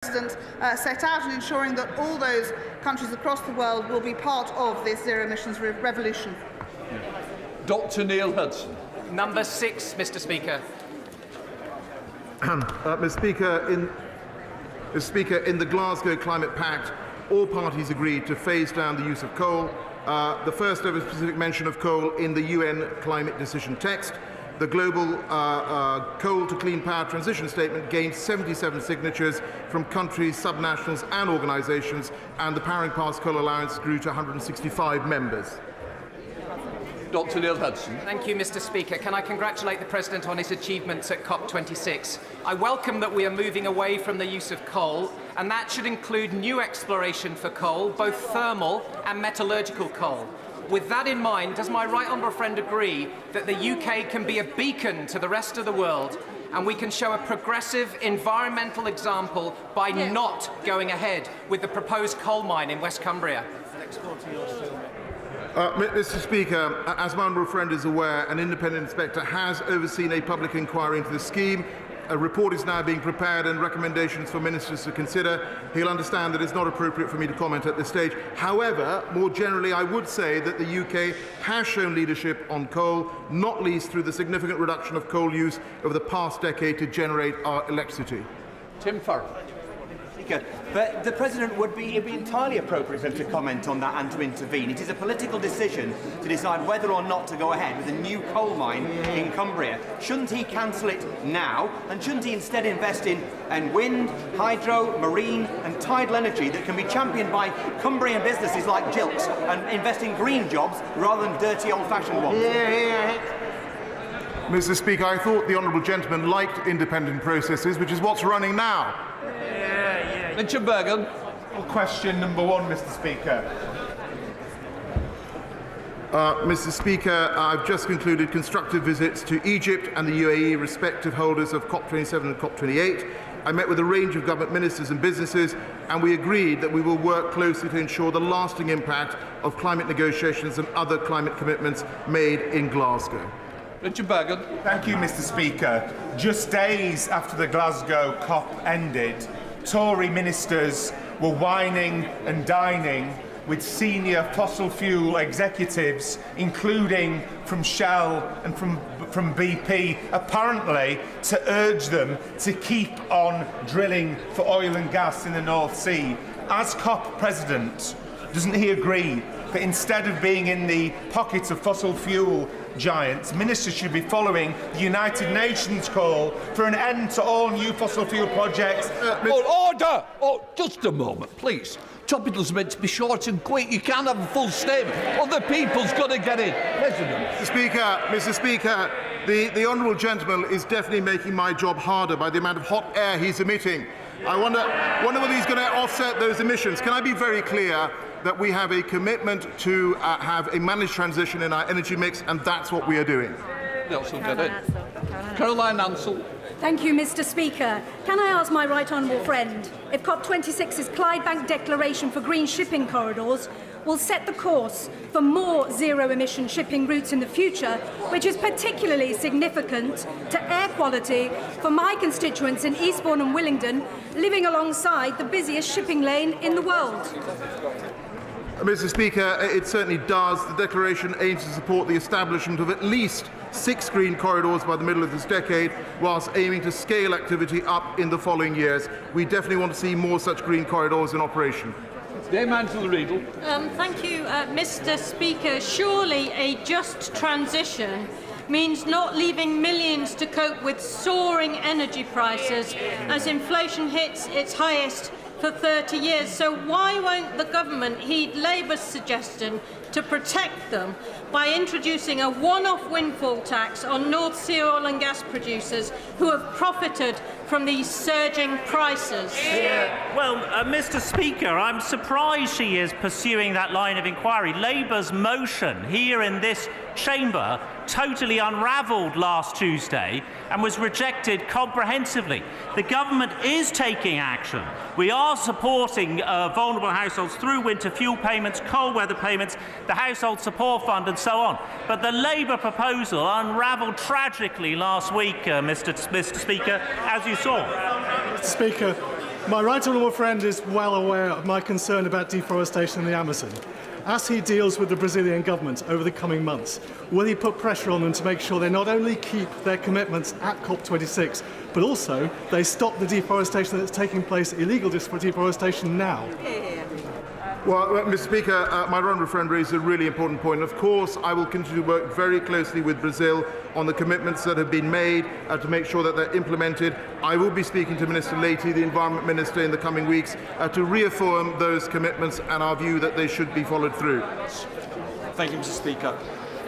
President set out, and ensuring that all those countries across the world will be part of this zero emissions revolution. Dr. Neil Hudson. Number 6, Mr. Speaker. Mr. Speaker, in the Glasgow Climate Pact, all parties agreed to phase down the use of coal. The first ever specific mention of coal in the UN climate decision text. The global coal to clean power transition statement gained 77 signatures from countries, subnationals and organisations, and the Powering Past Coal Alliance grew to 165 members. Dr. Neil Hudson. Thank you, Mr. Speaker. Can I congratulate the President on his achievements at COP26? I welcome that we are moving away from the use of coal, and that should include new exploration for coal, both thermal and metallurgical coal. With that in mind, does my right honourable friend agree that the UK can be a beacon to the rest of the world, and we can show a progressive environmental example by not going ahead with the proposed coal mine in West Cumbria? Mr. Speaker, as my honourable friend is aware, an independent inspector has overseen a public inquiry into the scheme. A report is now being prepared and recommendations for ministers to consider. He'll understand that it's not appropriate for me to comment at this stage. However, more generally, I would say that the UK has shown leadership on coal, not least through the significant reduction of coal use over the past decade to generate our electricity. Tim Farrell. But the President it'd be entirely appropriate for him to comment on that and to intervene. It is a political decision to decide whether or not to go ahead with a new coal mine in Cumbria. Shouldn't he cancel it now? And shouldn't he instead invest in wind, hydro, marine and tidal energy that can be championed by Cumbrian businesses like Jilts, and invest in green jobs rather than dirty old-fashioned ones? Mr. Speaker, I thought the honourable gentleman liked independent processes, which is what's running now. Richard Bergen. Question number 1, Mr. Speaker. Mr. Speaker, I've just concluded constructive visits to Egypt and the UAE, respective holders of COP27 and COP28. I met with a range of government ministers and businesses, and we agreed that we will work closely to ensure the lasting impact of climate negotiations and other climate commitments made in Glasgow. Richard Bergen. Thank you, Mr. Speaker. Just days after the Glasgow COP ended, Tory ministers were whining and dining with senior fossil fuel executives, including from Shell and from BP, apparently to urge them to keep on drilling for oil and gas in the North Sea. As COP President, doesn't he agree that instead of being in the pockets of fossil fuel giants, ministers should be following the United Nations call for an end to all new fossil fuel projects? Order! Oh, just a moment, please. Topical's meant to be short and quick. You can't have a full statement. Other people's got to get in. President. Mr. Speaker, the honourable gentleman is definitely making my job harder by the amount of hot air he's emitting. I wonder whether he's going to offset those emissions. Can I be very clear that we have a commitment to have a managed transition in our energy mix, and that's what we are doing? Caroline Ansell. Thank you, Mr. Speaker. Can I ask my right honourable friend if COP26's Clydebank Declaration for Green Shipping Corridors will set the course for more zero-emission shipping routes in the future, which is particularly significant to air quality for my constituents in Eastbourne and Willingdon, living alongside the busiest shipping lane in the world? Mr. Speaker, it certainly does. The declaration aims to support the establishment of at least 6 green corridors by the middle of this decade, whilst aiming to scale activity up in the following years. We definitely want to see more such green corridors in operation. Thank you, Mr. Speaker. Surely a just transition means not leaving millions to cope with soaring energy prices as inflation hits its highest for 30 years. So why won't the government heed Labour's suggestion to protect them by introducing a one-off windfall tax on North Sea oil and gas producers who have profited from these surging prices? Mr. Speaker, I'm surprised she is pursuing that line of inquiry. Labour's motion here in this chamber totally unravelled last Tuesday and was rejected comprehensively. The government is taking action. We are supporting vulnerable households through winter fuel payments, cold weather payments, the Household Support Fund and so on. But the Labour proposal unravelled tragically last week, Mr. Speaker, as you saw. Mr. Speaker, My right honourable friend is well aware of my concern about deforestation in the Amazon. As he deals with the Brazilian government over the coming months, will he put pressure on them to make sure they not only keep their commitments at COP26, but also they stop the deforestation that's taking place, illegal deforestation now? Well, Mr. Speaker, my honourable friend raised a really important point. Of course, I will continue to work very closely with Brazil on the commitments that have been made to make sure that they're implemented. I will be speaking to Minister Leahy, the Environment Minister, in the coming weeks to reaffirm those commitments and our view that they should be followed through. Thank you, Mr. Speaker.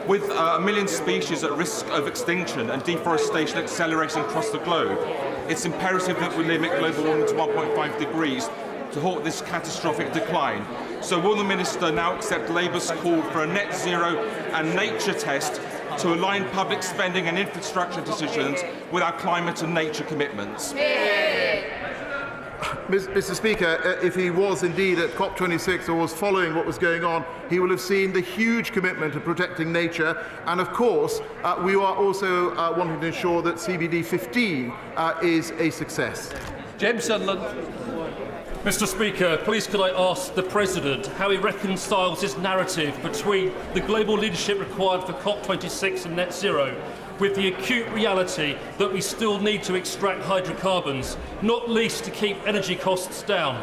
With a million species at risk of extinction and deforestation accelerating across the globe, it's imperative that we limit global warming to 1.5 degrees to halt this catastrophic decline. So will the Minister now accept Labour's call for a net zero and nature test to align public spending and infrastructure decisions with our climate and nature commitments? Mr. Speaker, if he was indeed at COP26 or was following what was going on, he will have seen the huge commitment to protecting nature. And of course, we are also wanting to ensure that CBD 15 is a success. James Sunderland. Mr. Speaker, please could I ask the President how he reconciles his narrative between the global leadership required for COP26 and net zero with the acute reality that we still need to extract hydrocarbons, not least to keep energy costs down?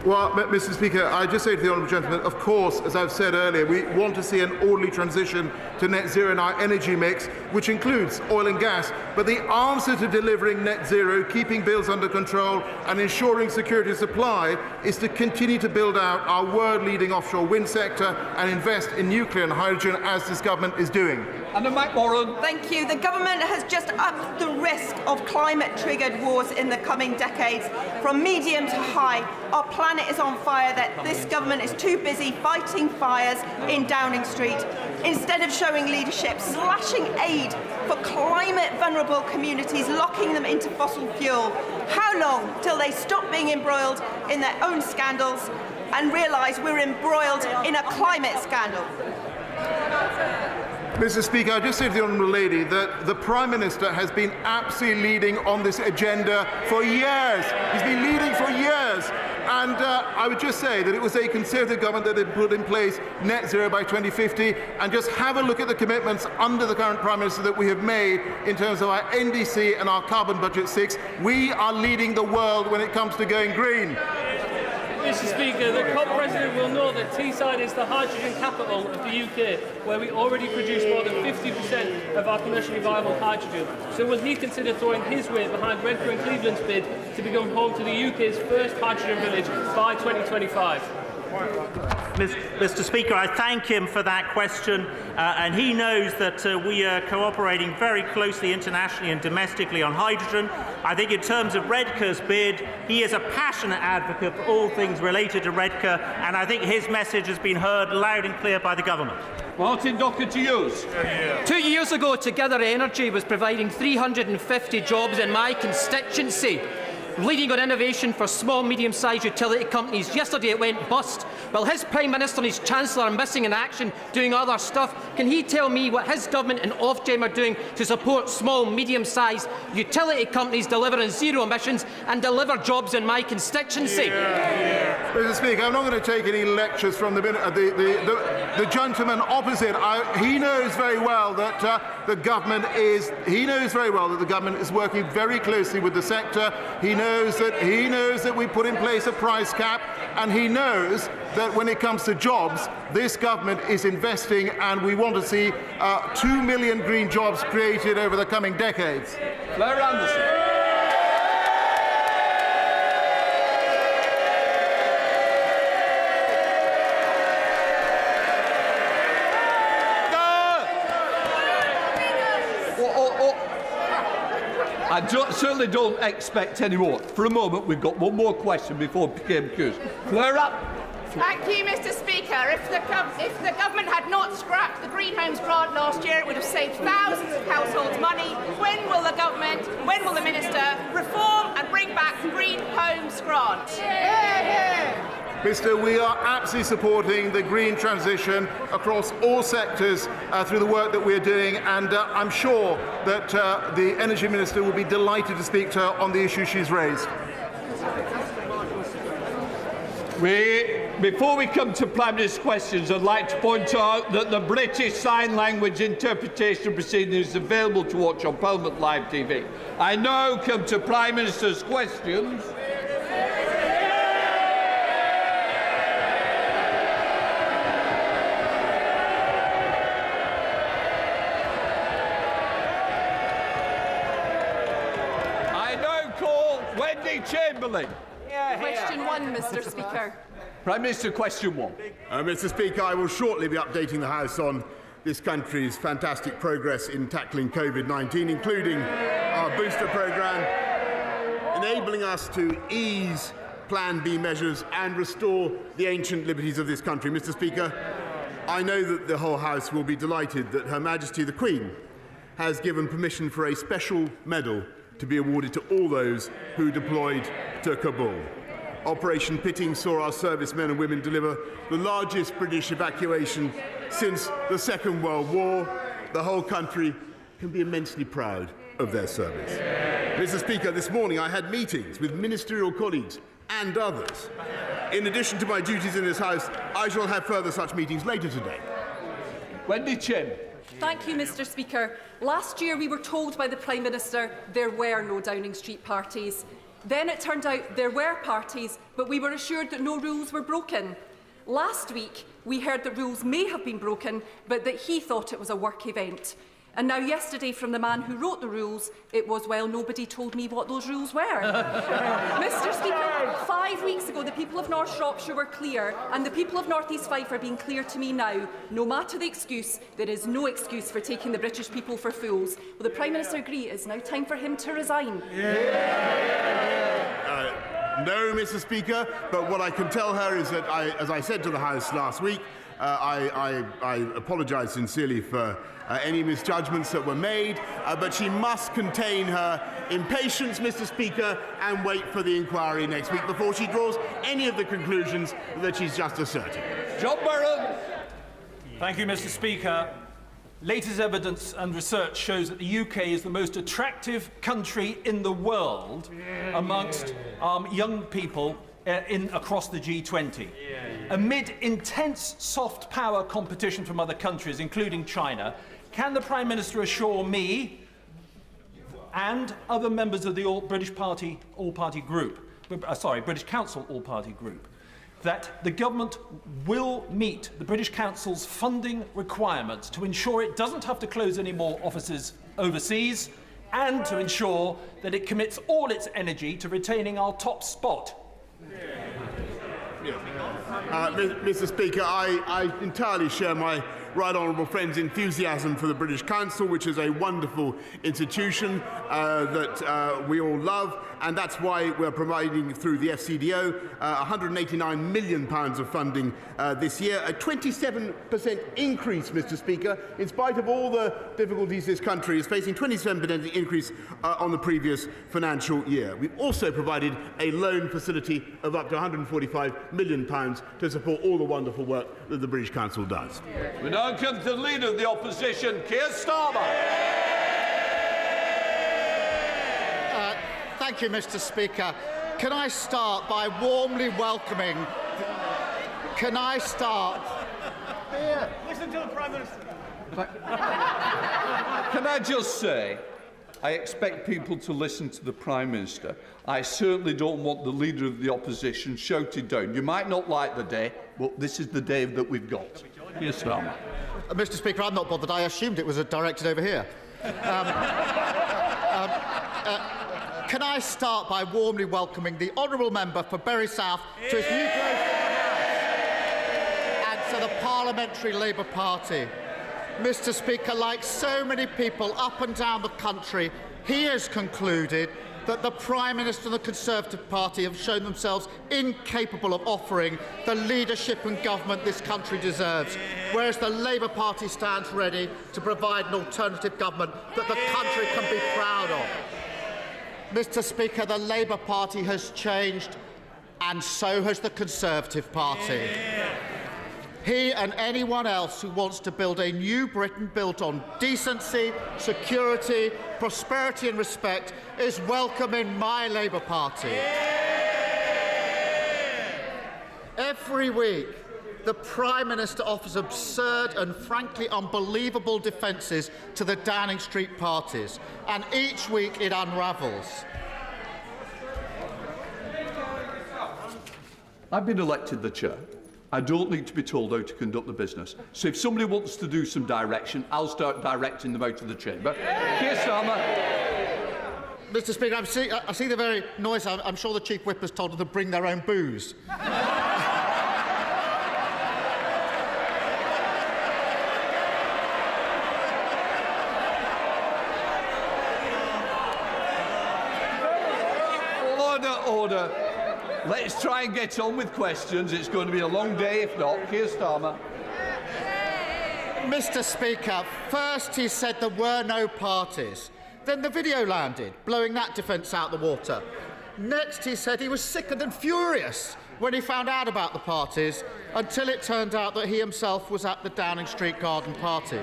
Well, Mr. Speaker, I just say to the honourable gentleman, of course, as I've said earlier, we want to see an orderly transition to net zero in our energy mix, which includes oil and gas. But the answer to delivering net zero, keeping bills under control and ensuring security of supply is to continue to build out our world-leading offshore wind sector and invest in nuclear and hydrogen, as this government is doing. Anna McMorran. Thank you. The government has just upped the risk of climate-triggered wars in the coming decades from medium to high. Our planet is on fire, that this government is too busy fighting fires in Downing Street instead of showing leadership, slashing aid for climate-vulnerable communities, locking them into fossil fuel. How long till they stop being embroiled in their own scandals and realise we're embroiled in a climate scandal? Mr. Speaker, I just say to the honourable lady that the Prime Minister has been absolutely leading on this agenda for years. He's been leading for years. And I would just say that it was a Conservative government that had put in place net zero by 2050. And just have a look at the commitments under the current Prime Minister that we have made in terms of our NDC and our carbon budget 6. We are leading the world when it comes to going green. Mr. Speaker, the COP President will know that Teesside is the hydrogen capital of the UK, where we already produce more than 50% of our commercially viable hydrogen. So will he consider throwing his weight behind Redcar and Cleveland's bid to become home to the UK's first hydrogen village by 2025? Mr. Speaker, I thank him for that question, and he knows that we are cooperating very closely internationally and domestically on hydrogen. I think in terms of Redcar's bid, he is a passionate advocate for all things related to Redcar, and I think his message has been heard loud and clear by the government. Martin Doherty Hughes. 2 years ago, Together Energy was providing 350 jobs in my constituency, leading on innovation for small, medium-sized utility companies. Yesterday it went bust. While his Prime Minister and his Chancellor are missing in action, doing other stuff, can he tell me what his government and Ofgem are doing to support small, medium-sized utility companies delivering zero emissions and deliver jobs in my constituency? Mr. Speaker, I'm not going to take any lectures from the gentleman opposite. He knows very well that the government is. He knows very well that the government is working very closely with the sector. He knows that we put in place a price cap, and he knows that when it comes to jobs, this government is investing, and we want to see 2 million green jobs created over the coming decades. Claire Anderson. I certainly don't expect any more. For a moment, we've got one more question before it became accused. Flare up. Thank you, Mr. Speaker. If the government had not scrapped the Green Homes grant last year, it would have saved thousands of households money. When will the Minister reform and bring back Green Homes grant? Mister, we are absolutely supporting the green transition across all sectors through the work that we're doing, and I'm sure that the Energy Minister will be delighted to speak to her on the issue she's raised. Before we come to Prime Minister's questions, I'd like to point out that the British Sign Language interpretation proceeding is available to watch on Parliament Live TV. I now come to Prime Minister's questions. Chamberlain. Question 1, Mr. Speaker. Prime Minister, question 1. Mr. Speaker, I will shortly be updating the House on this country's fantastic progress in tackling COVID-19, including our booster programme, enabling us to ease Plan B measures and restore the ancient liberties of this country. Mr. Speaker, I know that the whole House will be delighted that Her Majesty the Queen has given permission for a special medal to be awarded to all those who deployed to Kabul. Operation Pitting saw our servicemen and women deliver the largest British evacuation since the Second World War. The whole country can be immensely proud of their service. Mr. Speaker, this morning I had meetings with ministerial colleagues and others. In addition to my duties in this House, I shall have further such meetings later today. Wendy Chin. Thank you, Mr. Speaker. Last year we were told by the Prime Minister there were no Downing Street parties. Then it turned out there were parties, but we were assured that no rules were broken. Last week we heard that rules may have been broken, but that he thought it was a work event. And now yesterday from the man who wrote the rules, it was, well, nobody told me what those rules were. Mr. Speaker, 5 weeks ago the people of North Shropshire were clear, and the people of North East Fife are being clear to me now. No matter the excuse, there is no excuse for taking the British people for fools. Will the Prime Minister agree it is now time for him to resign? No, Mr. Speaker, but what I can tell her is that, as I said to the House last week, I apologise sincerely for any misjudgments that were made, but she must contain her impatience, Mr. Speaker, and wait for the inquiry next week before she draws any of the conclusions that she's just asserted. John Burrow. Thank you, Mr. Speaker. Latest evidence and research shows that the UK is the most attractive country in the world amongst young people across the G20. Amid intense soft power competition from other countries, including China, can the Prime Minister assure me and other members of the British Council All-Party Group that the government will meet the British Council's funding requirements to ensure it doesn't have to close any more offices overseas and to ensure that it commits all its energy to retaining our top spot? Mr. Speaker, I entirely share my right honourable friend's enthusiasm for the British Council, which is a wonderful institution that we all love, and that's why we're providing through the FCDO £189 million of funding this year, a 27% increase, Mr. Speaker, in spite of all the difficulties this country is facing, 27% increase on the previous financial year. We've also provided a loan facility of up to £145 million to support all the wonderful work that the British Council does. We now come to the Leader of the Opposition, Keir Starmer. Thank you, Mr. Speaker. Can I start by warmly welcoming... Can I start... Here, listen to the Prime Minister. Can I just say, I expect people to listen to the Prime Minister. I certainly don't want the Leader of the Opposition shouted down. You might not like the day, but this is the day that we've got. Keir Starmer. Mr. Speaker, I'm not bothered. I assumed it was directed over here. Can I start by warmly welcoming the honourable member for Bury South to his new place and to the Parliamentary Labour Party. Mr. Speaker, like so many people up and down the country, he has concluded that the Prime Minister and the Conservative Party have shown themselves incapable of offering the leadership and government this country deserves, whereas the Labour Party stands ready to provide an alternative government that the country can be proud of. Mr. Speaker, the Labour Party has changed and so has the Conservative Party. He and anyone else who wants to build a new Britain built on decency, security, prosperity and respect is welcome in my Labour Party. Every week, the Prime Minister offers absurd and frankly unbelievable defences to the Downing Street parties, and each week it unravels. I've been elected the chair. I don't need to be told how to conduct the business. So if somebody wants to do some direction, I'll start directing them out of the chamber. Keir Starmer. Mr. Speaker, I see the very noise. I'm sure the Chief Whip has told them to bring their own booze. Order. Let's try and get on with questions. It's going to be a long day if not. Keir Starmer. Mr. Speaker, first he said there were no parties. Then the video landed, blowing that defence out the water. Next he said he was sickened and furious when he found out about the parties, until it turned out that he himself was at the Downing Street garden party.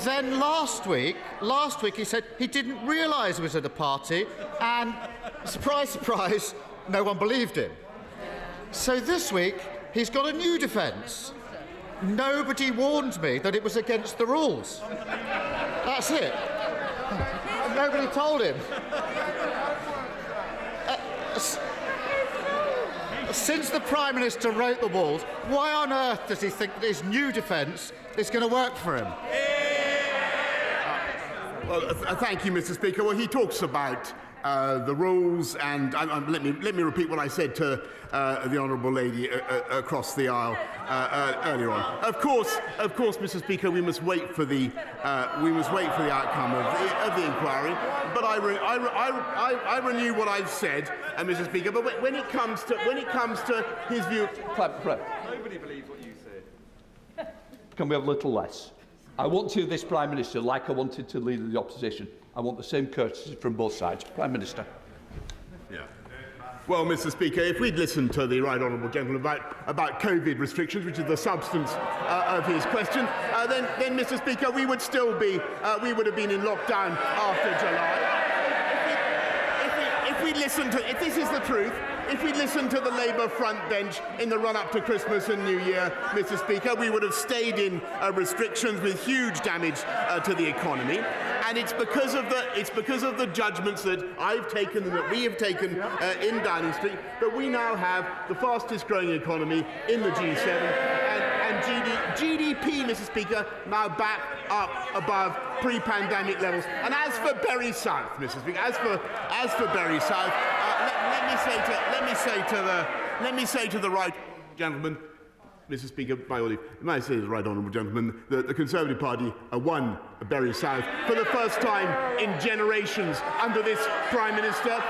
Then last week he said he didn't realise he was at a party, and surprise, surprise, no one believed him. So this week he's got a new defence. Nobody warned me that it was against the rules. That's it. Nobody told him. Since the Prime Minister wrote the rules, why on earth does he think that his new defence is going to work for him? Well, thank you, Mr. Speaker. Well, he talks about the rules, and let me repeat what I said to the honourable lady across the aisle earlier on. Of course, Mr. Speaker, we must wait for the outcome of the inquiry. But I renew what I've said, Mr. Speaker. But when it comes to his view, Nobody believes what you said. Can we have a little less? I want to hear this Prime Minister like I wanted to lead the opposition. I want the same courtesy from both sides. Prime Minister. Yeah. Well, Mr. Speaker, if we'd listened to the right honourable gentleman about COVID restrictions, which is the substance of his question, then, Mr. Speaker, we would still be, we would have been in lockdown after July. If this is the truth, if we'd listened to the Labour front bench in the run-up to Christmas and New Year, Mr. Speaker, we would have stayed in restrictions with huge damage to the economy. And it's because of the judgments that I've taken and that we have taken in Downing Street that we now have the fastest growing economy in the G7 and GDP, Mr. Speaker, now back up above pre-pandemic levels. And as for Bury South, Mr. Speaker, as for Bury South, let me say to the right gentleman, Mr. Speaker, by all leave, may I say to the right honourable gentleman that the Conservative Party won Bury South for the first time in generations under this Prime Minister,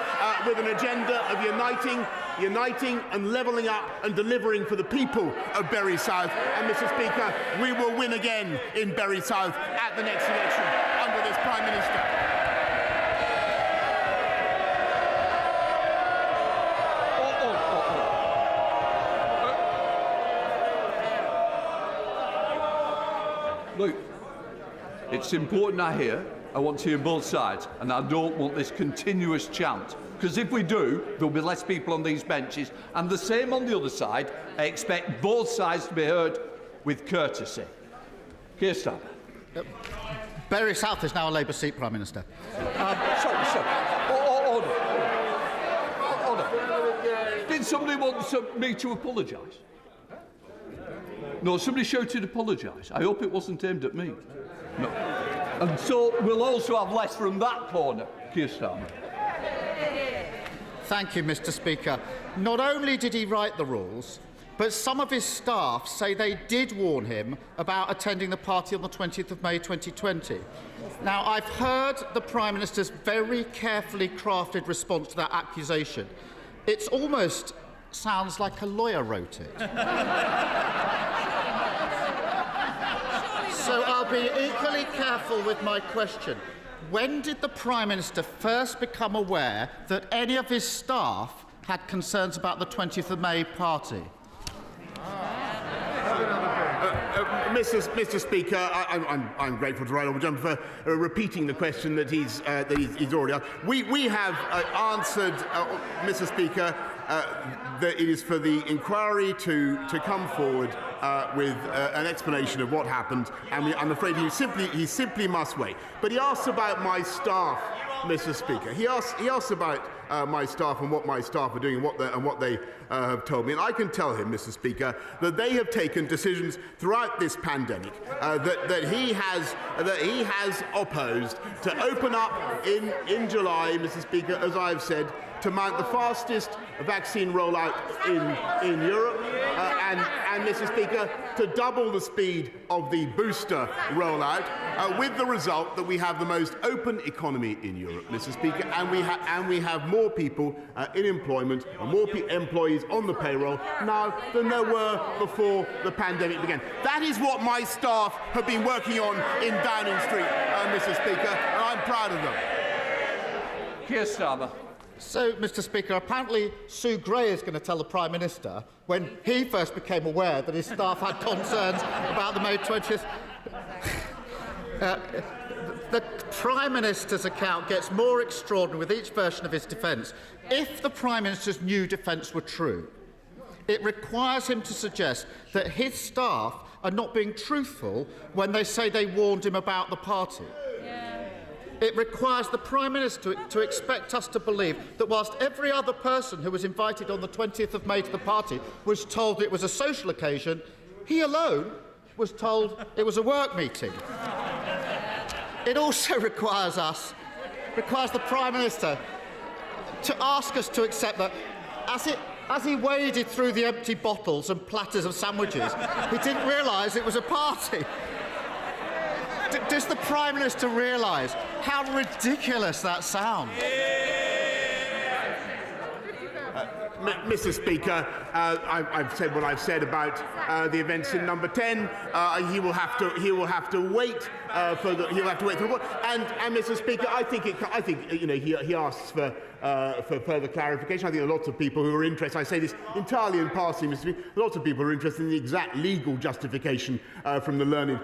with an agenda of uniting and levelling up and delivering for the people of Bury South. And, Mr. Speaker, we will win again in Bury South at the next election under this Prime Minister. Look, it's important I want to hear both sides, and I don't want this continuous chant. Because if we do, there'll be less people on these benches, and the same on the other side. I expect both sides to be heard with courtesy. Keir Starmer. Bury South is now a Labour seat, Prime Minister. Order. Did somebody want me to apologise? No, somebody shouted apologise. I hope it wasn't aimed at me. No. And so we'll also have less from that corner, Keir Starmer. Thank you, Mr. Speaker. Not only did he write the rules, but some of his staff say they did warn him about attending the party on the 20th of May 2020. Now, I've heard the Prime Minister's very carefully crafted response to that accusation. It almost sounds like a lawyer wrote it. So I'll be equally careful with my question. When did the Prime Minister first become aware that any of his staff had concerns about the 20th of May party? Mr. Speaker, I'm grateful to Right Honourable Gentleman for repeating the question that he's already asked. We have answered, Mr. Speaker, that it is for the inquiry to come forward with an explanation of what happened, and I'm afraid he simply must wait. But he asks about my staff, Mr. Speaker. He asks about my staff and what my staff are doing and what they have told me. And I can tell him, Mr. Speaker, that they have taken decisions throughout this pandemic that he has opposed to open up in July, Mr. Speaker, as I've said, to mount the fastest vaccine rollout in Europe, and Mr. Speaker, to double the speed of the booster rollout, with the result that we have the most open economy in Europe, Mr. Speaker, and we have more people in employment and more employees on the payroll now than there were before the pandemic began. That is what my staff have been working on in Downing Street, Mr. Speaker, and I'm proud of them. Keir Starmer. So, Mr. Speaker, apparently Sue Gray is going to tell the Prime Minister when he first became aware that his staff had concerns about the May 20th. The Prime Minister's account gets more extraordinary with each version of his defence. If the Prime Minister's new defence were true, it requires him to suggest that his staff are not being truthful when they say they warned him about the party. It requires the Prime Minister to expect us to believe that whilst every other person who was invited on the 20th of May to the party was told it was a social occasion, he alone was told it was a work meeting. It also requires the Prime Minister to ask us to accept that as he waded through the empty bottles and platters of sandwiches, he didn't realise it was a party. Does the Prime Minister realise how ridiculous that sounds? Mr. Speaker, I've said what I've said about the events in Number 10. He will have to wait for the report. And Mr. Speaker, I think he asks for further clarification. I think there are lots of people who are interested. I say this entirely in passing, Mr. Speaker. Lots of people are interested in the exact legal justification from the learned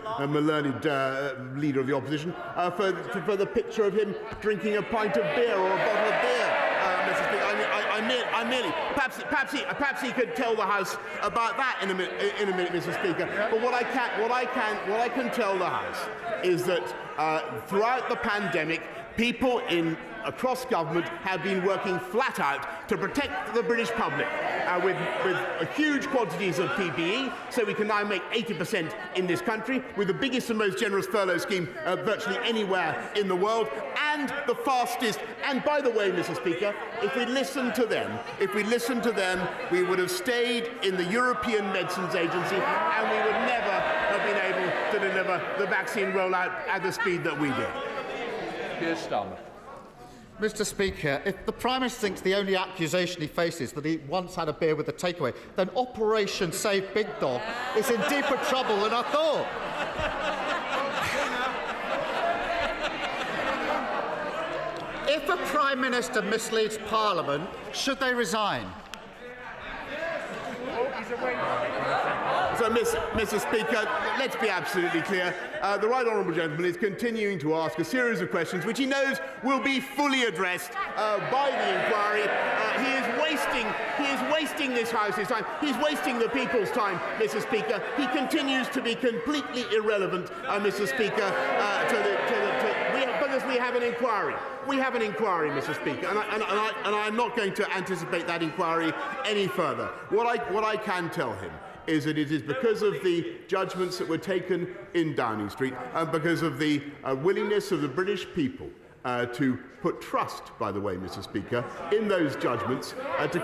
leader of the opposition for the picture of him drinking a pint of beer or a bottle of beer. Mr. Speaker, I merely, perhaps he could tell the House about that in a minute, Mr. Speaker. But what I can tell the House is that throughout the pandemic, people across government have been working flat out to protect the British public with huge quantities of PPE, so we can now make 80% in this country, with the biggest and most generous furlough scheme virtually anywhere in the world, and the fastest. And by the way, Mr. Speaker, if we listened to them, we would have stayed in the European Medicines Agency, and we would never have been able to deliver the vaccine rollout at the speed that we did. Keir Starmer. Mr. Speaker, if the Prime Minister thinks the only accusation he faces that he once had a beer with a takeaway, then Operation Save Big Dog is in deeper trouble than I thought. If a Prime Minister misleads Parliament, should they resign? So, Mr. Speaker, let's be absolutely clear. The Right Honourable Gentleman is continuing to ask a series of questions which he knows will be fully addressed by the inquiry. He is wasting this House's time. He's wasting the people's time, Mr. Speaker. He continues to be completely irrelevant, Mr. Speaker, because we have an inquiry. We have an inquiry, Mr. Speaker, and I'm not going to anticipate that inquiry any further. What I can tell him is that it is because of the judgments that were taken in Downing Street and because of the willingness of the British people to put trust, by the way, Mr. Speaker, in those judgments, to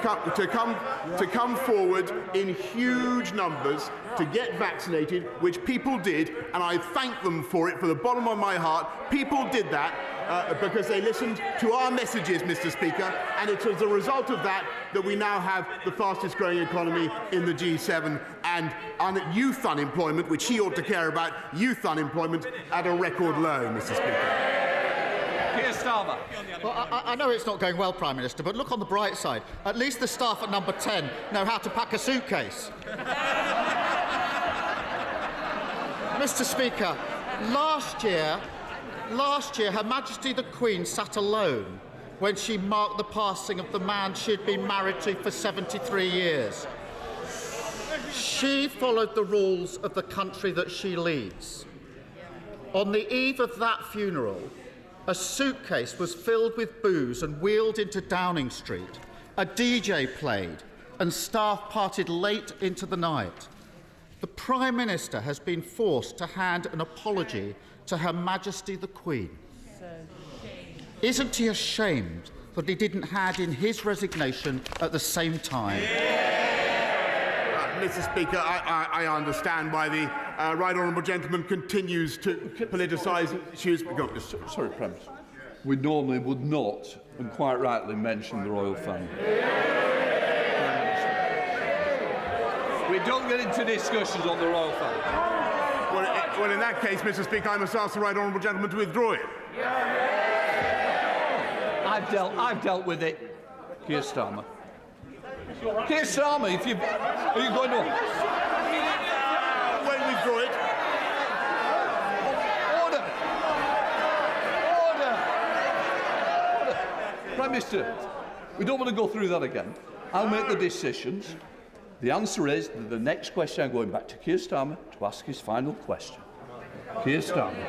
come forward in huge numbers to get vaccinated, which people did, and I thank them for it from the bottom of my heart. People did that because they listened to our messages, Mr. Speaker, and it's as a result of that that we now have the fastest growing economy in the G7 and youth unemployment, which he ought to care about, youth unemployment at a record low, Mr. Speaker. Starmer. Well, I know it's not going well, Prime Minister, but look on the bright side. At least the staff at number 10 know how to pack a suitcase. Mr. Speaker, last year, Her Majesty the Queen sat alone when she marked the passing of the man she'd been married to for 73 years. She followed the rules of the country that she leads. On the eve of that funeral, a suitcase was filled with booze and wheeled into Downing Street. A DJ played and staff partied late into the night. The Prime Minister has been forced to hand an apology to Her Majesty the Queen. Isn't he ashamed that he didn't hand in his resignation at the same time? Mr. Speaker, I understand why the right honourable gentleman continues to politicise issues. Sorry, Prime Minister. We normally would not, and quite rightly, mention the royal family. We don't get into discussions on the royal family. Well, in that case, Mr. Speaker, I must ask the right honourable gentleman to withdraw it. I've dealt with it. Keir Starmer. Keir Starmer, are you going to... Won't withdraw it. Order. Prime Minister, we don't want to go through that again. I'll make the decisions. The answer is that the next question I'm going back to Keir Starmer to ask his final question. Keir Starmer.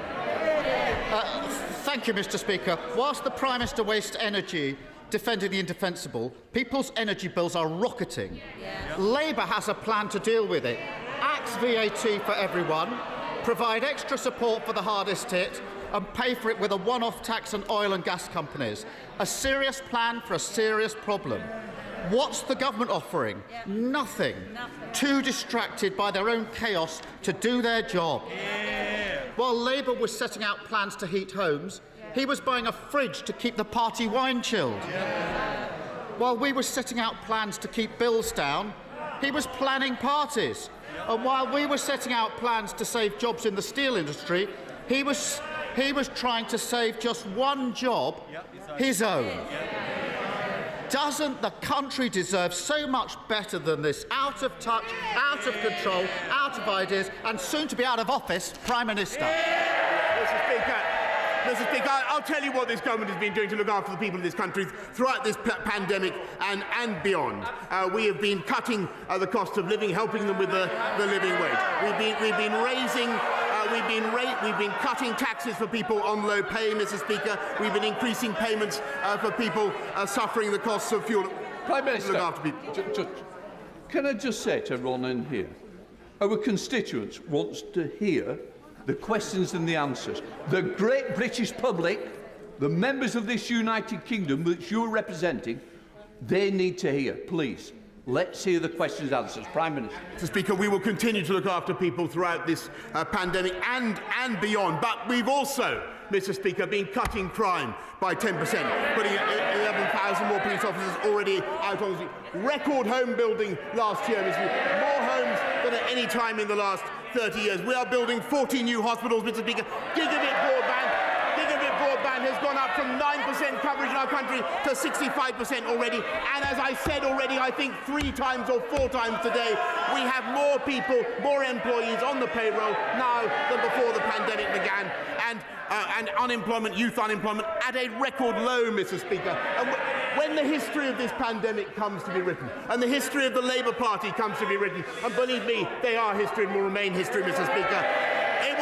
Thank you, Mr. Speaker. Whilst the Prime Minister wastes energy defending the indefensible, people's energy bills are rocketing. Labour has a plan to deal with it. Axe VAT for everyone, provide extra support for the hardest hit, and pay for it with a one-off tax on oil and gas companies. A serious plan for a serious problem. What's the government offering? Nothing. Too distracted by their own chaos to do their job. While Labour was setting out plans to heat homes, he was buying a fridge to keep the party wine chilled. While we were setting out plans to keep bills down, he was planning parties. And while we were setting out plans to save jobs in the steel industry, he was trying to save just one job, his own. Doesn't the country deserve so much better than this out of touch, out of control, out of ideas, and soon to be out of office Prime Minister? Mr. Speaker, I'll tell you what this government has been doing to look after the people of this country throughout this pandemic and beyond. We have been cutting the cost of living, helping them with the living wage. We've been cutting taxes for people on low pay, Mr. Speaker. We've been increasing payments for people suffering the costs of fuel. Prime Minister, look after people. Can I just say to everyone in here, our constituents wants to hear the questions and the answers. The great British public, the members of this United Kingdom which you're representing, they need to hear. Please, let's hear the questions and answers. Prime Minister. Mr. Speaker, we will continue to look after people throughout this pandemic and beyond. But we've also, Mr. Speaker, been cutting crime by 10%, putting 11,000 more police officers already out on the street. Record home building last year, Mr. Speaker. More homes than at any time in the last 30 years. We are building 40 new hospitals, Mr. Speaker. Gigabit broadband has gone up from 9% coverage in our country to 65% already. And as I said already, I think 3 times or 4 times today, we have more people, more employees on the payroll now than before the pandemic began. And unemployment, youth unemployment, at a record low, Mr. Speaker. And when the history of this pandemic comes to be written, and the history of the Labour Party comes to be written, and believe me, they are history and will remain history, Mr. Speaker, it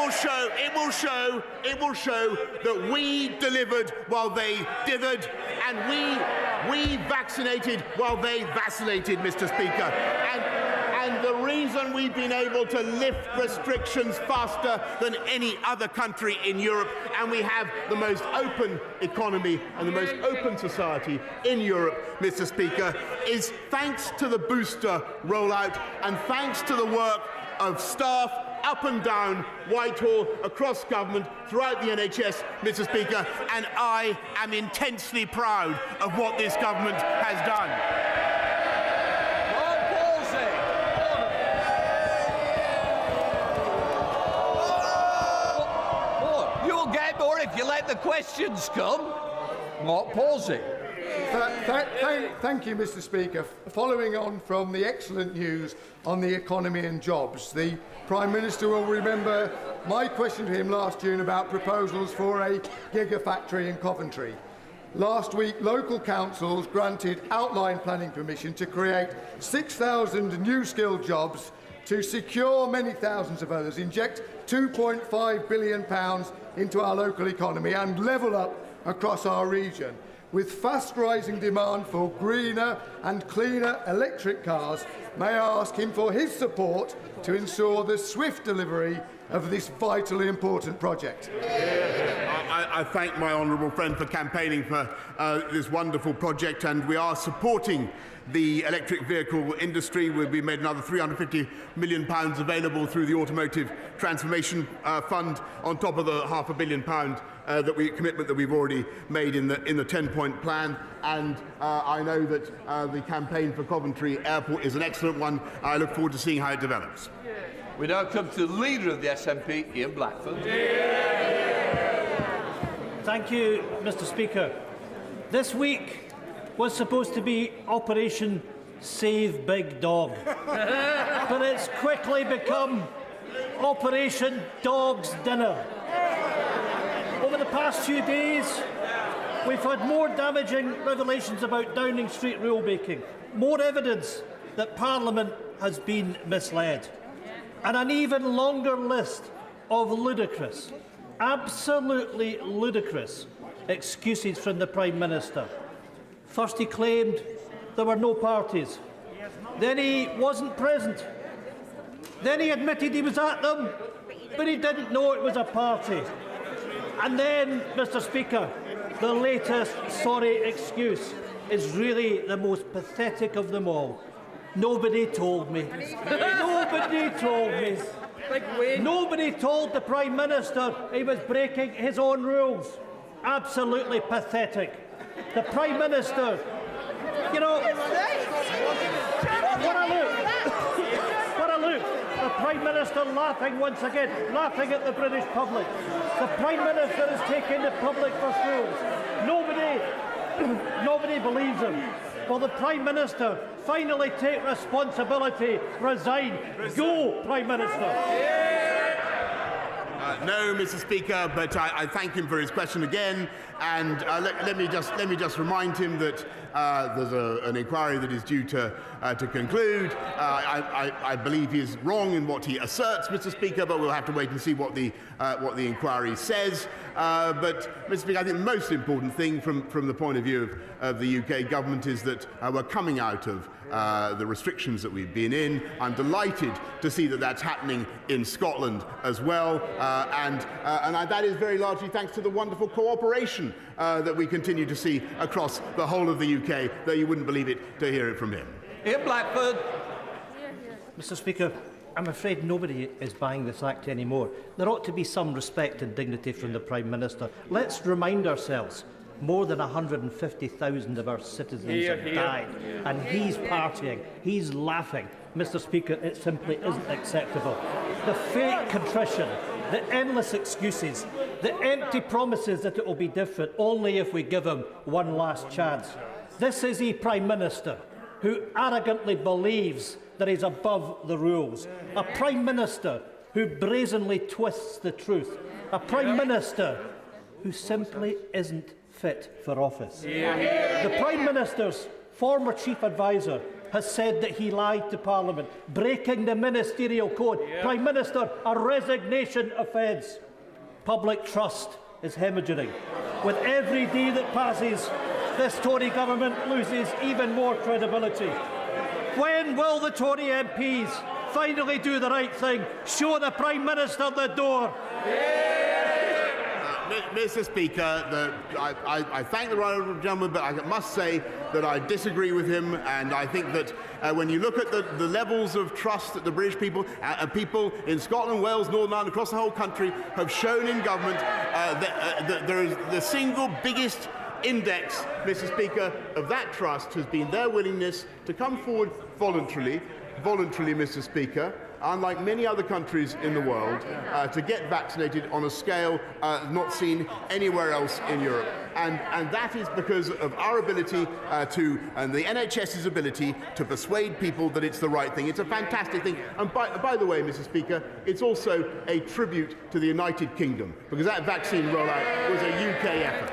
will show that we delivered while they dithered, and we vaccinated while they vacillated, Mr. Speaker. And the reason we've been able to lift restrictions faster than any other country in Europe, and we have the most open economy and the most open society in Europe, Mr. Speaker, is thanks to the booster rollout and thanks to the work of staff up and down Whitehall, across government, throughout the NHS, Mr. Speaker, and I am intensely proud of what this government has done. You'll get more if you let the questions come. Mark Palsy. Thank you, Mr. Speaker. Following on from the excellent news on the economy and jobs, the Prime Minister will remember my question to him last June about proposals for a Giga factory in Coventry. Last week, local councils granted outline planning permission to create 6,000 new skilled jobs, to secure many thousands of others, inject £2.5 billion into our local economy and level up across our region. With fast rising demand for greener and cleaner electric cars, may I ask him for his support to ensure the swift delivery of this vitally important project? I thank my honourable friend for campaigning for this wonderful project, and we are supporting the electric vehicle industry. We made another £350 million available through the Automotive Transformation Fund, on top of the £500 million commitment that we've already made in the 10-point plan. And I know that the campaign for Coventry Airport is an excellent one. I look forward to seeing how it develops. We now come to the leader of the SNP, Ian Blackford. Thank you, Mr. Speaker. This week was supposed to be Operation Save Big Dog, but it's quickly become Operation Dog's Dinner. Over the past few days, we've had more damaging revelations about Downing Street rulemaking, more evidence that Parliament has been misled, and an even longer list of ludicrous, absolutely ludicrous excuses from the Prime Minister. First he claimed there were no parties. Then he wasn't present. Then he admitted he was at them, but he didn't know it was a party. And then, Mr. Speaker, the latest sorry excuse is really the most pathetic of them all. Nobody told me. Nobody told me. Nobody told the Prime Minister he was breaking his own rules. Absolutely pathetic. The Prime Minister, you know, what a look. The Prime Minister laughing once again, laughing at the British public. The Prime Minister is taking the public for fools. Nobody believes him. Will the Prime Minister finally take responsibility, resign? Go, Prime Minister! No, Mr. Speaker, but I thank him for his question again, and let me just remind him that there's an inquiry that is due to conclude. I believe he is wrong in what he asserts, Mr. Speaker, but we'll have to wait and see what the inquiry says. But, Mr. Speaker, I think the most important thing from the point of view of the UK government is that we're coming out of the restrictions that we've been in. I'm delighted to see that that's happening in Scotland as well, and that is very largely thanks to the wonderful cooperation that we continue to see across the whole of the UK, though you wouldn't believe it to hear it from him. Ian Blackford. Mr. Speaker, I'm afraid nobody is buying this act anymore. There ought to be some respect and dignity from the Prime Minister. Let's remind ourselves, more than 150,000 of our citizens have died, and he's partying, he's laughing. Mr. Speaker, it simply isn't acceptable. The fake contrition, the endless excuses, the empty promises that it will be different only if we give him one last chance. This is a Prime Minister who arrogantly believes that he's above the rules, a Prime Minister who brazenly twists the truth, a Prime Minister who simply isn't fit for office. The Prime Minister's former chief advisor has said that he lied to Parliament, breaking the ministerial code. Prime Minister, a resignation offence. Public trust is hemorrhaging. With every day that passes, this Tory government loses even more credibility. When will the Tory MPs finally do the right thing? Show the Prime Minister the door. Mr. Speaker, I thank the right honourable gentleman, but I must say that I disagree with him, and I think that when you look at the levels of trust that the British people in Scotland, Wales, Northern Ireland, across the whole country have shown in government, that there is the single biggest index, Mr. Speaker, of that trust has been their willingness to come forward voluntarily, Mr. Speaker, unlike many other countries in the world, to get vaccinated on a scale not seen anywhere else in Europe. and that is because of our ability and the NHS's ability to persuade people that it's the right thing. It's a fantastic thing. And by the way, Mr. Speaker, it's also a tribute to the United Kingdom, because that vaccine rollout was a UK effort.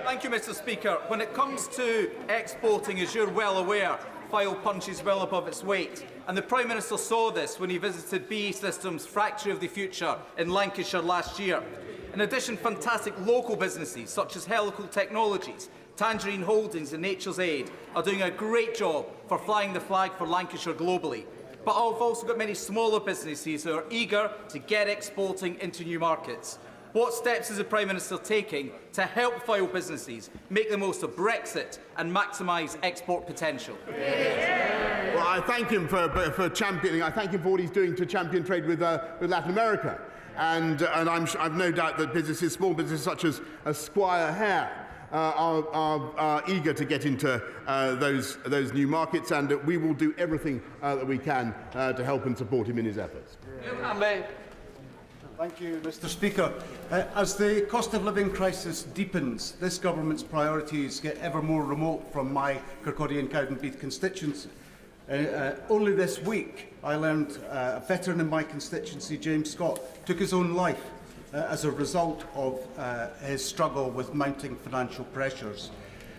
Thank you, Mr. Speaker. When it comes to exporting, as you're well aware, file punches well above its weight. And the Prime Minister saw this when he visited BAE Systems' Factory of the Future in Lancashire last year. In addition, fantastic local businesses such as Helical Technologies, Tangerine Holdings and Nature's Aid are doing a great job for flying the flag for Lancashire globally. But I've also got many smaller businesses who are eager to get exporting into new markets. What steps is the Prime Minister taking to help file businesses make the most of Brexit and maximise export potential? Well, I thank him for championing. I thank him for what he's doing to champion trade with Latin America, and I've no doubt that businesses, small businesses such as Squire Hare, are eager to get into those new markets, and we will do everything that we can to help and support him in his efforts. Thank you, Mr. Speaker. As the cost of living crisis deepens, this government's priorities get ever more remote from my Kirkcaldy and Cowdenbeath constituency. Only this week, I learned a veteran in my constituency, James Scott, took his own life as a result of his struggle with mounting financial pressures.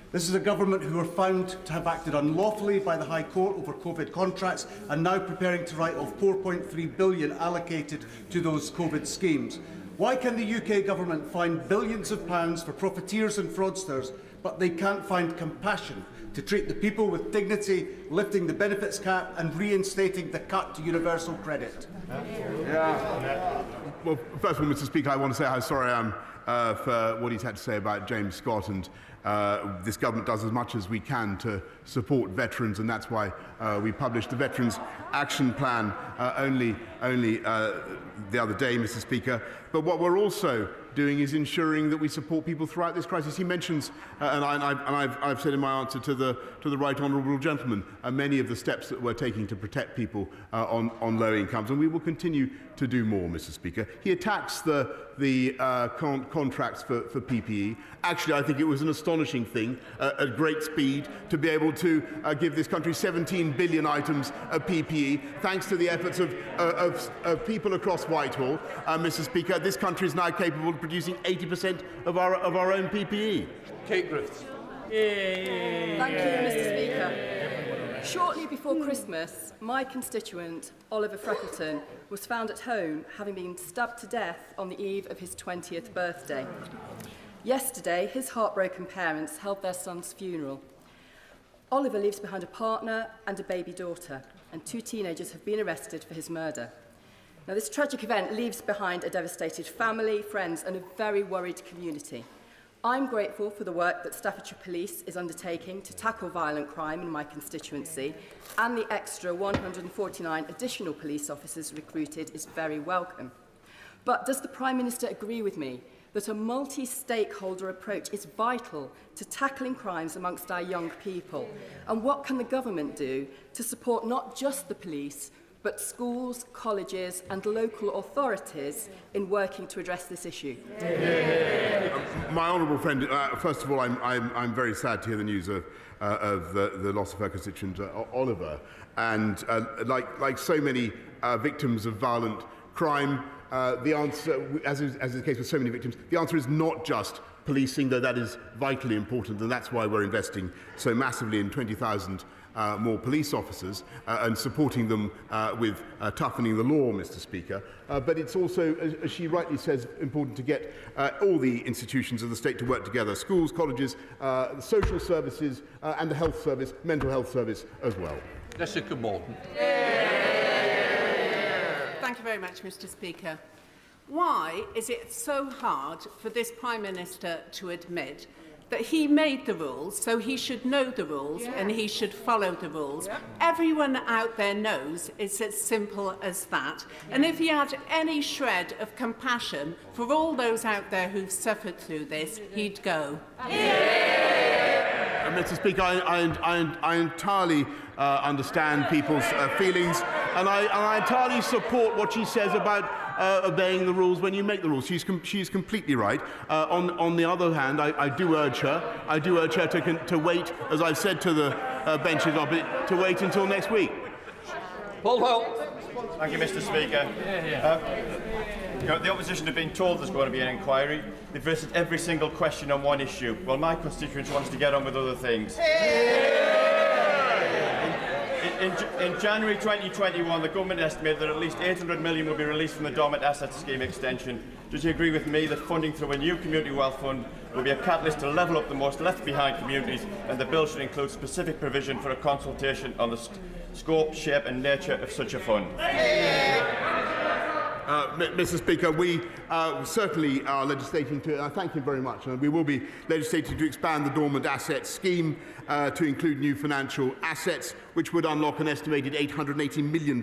This is a government who are found to have acted unlawfully by the High Court over COVID contracts and now preparing to write off £4.3 billion allocated to those COVID schemes. Why can the UK government find billions of pounds for profiteers and fraudsters, but they can't find compassion to treat the people with dignity, lifting the benefits cap and reinstating the cut to universal credit? Well, first of all, Mr. Speaker, I want to say how sorry I am for what he's had to say about James Scott, and this government does as much as we can to support veterans, and that's why we published the Veterans Action Plan only the other day, Mr. Speaker. But what we're also doing is ensuring that we support people throughout this crisis. He mentions, and I've said in my answer to the right honourable gentleman, many of the steps that we're taking to protect people on low incomes, and we will continue to do more, Mr. Speaker. He attacks the contracts for PPE. Actually, I think it was an astonishing thing at great speed to be able to give this country 17 billion items of PPE, thanks to the efforts of people across Whitehall. Mr. Speaker, this country is now capable of producing 80% of our own PPE. Kate Griffiths. Thank you, Mr. Speaker. Shortly before Christmas, my constituent, Oliver Freckleton, was found at home having been stabbed to death on the eve of his 20th birthday. Yesterday, his heartbroken parents held their son's funeral. Oliver leaves behind a partner and a baby daughter, and 2 teenagers have been arrested for his murder. Now, this tragic event leaves behind a devastated family, friends, and a very worried community. I'm grateful for the work that Staffordshire Police is undertaking to tackle violent crime in my constituency, and the extra 149 additional police officers recruited is very welcome. But does the Prime Minister agree with me that a multi-stakeholder approach is vital to tackling crimes amongst our young people? And what can the government do to support not just the police, but schools, colleges and local authorities in working to address this issue? My honourable friend, first of all, I'm very sad to hear the news of the loss of her constituent, Oliver. And like so many victims of violent crime, the answer, as is the case with so many victims, the answer is not just policing, though that is vitally important, and that's why we're investing so massively in 20,000 more police officers and supporting them with toughening the law, Mr. Speaker. But it's also, as she rightly says, important to get all the institutions of the state to work together: schools, colleges, social services, and the health service, mental health service as well. Jessica Morton. Thank you very much, Mr. Speaker. Why is it so hard for this Prime Minister to admit that he made the rules, so he should know the rules and he should follow the rules? Everyone out there knows it's as simple as that. And if he had any shred of compassion for all those out there who've suffered through this, he'd go. Mr. Speaker, I entirely understand people's feelings, and I entirely support what she says about obeying the rules when you make the rules. She's completely right. On the other hand, I do urge her to wait, as I've said to the benches opposite, to wait until next week. Thank you, Mr. Speaker. The opposition have been told there's going to be an inquiry. They've visited every single question on one issue. Well, my constituents wants to get on with other things. In January 2021, the government estimated that at least 800 million will be released from the Dormant Assets Scheme extension. Does you agree with me that funding through a new community wealth fund will be a catalyst to level up the most left-behind communities, and the bill should include specific provision for a consultation on the scope, shape and nature of such a fund? Mr. Speaker, we certainly are legislating to, thank you very much, we will be legislating to expand the Dormant Assets Scheme to include new financial assets, which would unlock an estimated £880 million.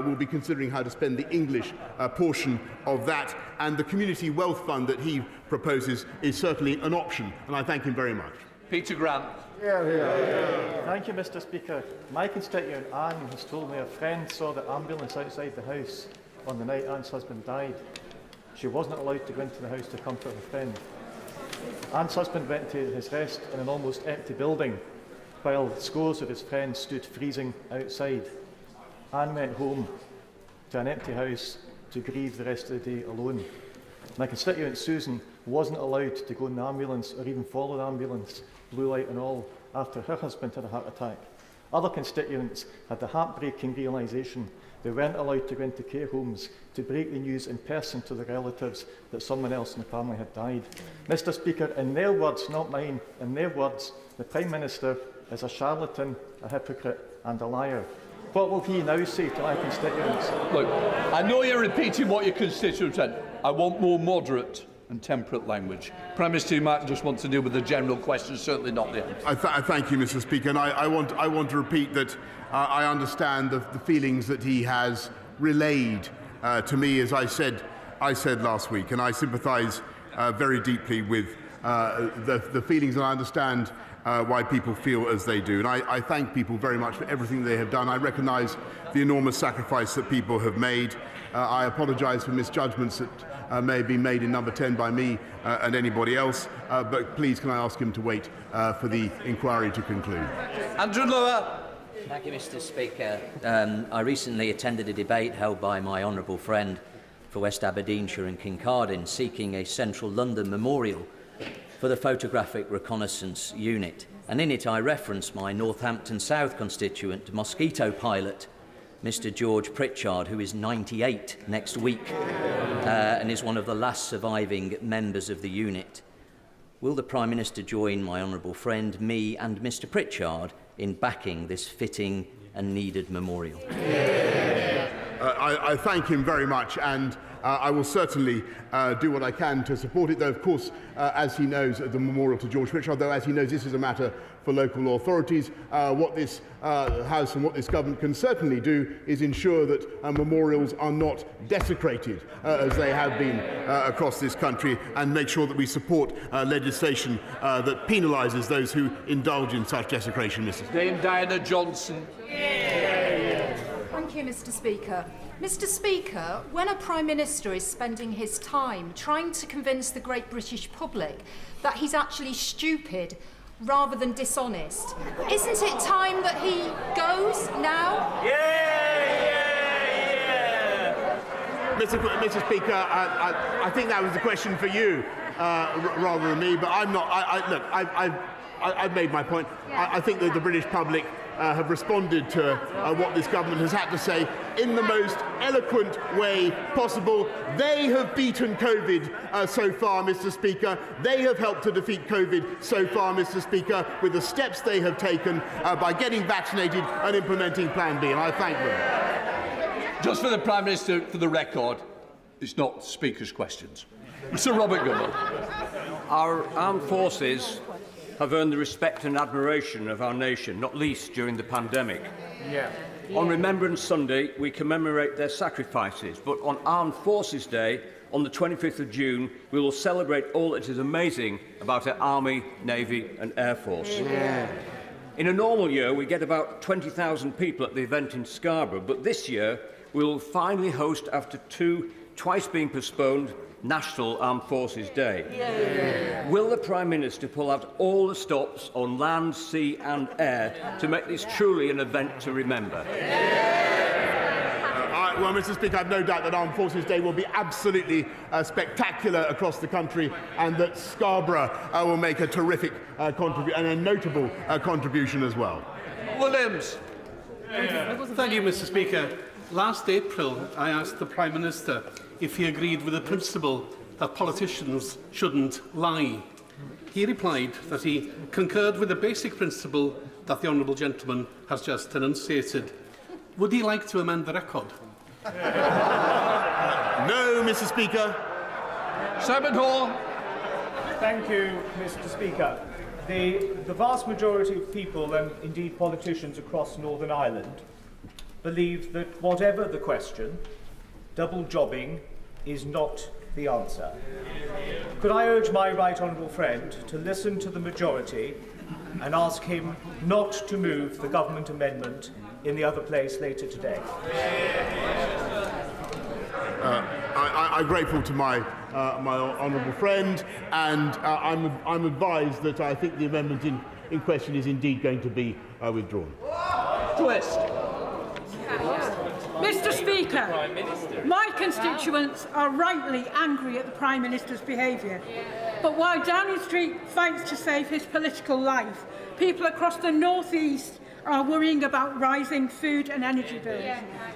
We'll be considering how to spend the English portion of that, and the Community Wealth Fund that he proposes is certainly an option, and I thank him very much. Peter Grant. Thank you, Mr. Speaker. My constituent Anne has told me a friend saw the ambulance outside the house on the night Anne's husband died. She wasn't allowed to go into the house to comfort her friend. Anne's husband went to his rest in an almost empty building, while scores of his friends stood freezing outside. Anne went home to an empty house to grieve the rest of the day alone. My constituent Susan wasn't allowed to go in the ambulance or even follow the ambulance, blue light and all, after her husband had a heart attack. Other constituents had the heartbreaking realisation they weren't allowed to go into care homes to break the news in person to their relatives that someone else in the family had died. Mr. Speaker, in their words, not mine, in their words, the Prime Minister is a charlatan, a hypocrite and a liar. What will he now say to my constituents? Look, I know you're repeating what your constituents said. I want more moderate and temperate language. Prime Minister, you might just want to deal with the general question, certainly not the answer. I thank you, Mr. Speaker, and I want to repeat that I understand the feelings that he has relayed to me, as I said last week, and I sympathise very deeply with the feelings, and I understand why people feel as they do. And I thank people very much for everything they have done. I recognise the enormous sacrifice that people have made. I apologise for misjudgments that may have been made in number 10 by me and anybody else, but please can I ask him to wait for the inquiry to conclude. Andrew Lower. Thank you, Mr. Speaker. I recently attended a debate held by my honourable friend for West Aberdeenshire and Kincardine seeking a central London memorial for the Photographic Reconnaissance Unit. And in it I referenced my Northampton South constituent, mosquito pilot, Mr. George Pritchard, who is 98 next week and is one of the last surviving members of the unit. Will the Prime Minister join my honourable friend, me and Mr. Pritchard in backing this fitting and needed memorial? I thank him very much, and I will certainly do what I can to support it, though, of course, as he knows, the memorial to George Pritchard, though, as he knows, this is a matter for local authorities. What this House and what this government can certainly do is ensure that memorials are not desecrated, as they have been across this country, and make sure that we support legislation that penalises those who indulge in such desecration, Mrs. Dame Diana Johnson. Thank you, Mr. Speaker. Mr. Speaker, when a Prime Minister is spending his time trying to convince the great British public that he's actually stupid rather than dishonest, isn't it time that he goes now? Mr. Speaker, I think that was a question for you rather than me, but I'm not. Look, I've made my point. I think that the British public have responded to what this government has had to say in the most eloquent way possible. They have beaten COVID so far, Mr. Speaker. They have helped to defeat COVID so far, Mr. Speaker, with the steps they have taken by getting vaccinated and implementing Plan B, and I thank them. Just for the Prime Minister, for the record, it's not the Speaker's questions. Sir Robert Goodall. Our armed forces have earned the respect and admiration of our nation, not least during the pandemic. On Remembrance Sunday, we commemorate their sacrifices, but on Armed Forces Day, on the 25th of June, we will celebrate all that is amazing about our Army, Navy and Air Force. In a normal year, we get about 20,000 people at the event in Scarborough, but this year, we will finally host, after twice being postponed, National Armed Forces Day. Yeah. Will the Prime Minister pull out all the stops on land, sea and air to make this truly an event to remember? Well, Mr. Speaker, I have no doubt that Armed Forces Day will be absolutely spectacular across the country, and that Scarborough will make a terrific contribution and a notable contribution as well. Williams. Thank you, Mr. Speaker. Last April, I asked the Prime Minister if he agreed with the principle that politicians shouldn't lie. He replied that he concurred with the basic principle that the honourable gentleman has just enunciated. Would he like to amend the record? No, Mr. Speaker. Simon Hall. Thank you, Mr. Speaker. The vast majority of people, and indeed politicians across Northern Ireland, believe that whatever the question, double jobbing is not the answer. Could I urge my right honourable friend to listen to the majority and ask him not to move the government amendment in the other place later today? I'm grateful to my honourable friend, and I'm advised that I think the amendment in question is indeed going to be withdrawn. Twist. Mr. Speaker, my constituents are rightly angry at the Prime Minister's behaviour. But while Downing Street fights to save his political life, people across the North East are worrying about rising food and energy bills,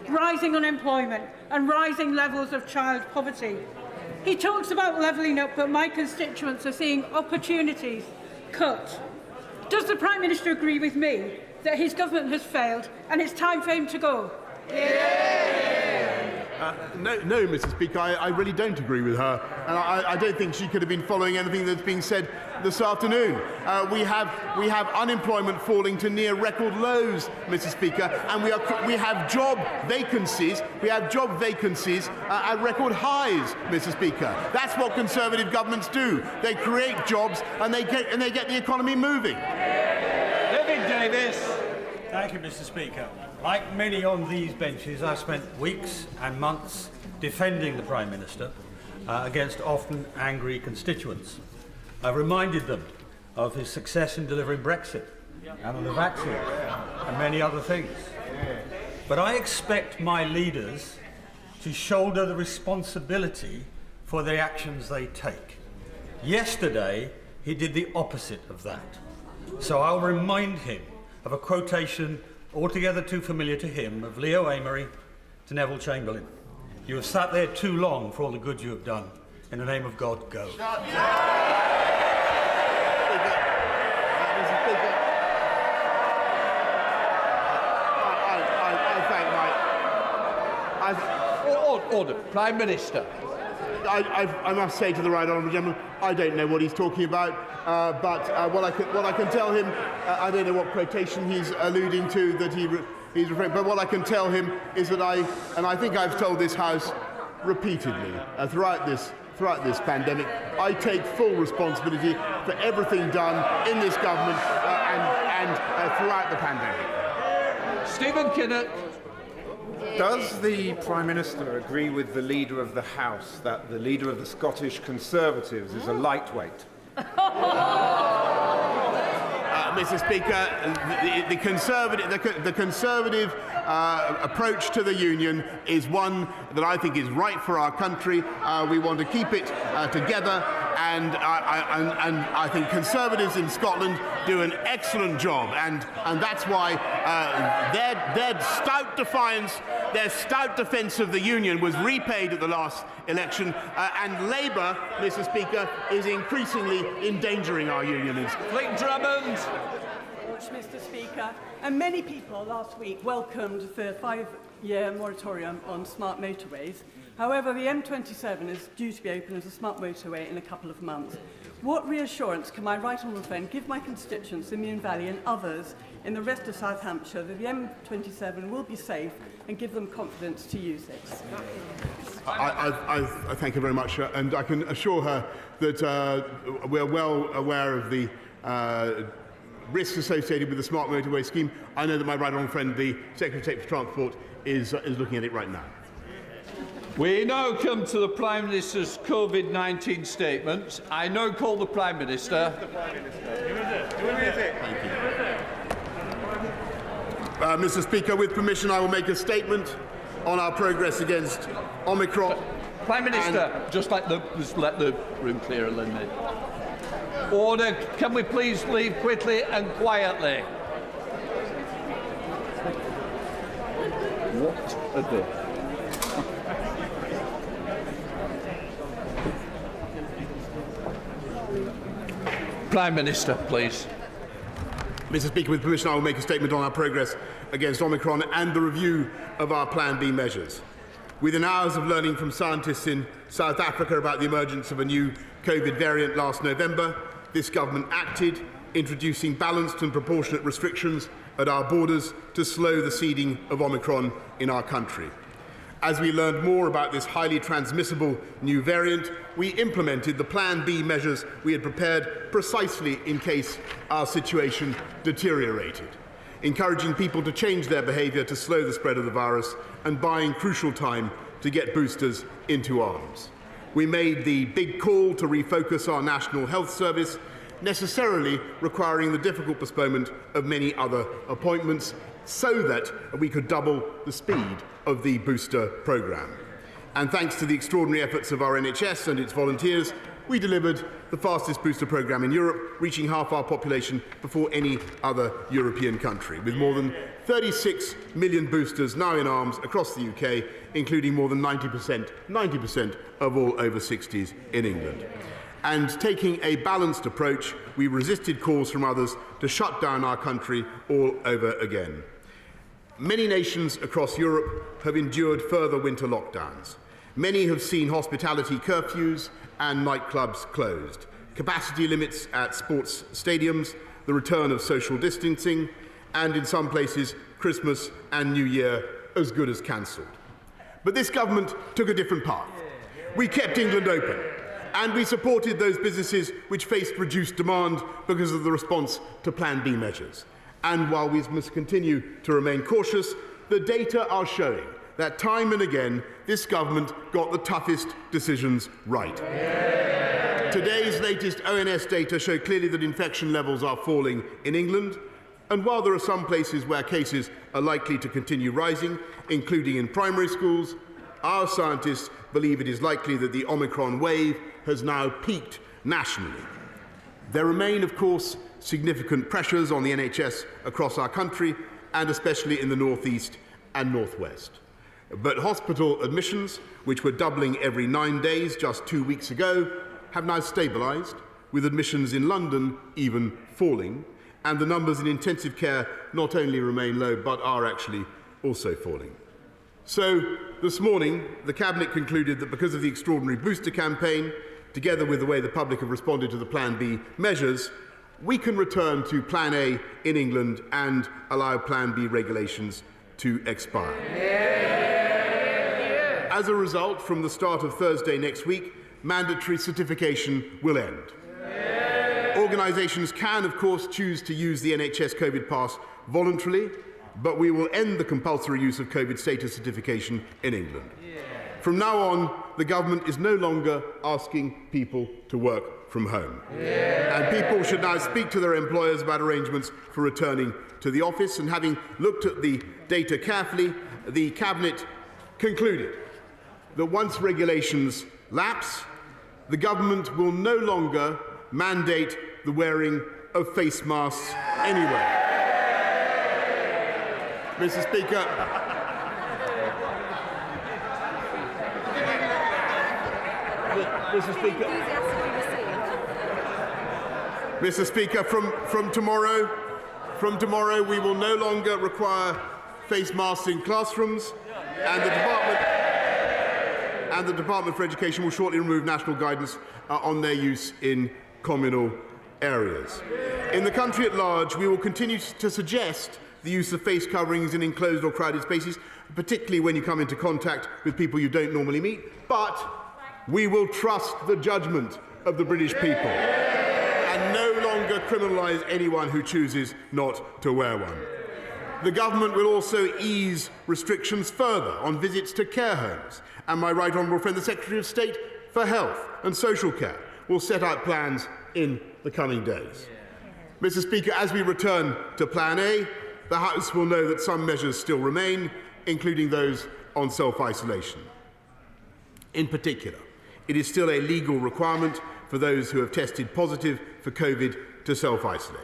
rising unemployment and rising levels of child poverty. He talks about levelling up, but my constituents are seeing opportunities cut. Does the Prime Minister agree with me that his government has failed and it's time for him to go? No, Mr. Speaker, I really don't agree with her, and I don't think she could have been following anything that's being said this afternoon. We have unemployment falling to near record lows, Mr. Speaker, and we have job vacancies. We have job vacancies at record highs, Mr. Speaker. That's what Conservative governments do. They create jobs and they get the economy moving. David Davis. Thank you, Mr. Speaker. Like many on these benches, I spent weeks and months defending the Prime Minister against often angry constituents. I reminded them of his success in delivering Brexit and on the vaccine and many other things. But I expect my leaders to shoulder the responsibility for the actions they take. Yesterday, he did the opposite of that. So I'll remind him of a quotation altogether too familiar to him, of Leo Amery to Neville Chamberlain. You have sat there too long for all the good you have done. In the name of God, go. Order. Prime Minister. I must say to the right honourable gentleman, I don't know what he's talking about, but what I can tell him, I don't know what quotation he's alluding to that he's referring. But what I can tell him is that I think I've told this House repeatedly throughout this pandemic, I take full responsibility for everything done in this government and throughout the pandemic. Stephen Kinnock. Does the Prime Minister agree with the Leader of the House that the Leader of the Scottish Conservatives is a lightweight? Mr. Speaker, the Conservative approach to the Union is one that I think is right for our country. We want to keep it together, and I think Conservatives in Scotland do an excellent job, and that's why their stout defiance, their stout defence of the Union was repaid at the last election, and Labour, Mr. Speaker, is increasingly endangering our Union. Clayton Drummond. Mr. Speaker, and many people last week welcomed the 5-year moratorium on smart motorways. However, the M27 is due to be open as a smart motorway in a couple of months. What reassurance can my right honourable friend give my constituents in Meon Valley and others in the rest of South Hampshire that the M27 will be safe and give them confidence to use it? I thank her very much, and I can assure her that we're well aware of the risks associated with the smart motorway scheme. I know that my right honourable friend, the Secretary of State for Transport, is looking at it right now. We now come to the Prime Minister's COVID-19 statement. I now call the Prime Minister. Thank you. Mr. Speaker, with permission, I will make a statement on our progress against Omicron. Prime Minister, just let the room clear a little bit. Order. Can we please leave quickly and quietly? What a day. Prime Minister, please. Mr. Speaker, with permission, I will make a statement on our progress against Omicron and the review of our Plan B measures. Within hours of learning from scientists in South Africa about the emergence of a new COVID variant last November, this government acted, introducing balanced and proportionate restrictions at our borders to slow the seeding of Omicron in our country. As we learned more about this highly transmissible new variant, we implemented the Plan B measures we had prepared precisely in case our situation deteriorated, encouraging people to change their behaviour to slow the spread of the virus and buying crucial time to get boosters into arms. We made the big call to refocus our National Health Service, necessarily requiring the difficult postponement of many other appointments so that we could double the speed of the booster programme. And thanks to the extraordinary efforts of our NHS and its volunteers, we delivered the fastest booster programme in Europe, reaching half our population before any other European country, with more than 36 million boosters now in arms across the UK, including more than 90% of all over 60s in England. And taking a balanced approach, we resisted calls from others to shut down our country all over again. Many nations across Europe have endured further winter lockdowns. Many have seen hospitality curfews and nightclubs closed, capacity limits at sports stadiums, the return of social distancing, and in some places, Christmas and New Year as good as cancelled. But this government took a different path. We kept England open, and we supported those businesses which faced reduced demand because of the response to Plan B measures. And while we must continue to remain cautious, the data are showing that time and again this government got the toughest decisions right. Today's latest ONS data show clearly that infection levels are falling in England, and while there are some places where cases are likely to continue rising, including in primary schools, our scientists believe it is likely that the Omicron wave has now peaked nationally. There remain, of course, significant pressures on the NHS across our country, and especially in the North East and North West. But hospital admissions, which were doubling every 9 days just 2 weeks ago, have now stabilised, with admissions in London even falling, and the numbers in intensive care not only remain low, but are actually also falling. So, this morning, the Cabinet concluded that because of the extraordinary booster campaign, together with the way the public have responded to the Plan B measures, we can return to Plan A in England and allow Plan B regulations to expire. As a result, from the start of Thursday next week, mandatory certification will end. Organisations can, of course, choose to use the NHS COVID Pass voluntarily, but we will end the compulsory use of COVID status certification in England. From now on, the government is no longer asking people to work from home. And people should now speak to their employers about arrangements for returning to the office. And having looked at the data carefully, the Cabinet concluded that once regulations lapse, the government will no longer mandate the wearing of face masks anyway. Mr. Speaker, Mr. Speaker, from tomorrow we will no longer require face masks in classrooms, and the Department for Education will shortly remove national guidance on their use in communal areas. In the country at large, we will continue to suggest the use of face coverings in enclosed or crowded spaces, particularly when you come into contact with people you don't normally meet, but we will trust the judgment of the British people. and no longer criminalise anyone who chooses not to wear one. The government will also ease restrictions further on visits to care homes, and my right honourable friend, the Secretary of State for Health and Social Care, will set out plans in the coming days. Mr. Speaker, as we return to Plan A, the House will know that some measures still remain, including those on self-isolation. In particular, it is still a legal requirement for those who have tested positive for COVID to self-isolate.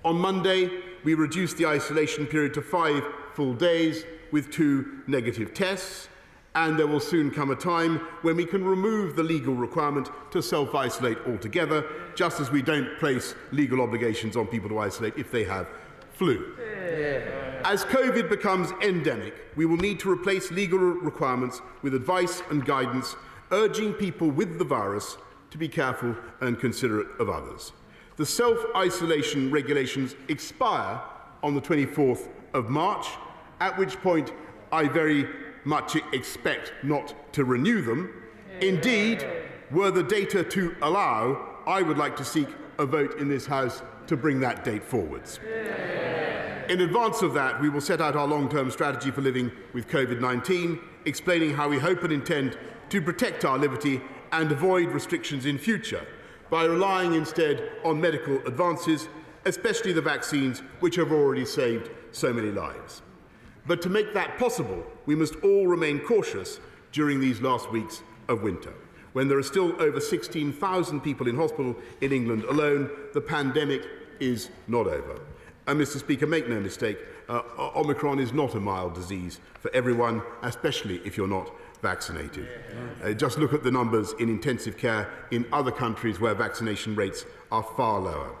On Monday, we reduced the isolation period to 5 full days with 2 negative tests, and there will soon come a time when we can remove the legal requirement to self-isolate altogether, just as we don't place legal obligations on people to isolate if they have flu. As COVID becomes endemic, we will need to replace legal requirements with advice and guidance, urging people with the virus to be careful and considerate of others. The self-isolation regulations expire on the 24th of March, at which point I very much expect not to renew them. Indeed, were the data to allow, I would like to seek a vote in this House to bring that date forwards. In advance of that, we will set out our long-term strategy for living with COVID-19, explaining how we hope and intend to protect our liberty and avoid restrictions in future by relying instead on medical advances, especially the vaccines, which have already saved so many lives. But to make that possible, we must all remain cautious during these last weeks of winter. When there are still over 16,000 people in hospital in England alone, the pandemic is not over. And Mr. Speaker, make no mistake, Omicron is not a mild disease for everyone, especially if you're not vaccinated. Just look at the numbers in intensive care in other countries where vaccination rates are far lower.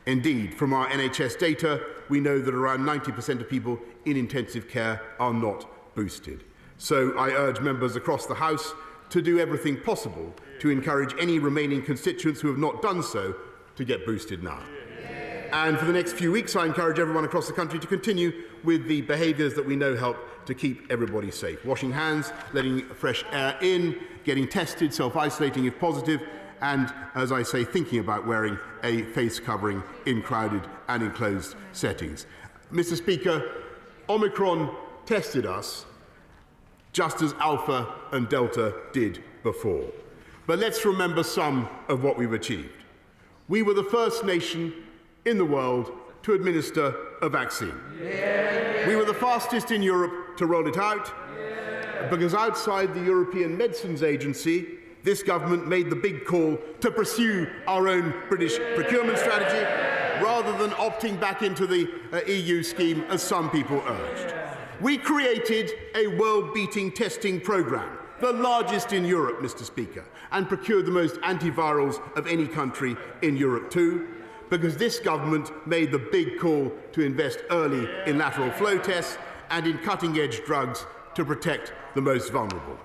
Indeed, from our NHS data, we know that around 90% of people in intensive care are not boosted. So I urge members across the House to do everything possible to encourage any remaining constituents who have not done so to get boosted now. And for the next few weeks, I encourage everyone across the country to continue with the behaviours that we know help to keep everybody safe. Washing hands, letting fresh air in, getting tested, self-isolating if positive, and, as I say, thinking about wearing a face covering in crowded and enclosed settings. Mr. Speaker, Omicron tested us just as Alpha and Delta did before. But let's remember some of what we've achieved. We were the first nation in the world to administer a vaccine. We were the fastest in Europe to roll it out, because outside the European Medicines Agency, this government made the big call to pursue our own British procurement strategy rather than opting back into the EU scheme as some people urged. We created a world-beating testing programme, the largest in Europe, Mr. Speaker, and procured the most antivirals of any country in Europe too, because this government made the big call to invest early in lateral flow tests and in cutting-edge drugs to protect the most vulnerable.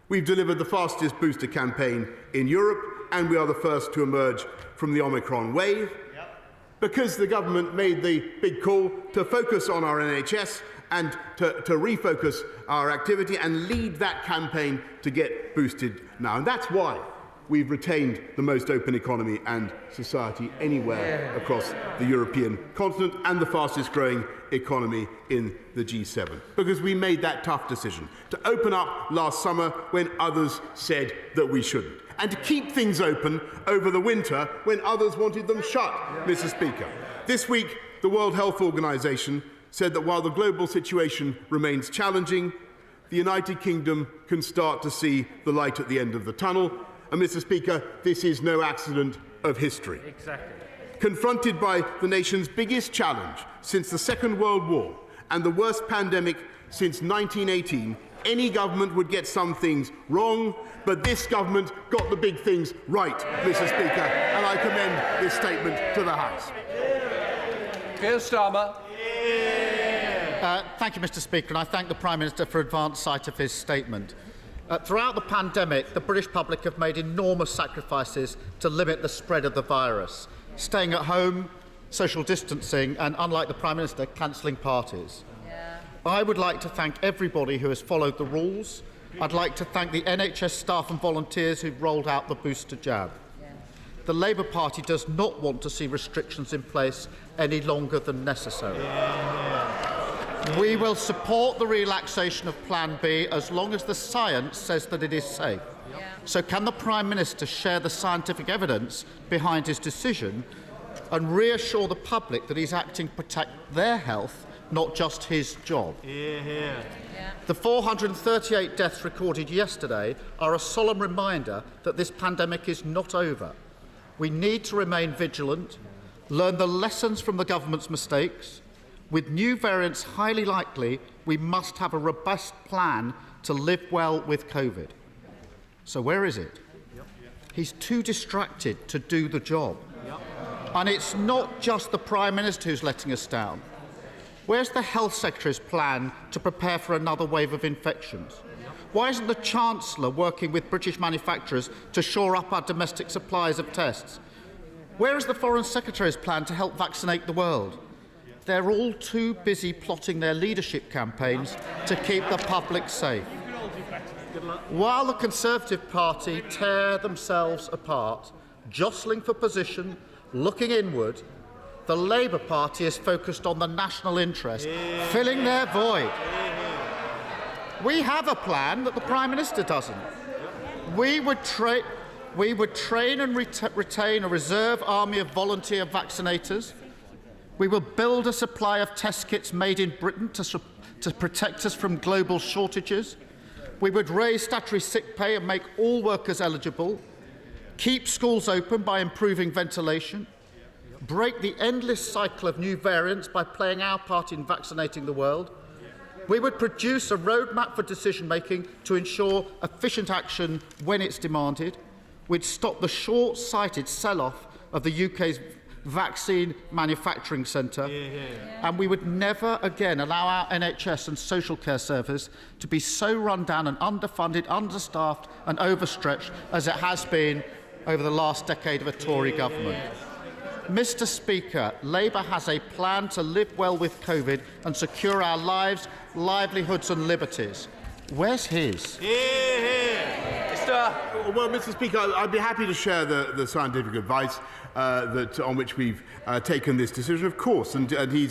We've delivered the fastest booster campaign in Europe, and we are the first to emerge from the Omicron wave, because the government made the big call to focus on our NHS and to refocus our activity and lead that campaign to get boosted now. And that's why we've retained the most open economy and society anywhere across the European continent and the fastest growing economy in the G7. Because we made that tough decision to open up last summer when others said that we shouldn't, and to keep things open over the winter when others wanted them shut, Mr. Speaker. This week, the World Health Organization said that while the global situation remains challenging, the United Kingdom can start to see the light at the end of the tunnel. And, Mr. Speaker, this is no accident of history. Exactly. Confronted by the nation's biggest challenge since the Second World War and the worst pandemic since 1918, any government would get some things wrong, but this government got the big things right, Mr. Speaker, and I commend this statement to the House. Keir Starmer. Thank you, Mr. Speaker, and I thank the Prime Minister for advance sight of his statement. Throughout the pandemic, the British public have made enormous sacrifices to limit the spread of the virus, staying at home, social distancing, and, unlike the Prime Minister, cancelling parties. I would like to thank everybody who has followed the rules. I'd like to thank the NHS staff and volunteers who've rolled out the booster jab. the Labour Party does not want to see restrictions in place any longer than necessary. We will support the relaxation of Plan B as long as the science says that it is safe. So can the Prime Minister share the scientific evidence behind his decision and reassure the public that he's acting to protect their health, not just his job? The 438 deaths recorded yesterday are a solemn reminder that this pandemic is not over. We need to remain vigilant, learn the lessons from the government's mistakes. With new variants highly likely, we must have a robust plan to live well with COVID. So where is it? He's too distracted to do the job. And it's not just the Prime Minister who's letting us down. Where's the Health Secretary's plan to prepare for another wave of infections? Why isn't the Chancellor working with British manufacturers to shore up our domestic supplies of tests? Where is the Foreign Secretary's plan to help vaccinate the world? They're all too busy plotting their leadership campaigns to keep the public safe. While the Conservative Party tear themselves apart, jostling for position, looking inward, the Labour Party is focused on the national interest, filling their void. We have a plan that the Prime Minister doesn't. We would train and retain a reserve army of volunteer vaccinators. We will build a supply of test kits made in Britain to protect us from global shortages. We would raise statutory sick pay and make all workers eligible, keep schools open by improving ventilation, break the endless cycle of new variants by playing our part in vaccinating the world. We would produce a roadmap for decision-making to ensure efficient action when it's demanded. We'd stop the short-sighted sell-off of the UK's vaccine manufacturing centre, and we would never again allow our NHS and social care service to be so run down and underfunded, understaffed and overstretched as it has been over the last decade of a Tory government. Mr. Speaker, Labour has a plan to live well with COVID and secure our lives, livelihoods and liberties. Where's his? Well, Mr. Speaker, I'd be happy to share the scientific advice on which we've taken this decision, of course, and he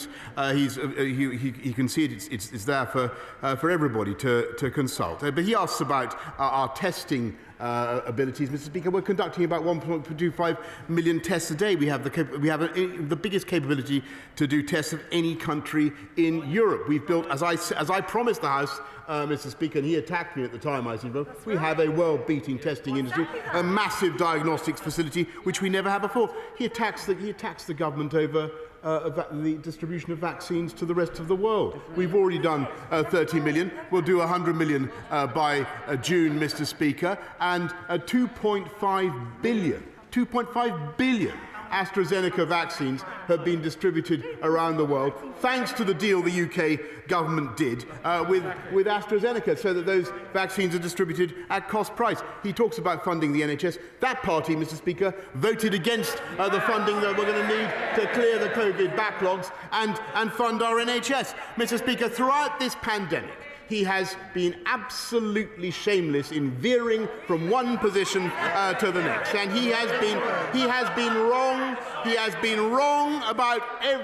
conceded it's there for everybody to consult. But he asks about our testing abilities, Mr. Speaker. We're conducting about 1.25 million tests a day. We have the biggest capability to do tests of any country in Europe. We've built, as I promised the House, Mr. Speaker, and he attacked me at the time, I said, well, we have a world-beating testing industry, a massive diagnostics facility, which we never had before. He attacks the government over the distribution of vaccines to the rest of the world. We've already done 30 million. We'll do 100 million by June, Mr. Speaker, and 2.5 billion AstraZeneca vaccines have been distributed around the world, thanks to the deal the UK government did with AstraZeneca, so that those vaccines are distributed at cost price. He talks about funding the NHS. That party, Mr. Speaker, voted against the funding that we're going to need to clear the COVID backlogs and fund our NHS. Mr. Speaker, throughout this pandemic, he has been absolutely shameless in veering from one position to the next, and he has been wrong. He has been wrong about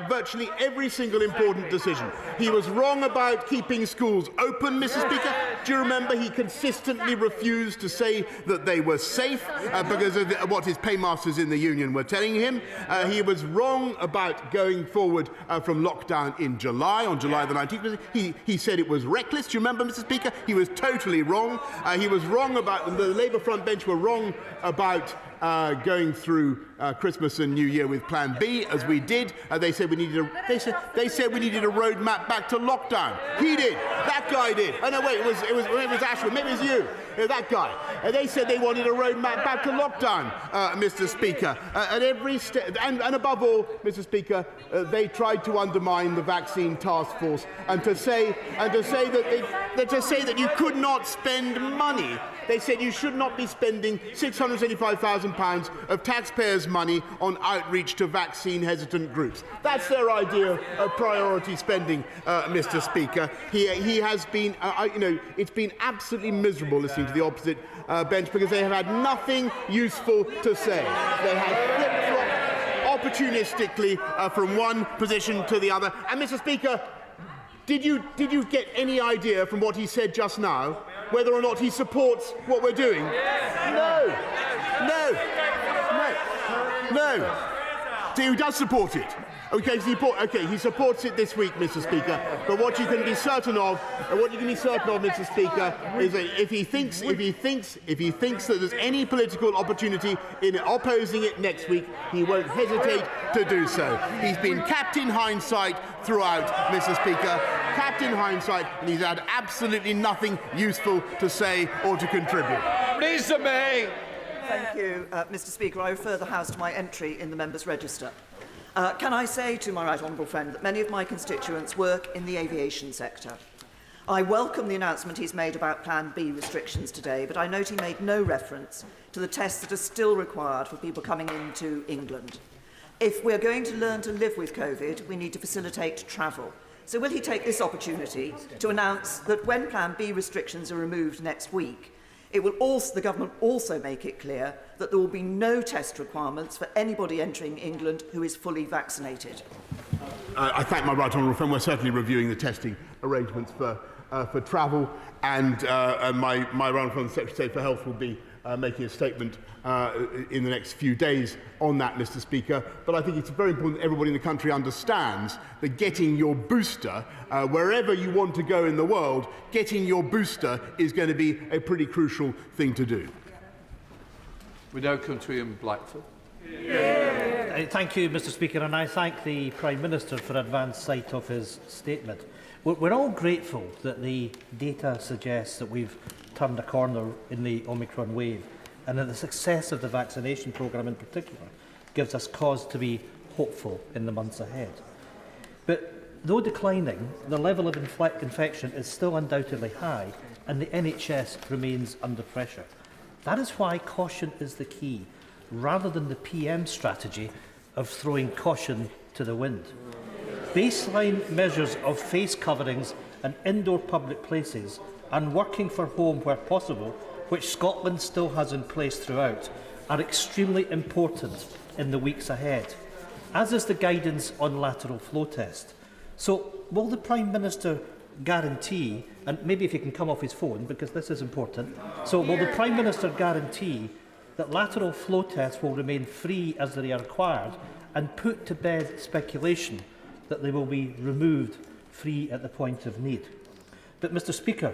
virtually every single important decision. He was wrong about keeping schools open, Mr. Speaker. Do you remember he consistently refused to say that they were safe because of what his paymasters in the union were telling him? He was wrong about going forward from lockdown in July, on July the 19th. He said it was reckless. Do you remember, Mr. Speaker? He was totally wrong. He was wrong about, the Labour front bench were wrong about going through Christmas and New Year with Plan B, as we did. They said we needed a roadmap back to lockdown. He did. That guy did. Oh no, wait, it was Ashwin. Maybe it was you. That guy. They said they wanted a roadmap back to lockdown, Mr. Speaker. At every step, and above all, Mr. Speaker, they tried to undermine the vaccine task force and to say that you could not spend money They said you should not be spending £675,000 of taxpayers' money on outreach to vaccine-hesitant groups. That's their idea of priority spending, Mr. Speaker. He has been, it's been absolutely miserable listening to the opposite bench because they have had nothing useful to say. They have flip-flopped opportunistically from one position to the other. And, Mr. Speaker, did you get any idea from what he said just now whether or not he supports what we're doing? No. So he does support it. Okay, he supports it this week, Mr. Speaker. But what you can be certain of, Mr. Speaker, is that if he thinks that there's any political opportunity in opposing it next week, he won't hesitate to do so. He's been Captain Hindsight throughout, Mr. Speaker. Captain Hindsight, and he's had absolutely nothing useful to say or to contribute. Theresa May. Thank you, Mr. Speaker. I refer the House to my entry in the Members' Register. Can I say to my right honourable friend that many of my constituents work in the aviation sector? I welcome the announcement he's made about Plan B restrictions today, but I note he made no reference to the tests that are still required for people coming into England. If we're going to learn to live with COVID, we need to facilitate travel. So will he take this opportunity to announce that when Plan B restrictions are removed next week, the government also make it clear that there will be no test requirements for anybody entering England who is fully vaccinated? I thank my right honourable friend. We're certainly reviewing the testing arrangements for travel, and my right honourable friend, the Secretary of State for Health, will be making a statement in the next few days on that, Mr. Speaker. But I think it's very important that everybody in the country understands that getting your booster, wherever you want to go in the world, getting your booster is going to be a pretty crucial thing to do. We now come to Ian Blackford. Thank you, Mr. Speaker, and I thank the Prime Minister for advance sight of his statement. We're all grateful that the data suggests that we've turned a corner in the Omicron wave, and that the success of the vaccination programme in particular gives us cause to be hopeful in the months ahead. But though declining, the level of infection is still undoubtedly high, and the NHS remains under pressure. That is why caution is the key, rather than the PM strategy of throwing caution to the wind. Baseline measures of face coverings and indoor public places and working from home where possible, which Scotland still has in place throughout, are extremely important in the weeks ahead, as is the guidance on lateral flow test. So will the Prime Minister guarantee, and maybe if he can come off his phone because this is important, so will the Prime Minister guarantee that lateral flow tests will remain free as they are required and put to bed speculation that they will be removed free at the point of need? But, Mr. Speaker,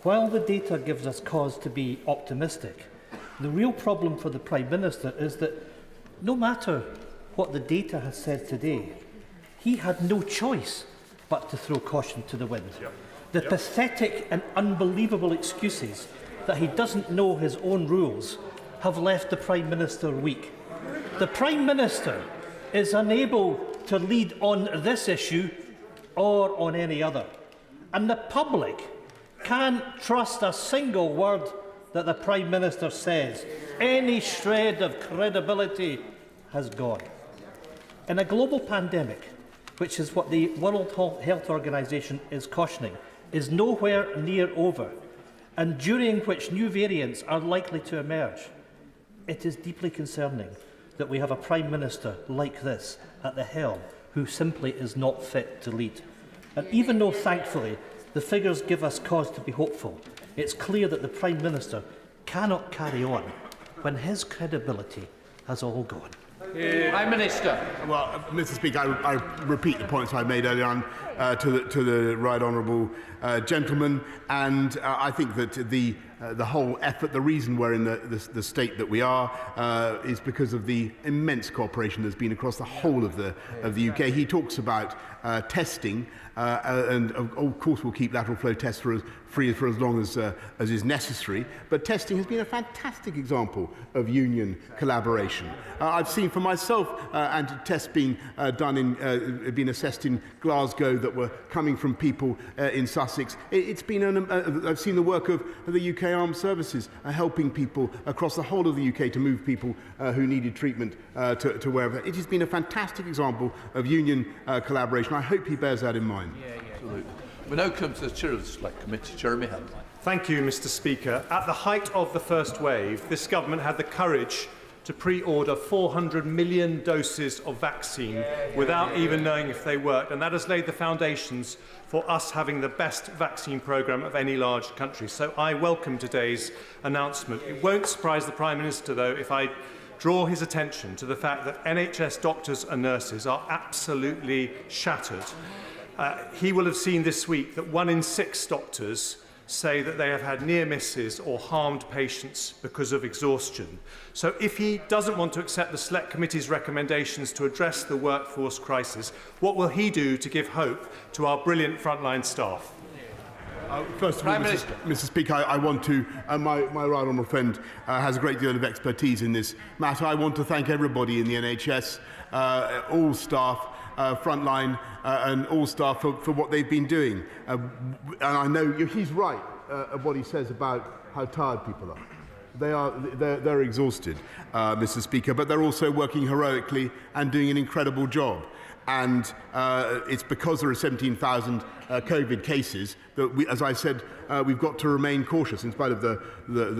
while the data gives us cause to be optimistic, the real problem for the Prime Minister is that no matter what the data has said today, he had no choice but to throw caution to the wind. The pathetic and unbelievable excuses that he doesn't know his own rules have left the Prime Minister weak. The Prime Minister is unable to lead on this issue or on any other, and the public can't trust a single word that the Prime Minister says. Any shred of credibility has gone. In a global pandemic, which is what the World Health Organization is cautioning, is nowhere near over, and during which new variants are likely to emerge, it is deeply concerning that we have a Prime Minister like this at the helm who simply is not fit to lead. And even though, thankfully, the figures give us cause to be hopeful, it's clear that the Prime Minister cannot carry on when his credibility has all gone. Prime Minister. Well, Mr. Speaker, I repeat the points I made earlier on to the right honourable gentleman, and I think that the whole effort, the reason we're in the state that we are, is because of the immense cooperation there's been across the whole of the UK. He talks about testing, and of course we'll keep lateral flow tests free for as long as is necessary. But testing has been a fantastic example of union collaboration. I've seen for myself and tests being done being assessed in Glasgow that were coming from people in Sussex. It's been I've seen the work of the UK Armed Services helping people across the whole of the UK to move people who needed treatment to wherever. It has been a fantastic example of union collaboration. I hope he bears that in mind. Absolutely. We now come to the Chair of the Select Committee, Jeremy Hunt. Thank you, Mr. Speaker. At the height of the first wave, this government had the courage to pre-order 400 million doses of vaccine without even knowing if they worked, and that has laid the foundations for us having the best vaccine programme of any large country. So I welcome today's announcement. It won't surprise the Prime Minister, though, if I draw his attention to the fact that NHS doctors and nurses are absolutely shattered. He will have seen this week that 1 in 6 doctors say that they have had near misses or harmed patients because of exhaustion. So if he doesn't want to accept the Select Committee's recommendations to address the workforce crisis, what will he do to give hope to our brilliant frontline staff? First of all, Mr. Speaker, I want to, my right honourable friend has a great deal of expertise in this matter. I want to thank everybody in the NHS, all staff, frontline and all staff for what they've been doing. And I know he's right of what he says about how tired people are. They're exhausted, Mr. Speaker, but they're also working heroically and doing an incredible job. And it's because there are 17,000 COVID cases that, as I said, we've got to remain cautious. In spite of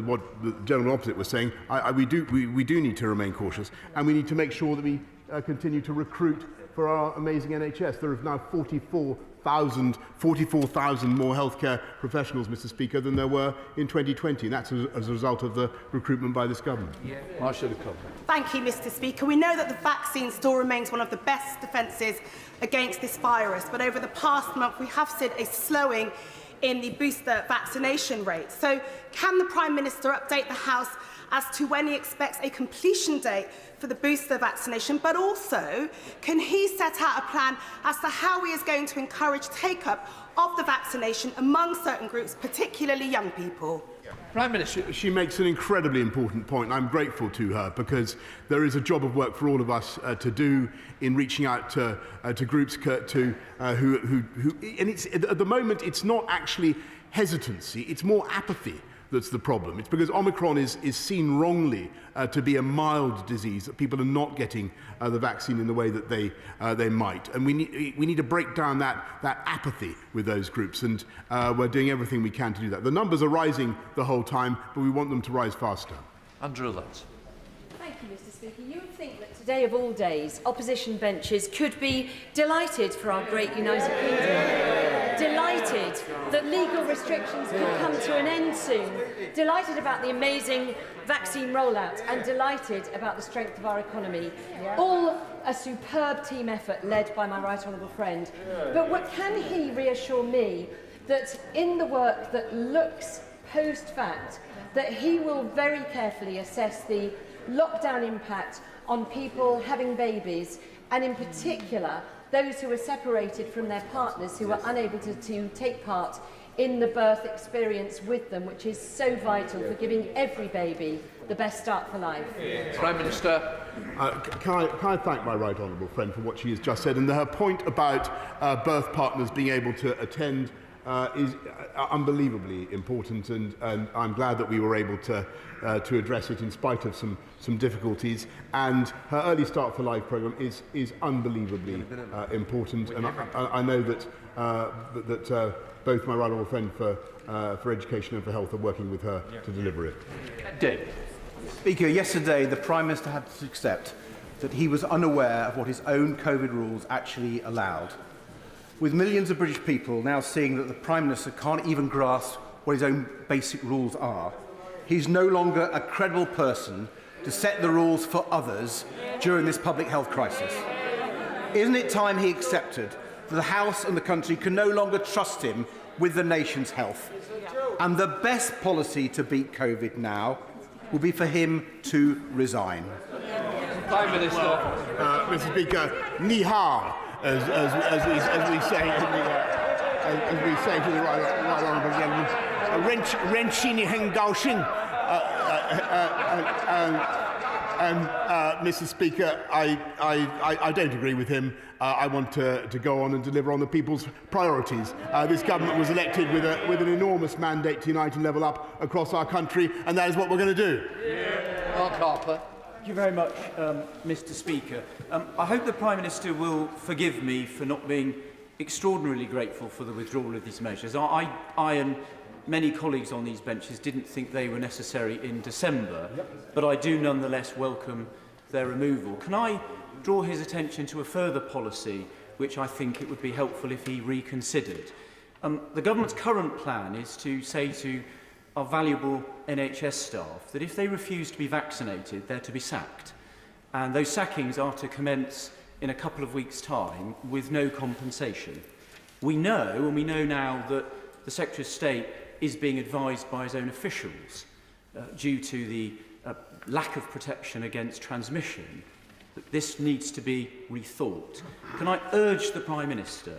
what the general opposite was saying, we do need to remain cautious, and we need to make sure that we continue to recruit for our amazing NHS. There are now 44,000 more healthcare professionals, Mr. Speaker, than there were in 2020, and that's as a result of the recruitment by this government. Thank you, Mr. Speaker. We know that the vaccine still remains one of the best defences against this virus, but over the past month we have seen a slowing in the booster vaccination rate. So can the Prime Minister update the House as to when he expects a completion date for the booster vaccination, but also can he set out a plan as to how he is going to encourage take-up of the vaccination among certain groups, particularly young people? Prime Minister, she makes an incredibly important point, and I'm grateful to her, because there is a job of work for all of us to do in reaching out to groups who and it's, at the moment it's not actually hesitancy, it's more apathy that's the problem. It's because Omicron is seen wrongly to be a mild disease, that people are not getting the vaccine in the way that they might. And we need to break down that apathy with those groups, and we're doing everything we can to do that. The numbers are rising the whole time, but we want them to rise faster. Andrew Lutz. Thank you, Mr. Speaker. You would think that today of all days, opposition benches could be delighted for our great United Kingdom. Delighted that legal restrictions could come to an end soon. Delighted about the amazing vaccine rollout, and delighted about the strength of our economy. All a superb team effort led by my right honourable friend. But can he reassure me that in the work that looks post-fact, that he will very carefully assess the lockdown impact on people having babies, and in particular those who are separated from their partners, who are unable to take part in the birth experience with them, which is so vital for giving every baby the best start for life. Prime Minister. Can I thank my right honourable friend for what she has just said, and her point about birth partners being able to attend is unbelievably important, and I'm glad that we were able to address it in spite of some difficulties. And her Early Start for Life programme is unbelievably important, and I know that both my right honourable friend for Education and for Health are working with her to deliver it. Dave. Speaker, yesterday the Prime Minister had to accept that he was unaware of what his own COVID rules actually allowed. With millions of British people now seeing that the Prime Minister can't even grasp what his own basic rules are, he's no longer a credible person to set the rules for others during this public health crisis. Isn't it time he accepted that the House and the country can no longer trust him with the nation's health? And the best policy to beat COVID now will be for him to resign. Prime Minister. Mr. Speaker, ni hao, as we say to the right honourable gentleman. 人心里很高兴， Mr. Speaker, I don't agree with him. I want to go on and deliver on the people's priorities. This government was elected with an enormous mandate to unite and level up across our country, and that is what we're going to do. Mark Harper. Thank you very much, Mr. Speaker. I hope the Prime Minister will forgive me for not being extraordinarily grateful for the withdrawal of these measures. I and many colleagues on these benches didn't think they were necessary in December, but I do nonetheless welcome their removal. Can I draw his attention to a further policy which I think it would be helpful if he reconsidered? The government's current plan is to say to our valuable NHS staff that if they refuse to be vaccinated, they're to be sacked. And those sackings are to commence in a couple of weeks' time with no compensation. We know, and we know now, that the Secretary of State is being advised by his own officials due to the lack of protection against transmission, that this needs to be rethought. Can I urge the Prime Minister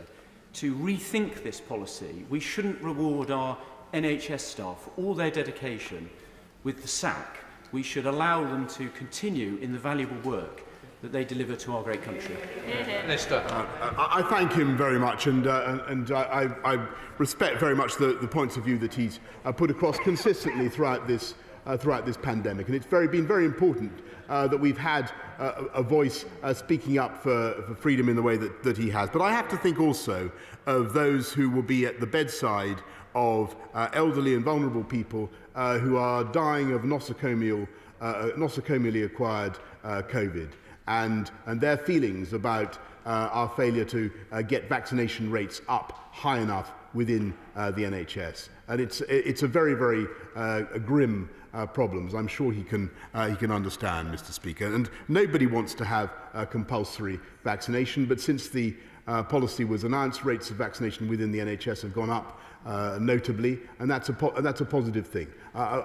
to rethink this policy? We shouldn't reward our NHS staff for all their dedication with the sack. We should allow them to continue in the valuable work that they deliver to our great country. Minister. I thank him very much, and I respect very much the points of view that he's put across consistently throughout this pandemic. And it's been very important that we've had a voice speaking up for freedom in the way that he has. But I have to think also of those who will be at the bedside of elderly and vulnerable people who are dying of nosocomially acquired COVID, and their feelings about our failure to get vaccination rates up high enough within the NHS. And it's a very, very grim problem, as I'm sure he can understand, Mr. Speaker. And nobody wants to have compulsory vaccination, but since the policy was announced, rates of vaccination within the NHS have gone up notably, and that's a positive thing.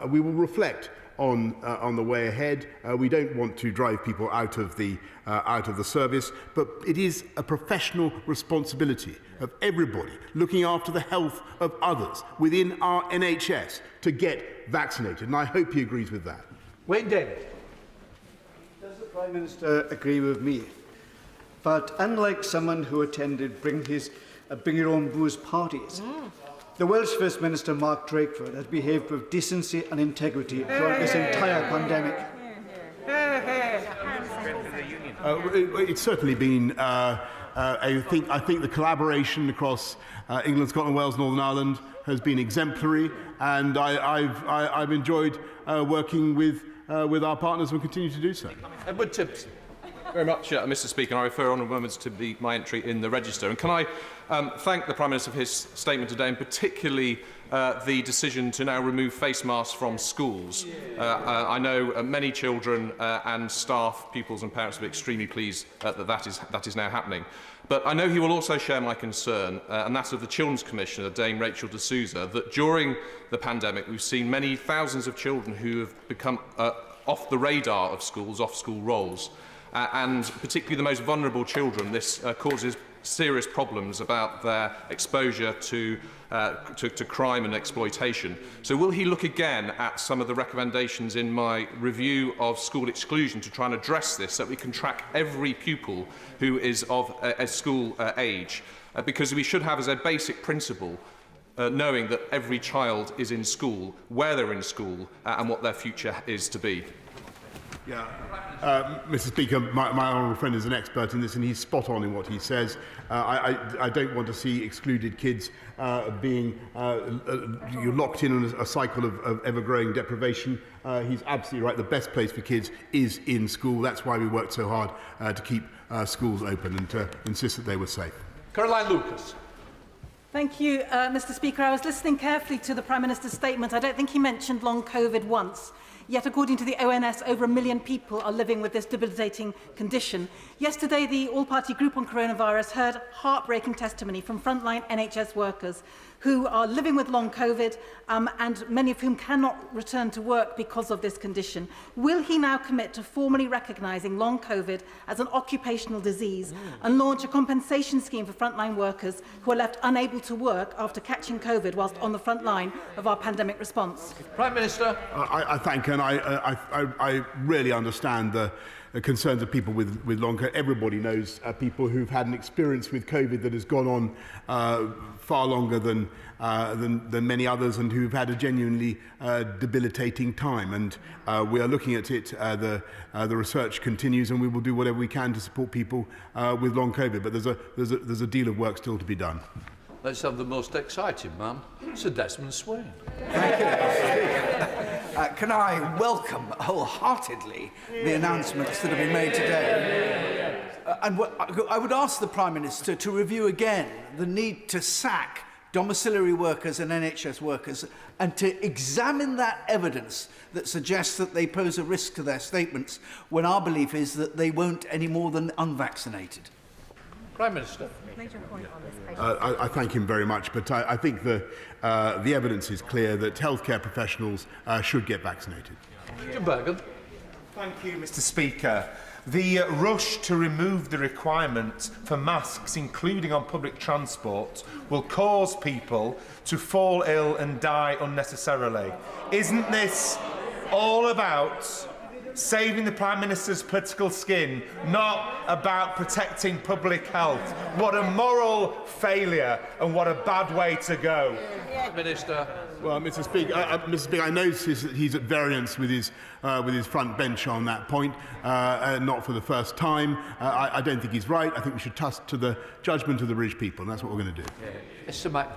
We will reflect on the way ahead. We don't want to drive people out of the service, but it is a professional responsibility of everybody looking after the health of others within our NHS to get vaccinated, and I hope he agrees with that. Wayne Davis. Does the Prime Minister agree with me? But unlike someone who attended Bring Your Own Booze parties, the Welsh First Minister Mark Drakeford has behaved with decency and integrity throughout this entire pandemic. It's certainly been, I think the collaboration across England, Scotland, Wales, Northern Ireland has been exemplary, and I've enjoyed working with our partners and continue to do so. Edward Tibbs. Very much, Mr. Speaker. I refer honourable members to my entry in the register. And can I thank the Prime Minister for his statement today, and particularly the decision to now remove face masks from schools. I know many children and staff, pupils and parents will be extremely pleased that is now happening. But I know he will also share my concern, and that of the Children's Commissioner, Dame Rachel de Souza, that during the pandemic we've seen many thousands of children who have become off the radar of schools, off school rolls. And particularly the most vulnerable children, this causes serious problems about their exposure to crime and exploitation. So will he look again at some of the recommendations in my review of school exclusion to try and address this, so that we can track every pupil who is of a school age? Because we should have as a basic principle knowing that every child is in school, where they're in school, and what their future is to be. Yeah, Mr. Speaker, my honourable friend is an expert in this, and he's spot on in what he says. I don't want to see excluded kids being locked in a cycle of ever-growing deprivation. He's absolutely right. The best place for kids is in school. That's why we worked so hard to keep schools open and to insist that they were safe. Caroline Lucas. Thank you, Mr. Speaker. I was listening carefully to the Prime Minister's statement. I don't think he mentioned long COVID once. Yet, according to the ONS, over 1 million people are living with this debilitating condition. Yesterday, the all-party group on coronavirus heard heartbreaking testimony from frontline NHS workers who are living with long COVID, and many of whom cannot return to work because of this condition. Will he now commit to formally recognising long COVID as an occupational disease and launch a compensation scheme for frontline workers who are left unable to work after catching COVID whilst on the front line of our pandemic response? Prime Minister. I thank and I really understand the concerns of people with long COVID. Everybody knows people who've had an experience with COVID that has gone on far longer than many others, and who've had a genuinely debilitating time. And we are looking at it. The research continues, and we will do whatever we can to support people with long COVID. But there's a deal of work still to be done. Let's have the most exciting man, Sir Desmond Swain. Thank you. Can I welcome wholeheartedly the announcements that have been made today? And I would ask the Prime Minister to review again the need to sack domiciliary workers and NHS workers, and to examine that evidence that suggests that they pose a risk to their statements, when our belief is that they won't any more than unvaccinated. Prime Minister. I thank him very much, but I think the evidence is clear that healthcare professionals should get vaccinated. Thank you, Mr. Speaker. The rush to remove the requirement for masks, including on public transport, will cause people to fall ill and die unnecessarily. Isn't this all about saving the Prime Minister's political skin, not about protecting public health? What a moral failure, and what a bad way to go. Minister. Well, Mr. Speaker, I notice that he's at variance with his front bench on that point, not for the first time. I don't think he's right. I think we should trust to the judgment of the British people, and that's what we're going to do. Mr. Mac.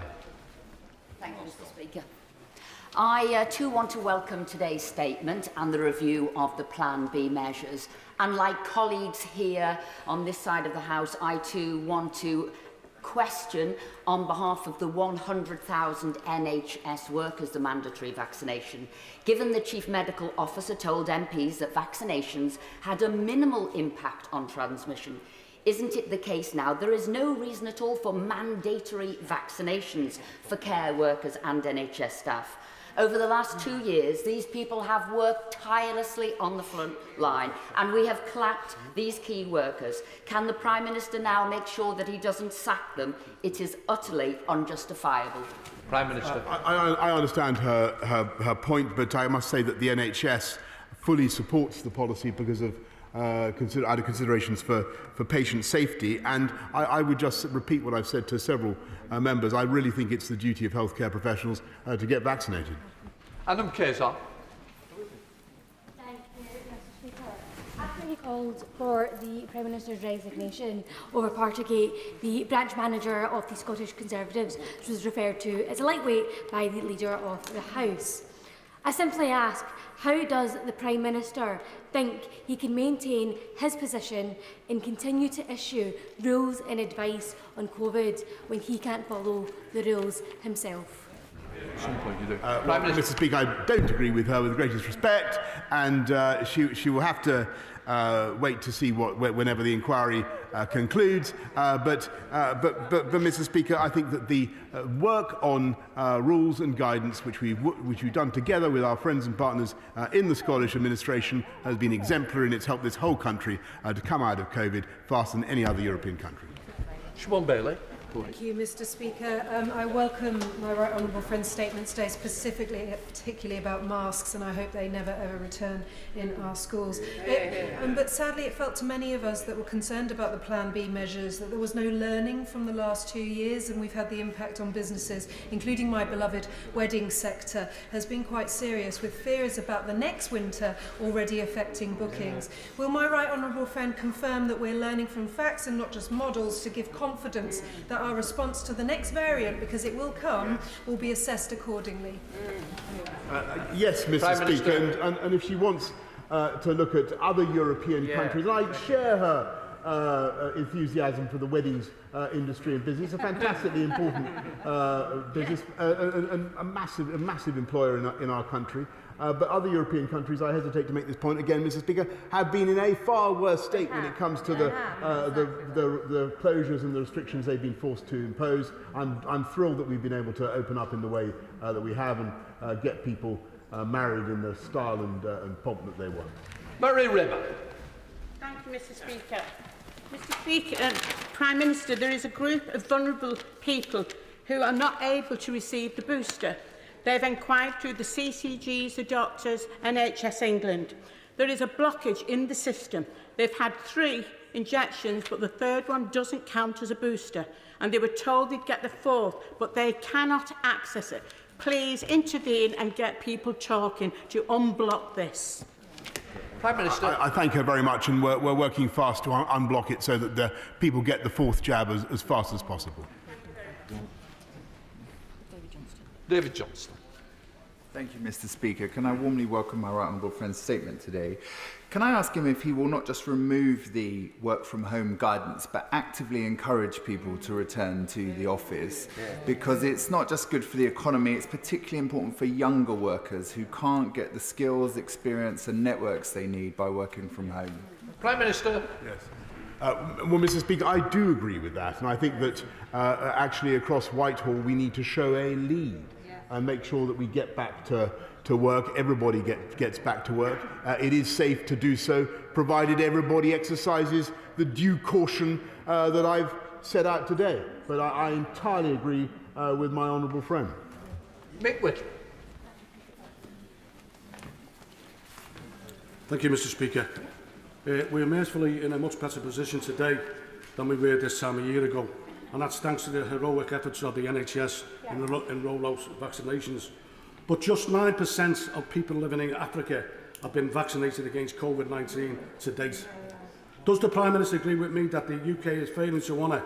Thank you, Mr. Speaker. I too want to welcome today's statement and the review of the Plan B measures. And like colleagues here on this side of the House, I too want to question on behalf of the 100,000 NHS workers the mandatory vaccination, given the Chief Medical Officer told MPs that vaccinations had a minimal impact on transmission. Isn't it the case now there is no reason at all for mandatory vaccinations for care workers and NHS staff? Over the last 2 years, these people have worked tirelessly on the front line, and we have clapped these key workers. Can the Prime Minister now make sure that he doesn't sack them? It is utterly unjustifiable. Prime Minister. I understand her point, but I must say that the NHS fully supports the policy because of out of considerations for patient safety. And I would just repeat what I've said to several members. I really think it's the duty of healthcare professionals to get vaccinated. Adam Keza. Thank you, Mr. Speaker. After he called for the Prime Minister's resignation over Partygate, the branch manager of the Scottish Conservatives was referred to as a lightweight by the Leader of the House. I simply ask, how does the Prime Minister think he can maintain his position and continue to issue rules and advice on COVID when he can't follow the rules himself? At some point you do. Mr. Speaker, I don't agree with her with the greatest respect, and she will have to wait to see whenever the inquiry concludes. But Mr. Speaker, I think that the work on rules and guidance, which we've done together with our friends and partners in the Scottish administration, has been exemplary, and it's helped this whole country to come out of COVID faster than any other European country. Siobhan Bailey. Thank you, Mr. Speaker. I welcome my right honourable friend's statement today, particularly about masks, and I hope they never ever return in our schools. But sadly, it felt to many of us that were concerned about the Plan B measures that there was no learning from the last 2 years, and we've had the impact on businesses, including my beloved wedding sector, has been quite serious, with fears about the next winter already affecting bookings. Will my right honourable friend confirm that we're learning from facts and not just models to give confidence that our response to the next variant, because it will come, will be assessed accordingly? Yes, Mr. Speaker, and if she wants to look at other European countries, I share her enthusiasm for the weddings industry and business. It's a fantastically important business, a massive employer in our country. But other European countries, I hesitate to make this point again, Mr. Speaker, have been in a far worse state when it comes to the closures and the restrictions they've been forced to impose. I'm thrilled that we've been able to open up in the way that we have and get people married in the style and pomp that they want. Murray Rimmer. Thank you, Mr. Speaker. Mr. Speaker, Prime Minister, there is a group of vulnerable people who are not able to receive the booster. They've inquired through the CCGs, the doctors, NHS England. There is a blockage in the system. They've had 3 injections, but the 3rd one doesn't count as a booster. And they were told they'd get the 4th, but they cannot access it. Please intervene and get people talking to unblock this. Prime Minister. I thank her very much, and we're working fast to unblock it so that the people get the 4th jab as fast as possible. David Johnston. Thank you, Mr. Speaker. Can I warmly welcome my right honourable friend's statement today? Can I ask him if he will not just remove the work from home guidance, but actively encourage people to return to the office? Because it's not just good for the economy, it's particularly important for younger workers who can't get the skills, experience and networks they need by working from home. Prime Minister. Yes. Well, Mr. Speaker, I do agree with that, and I think that actually across Whitehall we need to show a lead and make sure that we get back to work, everybody gets back to work. It is safe to do so, provided everybody exercises the due caution that I've set out today. But I entirely agree with my honourable friend. Mick Whittle. Thank you, Mr. Speaker. We are mercifully in a much better position today than we were this time a year ago, and that's thanks to the heroic efforts of the NHS in roll-out vaccinations. But just 9% of people living in Africa have been vaccinated against COVID-19 to date. Does the Prime Minister agree with me that the UK is failing to honour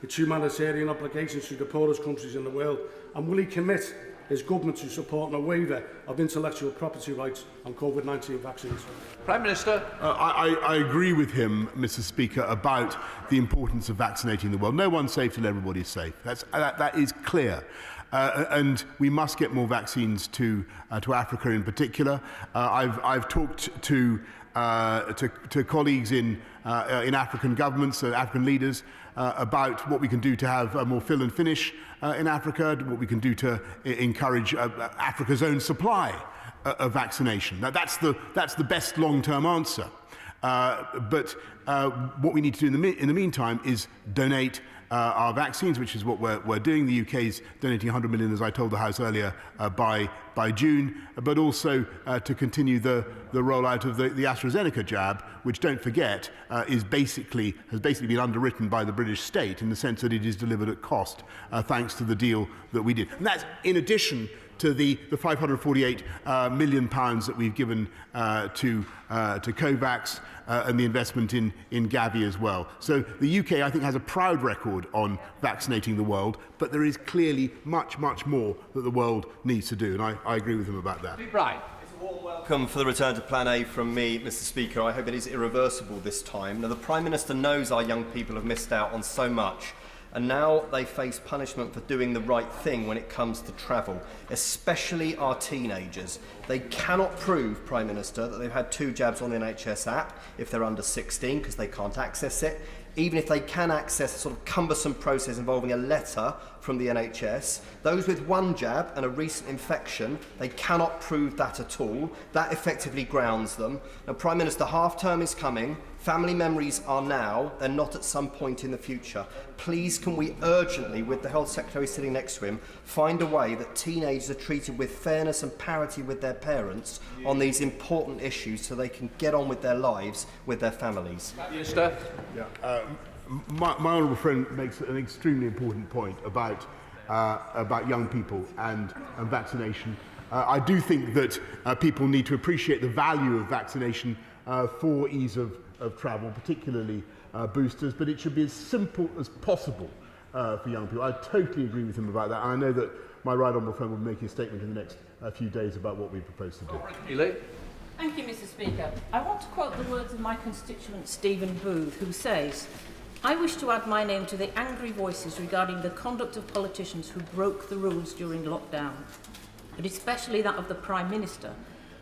its humanitarian obligations to the poorest countries in the world, and will he commit his government to supporting a waiver of intellectual property rights on COVID-19 vaccines? Prime Minister. I agree with him, Mr. Speaker, about the importance of vaccinating the world. No one's safe till everybody's safe. That is clear. And we must get more vaccines to Africa in particular. I've talked to colleagues in African governments, African leaders, about what we can do to have more fill and finish in Africa, what we can do to encourage Africa's own supply of vaccination. Now, that's the best long-term answer. But what we need to do in the meantime is donate our vaccines, which is what we're doing. The UK is donating 100 million, as I told the House earlier, by June, but also to continue the rollout of the AstraZeneca jab, which, don't forget, has basically been underwritten by the British state in the sense that it is delivered at cost, thanks to the deal that we did. And that's in addition to the £548 million that we've given to COVAX and the investment in Gavi as well. So the UK, I think, has a proud record on vaccinating the world, but there is clearly much, much more that the world needs to do, and I agree with him about that. Right. Welcome for the return to Plan A from me, Mr. Speaker. I hope it is irreversible this time. Now, the Prime Minister knows our young people have missed out on so much, and now they face punishment for doing the right thing when it comes to travel, especially our teenagers. They cannot prove, Prime Minister, that they've had 2 jabs on the NHS app if they're under 16 because they can't access it. Even if they can access a sort of cumbersome process involving a letter from the NHS, those with 1 jab and a recent infection, they cannot prove that at all. That effectively grounds them. Now, Prime Minister, half-term is coming. Family memories are now, they're not at some point in the future. Please, can we urgently, with the Health Secretary sitting next to him, find a way that teenagers are treated with fairness and parity with their parents on these important issues so they can get on with their lives with their families? Minister. Yeah. My honourable friend makes an extremely important point about young people and vaccination. I do think that people need to appreciate the value of vaccination for ease of travel, particularly boosters, but it should be as simple as possible for young people. I totally agree with him about that, and I know that my right honourable friend will make a statement in the next few days about what we propose to do. Elaine. Thank you, Mr. Speaker. I want to quote the words of my constituent Stephen Booth, who says, "I wish to add my name to the angry voices regarding the conduct of politicians who broke the rules during lockdown, but especially that of the Prime Minister,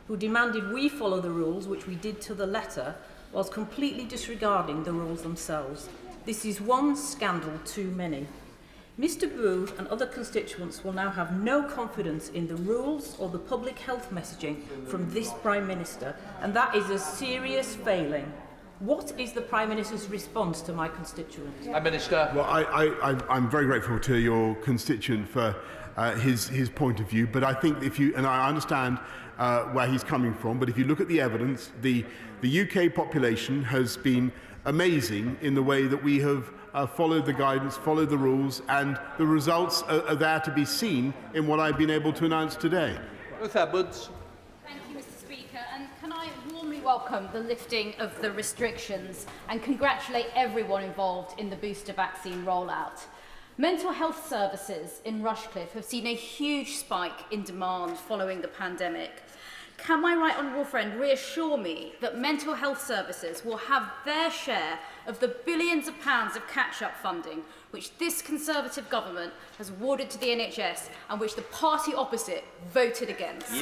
who demanded we follow the rules, which we did to the letter, whilst completely disregarding the rules themselves. This is one scandal too many." Mr. Booth and other constituents will now have no confidence in the rules or the public health messaging from this Prime Minister, and that is a serious failing. What is the Prime Minister's response to my constituent? Prime Minister. Well, I'm very grateful to your constituent for his point of view, but I think and I understand where he's coming from, but if you look at the evidence, the UK population has been amazing in the way that we have followed the guidance, followed the rules, and the results are there to be seen in what I've been able to announce today. Ruth Edwards. Thank you, Mr. Speaker, and can I warmly welcome the lifting of the restrictions and congratulate everyone involved in the booster vaccine rollout. Mental health services in Rushcliffe have seen a huge spike in demand following the pandemic. Can my right honourable friend reassure me that mental health services will have their share of the billions of pounds of catch-up funding which this Conservative government has awarded to the NHS and which the party opposite voted against?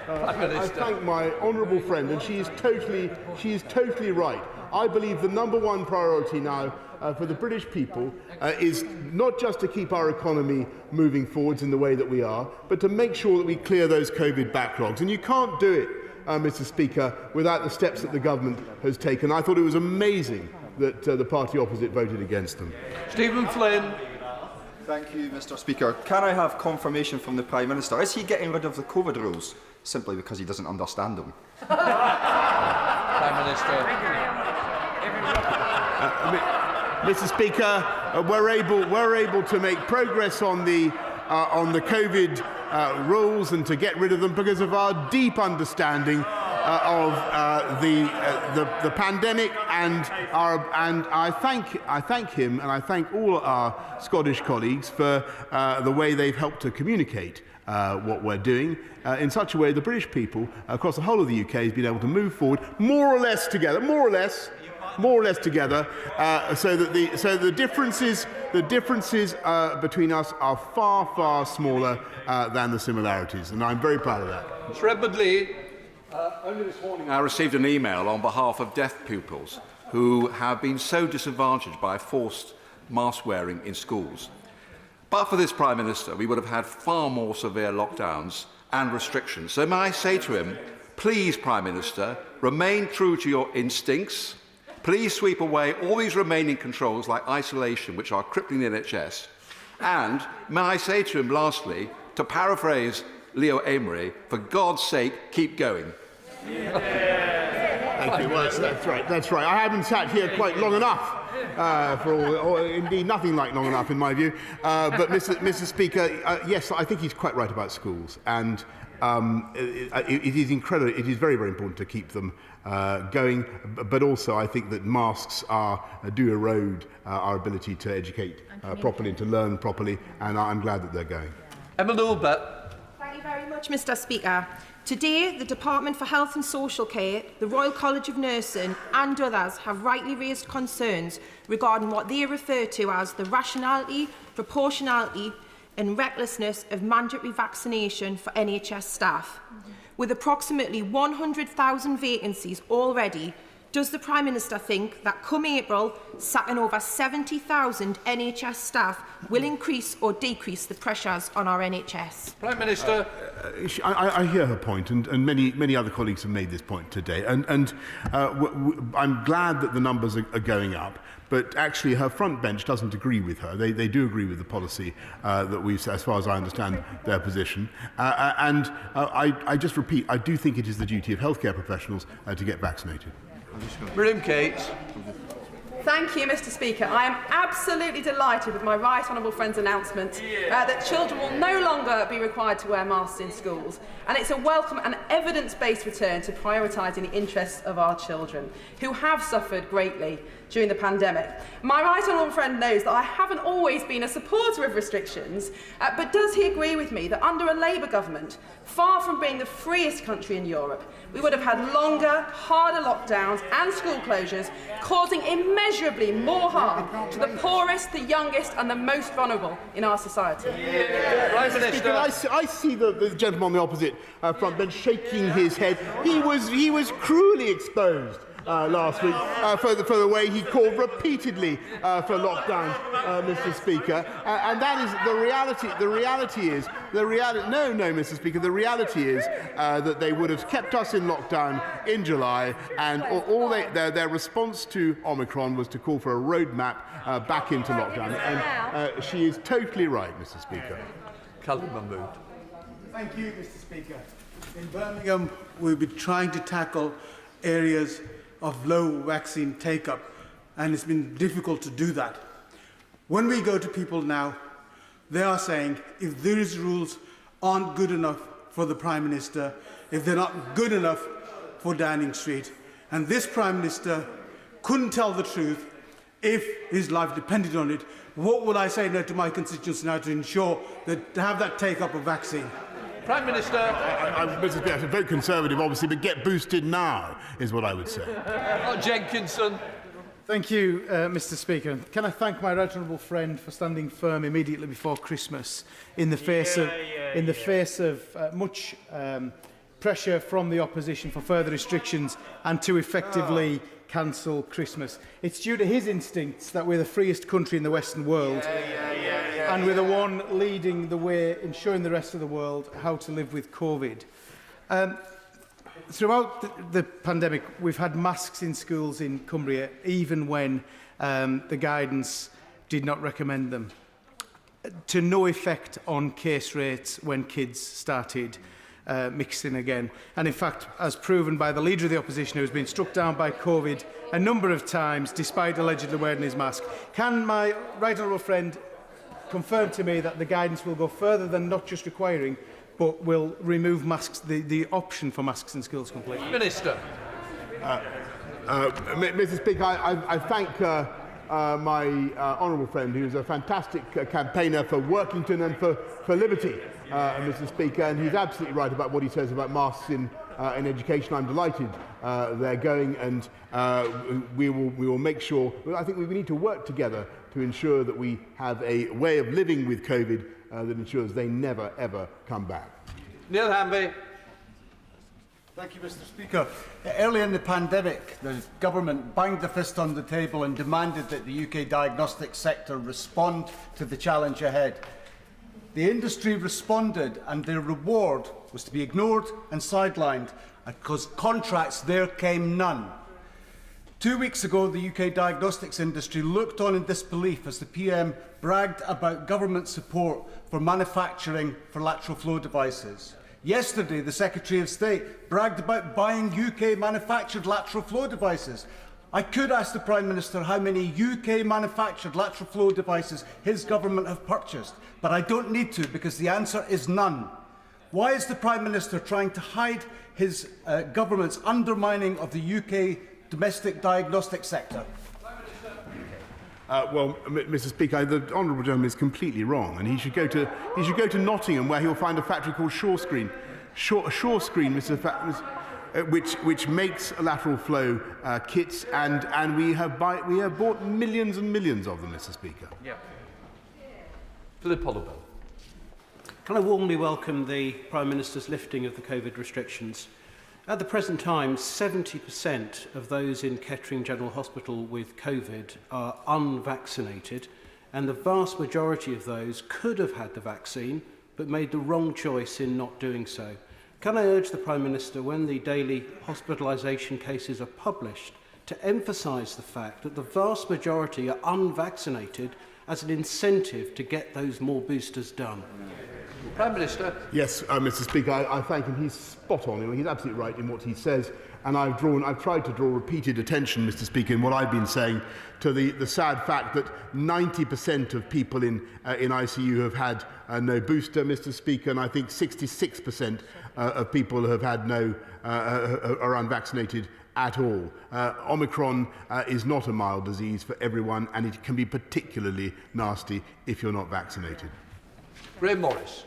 I thank my honourable friend, and she is totally right. I believe the #1 priority now for the British people is not just to keep our economy moving forwards in the way that we are, but to make sure that we clear those COVID backlogs. And you can't do it, Mr. Speaker, without the steps that the government has taken. I thought it was amazing that the party opposite voted against them. Stephen Flynn. Thank you, Mr. Speaker. Can I have confirmation from the Prime Minister? Is he getting rid of the COVID rules simply because he doesn't understand them? Prime Minister. Mr. Speaker, we're able to make progress on the COVID rules and to get rid of them because of our deep understanding of the pandemic, and I thank him and I thank all our Scottish colleagues for the way they've helped to communicate what we're doing in such a way the British people across the whole of the UK has been able to move forward more or less together, so that the differences between us are far smaller than the similarities, and I'm very proud of that. Lee. Only this morning I received an email on behalf of deaf pupils who have been so disadvantaged by forced mask wearing in schools. But for this Prime Minister, we would have had far more severe lockdowns and restrictions. So may I say to him, please, Prime Minister, remain true to your instincts. Please sweep away all these remaining controls like isolation, which are crippling the NHS. And may I say to him, lastly, to paraphrase Leo Amery, for God's sake, keep going. Thank you. Well, that's right. I haven't sat here quite long enough or indeed nothing like long enough in my view. But Mr. Speaker, yes, I think he's quite right about schools, and it is incredible. It is very important to keep them going, but also I think that masks do erode our ability to educate properly, to learn properly, and I'm glad that they're going. Emma Lilbert. Thank you very much, Mr. Speaker. Today, the Department for Health and Social Care, the Royal College of Nursing and others have rightly raised concerns regarding what they refer to as the rationality, proportionality and recklessness of mandatory vaccination for NHS staff. With approximately 100,000 vacancies already, does the Prime Minister think that come April, sacking over 70,000 NHS staff will increase or decrease the pressures on our NHS? Prime Minister. I hear her point, and many other colleagues have made this point today, and I'm glad that the numbers are going up. But actually, her front bench doesn't agree with her. They do agree with the policy that we've, as far as I understand their position. I just repeat, I do think it is the duty of healthcare professionals to get vaccinated. Miriam Kate. Thank you, Mr. Speaker. I am absolutely delighted with my right honourable friend's announcement that children will no longer be required to wear masks in schools. And it's a welcome and evidence-based return to prioritising the interests of our children, who have suffered greatly during the pandemic. My right honourable friend knows that I haven't always been a supporter of restrictions, but does he agree with me that under a Labour government, far from being the freest country in Europe, we would have had longer, harder lockdowns and school closures, causing immeasurably more harm to the poorest, the youngest and the most vulnerable in our society? I see the gentleman on the opposite front bench shaking his head. He was cruelly exposed last week for the way he called repeatedly for lockdown, Mr. Speaker. And that is the reality. No, Mr. Speaker. The reality is that they would have kept us in lockdown in July, and their response to Omicron was to call for a roadmap back into lockdown. And she is totally right, Mr. Speaker. Callum Mahmood. Thank you, Mr. Speaker. In Birmingham, we've been trying to tackle areas of low vaccine take-up, and it's been difficult to do that. When we go to people now, they are saying if these rules aren't good enough for the Prime Minister, if they're not good enough for Downing Street, and this Prime Minister couldn't tell the truth if his life depended on it, what would I say now to my constituents now to ensure that to have that take-up of vaccine? Prime Minister. Mr. Speaker, I should vote Conservative, obviously, but get boosted now, is what I would say. Jenkinson. Thank you, Mr. Speaker. Can I thank my right honourable friend for standing firm immediately before Christmas in the face of much pressure from the opposition for further restrictions and to effectively cancel Christmas. It's due to his instincts that we're the freest country in the Western world, and we're the one leading the way in showing the rest of the world how to live with COVID. Throughout the pandemic, we've had masks in schools in Cumbria, even when the guidance did not recommend them, to no effect on case rates when kids started mixing again. And in fact, as proven by the Leader of the Opposition, who has been struck down by COVID a number of times, despite allegedly wearing his mask. Can my right honourable friend confirm to me that the guidance will go further than not just requiring, but will remove masks, the option for masks in schools completely? Minister. Mr. Speaker, I thank my honourable friend, who is a fantastic campaigner for Workington and for liberty, Mr. Speaker, and he's absolutely right about what he says about masks in education. I'm delighted they're going, and we will make sure. I think we need to work together to ensure that we have a way of living with COVID that ensures they never ever come back. Neil Hanby. Thank you, Mr. Speaker. Early in the pandemic, the government banged the fist on the table and demanded that the UK diagnostic sector respond to the challenge ahead. The industry responded, and their reward was to be ignored and sidelined, because contracts there came none. 2 weeks ago, the UK diagnostics industry looked on in disbelief as the PM bragged about government support for manufacturing for lateral flow devices. Yesterday, the Secretary of State bragged about buying UK-manufactured lateral flow devices. I could ask the Prime Minister how many UK-manufactured lateral flow devices his government have purchased, but I don't need to, because the answer is none. Why is the Prime Minister trying to hide his government's undermining of the UK domestic diagnostic sector? Well, Mr. Speaker, the honourable gentleman is completely wrong, and he should go to Nottingham, where he'll find a factory called Shorescreen, which makes lateral flow kits, and we have bought millions and millions of them, Mr. Speaker. Yeah. Philip Hollowell. Can I warmly welcome the Prime Minister's lifting of the COVID restrictions? At the present time, 70% of those in Kettering General Hospital with COVID are unvaccinated, and the vast majority of those could have had the vaccine, but made the wrong choice in not doing so. Can I urge the Prime Minister, when the daily hospitalisation cases are published, to emphasise the fact that the vast majority are unvaccinated as an incentive to get those more boosters done? Prime Minister. Yes, Mr. Speaker, I thank him. He's spot on. He's absolutely right in what he says. And I've tried to draw repeated attention, Mr. Speaker, in what I've been saying, to the sad fact that 90% of people in ICU have had no booster, Mr. Speaker, and I think 66% of people have had are unvaccinated at all. Omicron is not a mild disease for everyone, and it can be particularly nasty if you're not vaccinated. Ray Morris.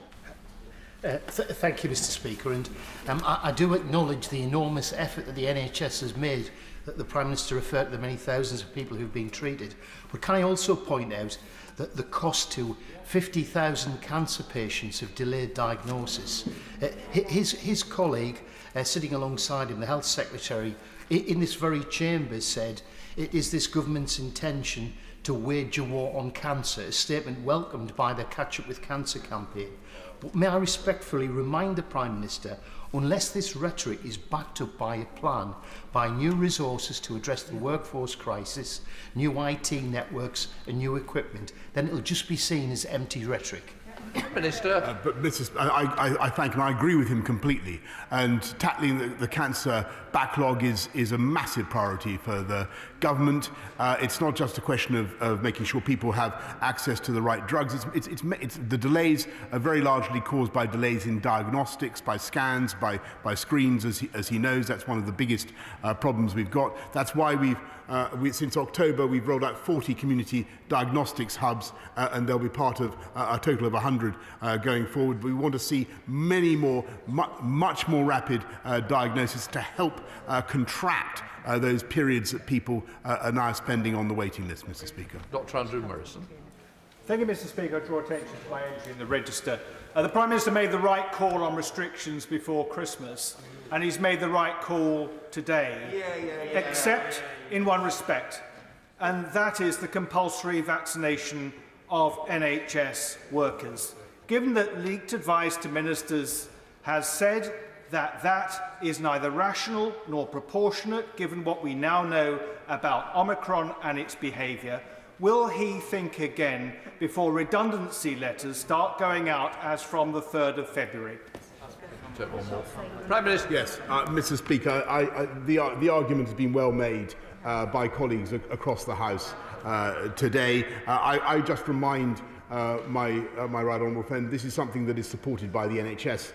Thank you, Mr. Speaker, and I do acknowledge the enormous effort that the NHS has made, that the Prime Minister referred to the many thousands of people who've been treated. But can I also point out that the cost to 50,000 cancer patients of delayed diagnosis, his colleague sitting alongside him, the Health Secretary, in this very chamber said it is this government's intention to wage a war on cancer, a statement welcomed by the Catch Up with Cancer campaign. But may I respectfully remind the Prime Minister, unless this rhetoric is backed up by a plan, by new resources to address the workforce crisis, new IT networks and new equipment, then it'll just be seen as empty rhetoric. Minister. I thank and I agree with him completely. And tackling the cancer backlog is a massive priority for the government. It's not just a question of making sure people have access to the right drugs. The delays are very largely caused by delays in diagnostics, by scans, by screens, as he knows. That's one of the biggest problems we've got. That's why since October, we've rolled out 40 community diagnostics hubs, and they'll be part of a total of 100 going forward. We want to see many more, much more rapid diagnosis to help contract those periods that people are now spending on the waiting list, Mr. Speaker. Dr. Andrew Morrison. Thank you, Mr. Speaker. I draw attention to my entry in the register. The Prime Minister made the right call on restrictions before Christmas, and he's made the right call today, except in one respect, and that is the compulsory vaccination of NHS workers. Given that leaked advice to ministers has said that that is neither rational nor proportionate, given what we now know about Omicron and its behaviour, will he think again before redundancy letters start going out as from the 3rd of February? Prime Minister. Yes, Mr. Speaker, the argument has been well made by colleagues across the House today. I just remind my right honourable friend, this is something that is supported by the NHS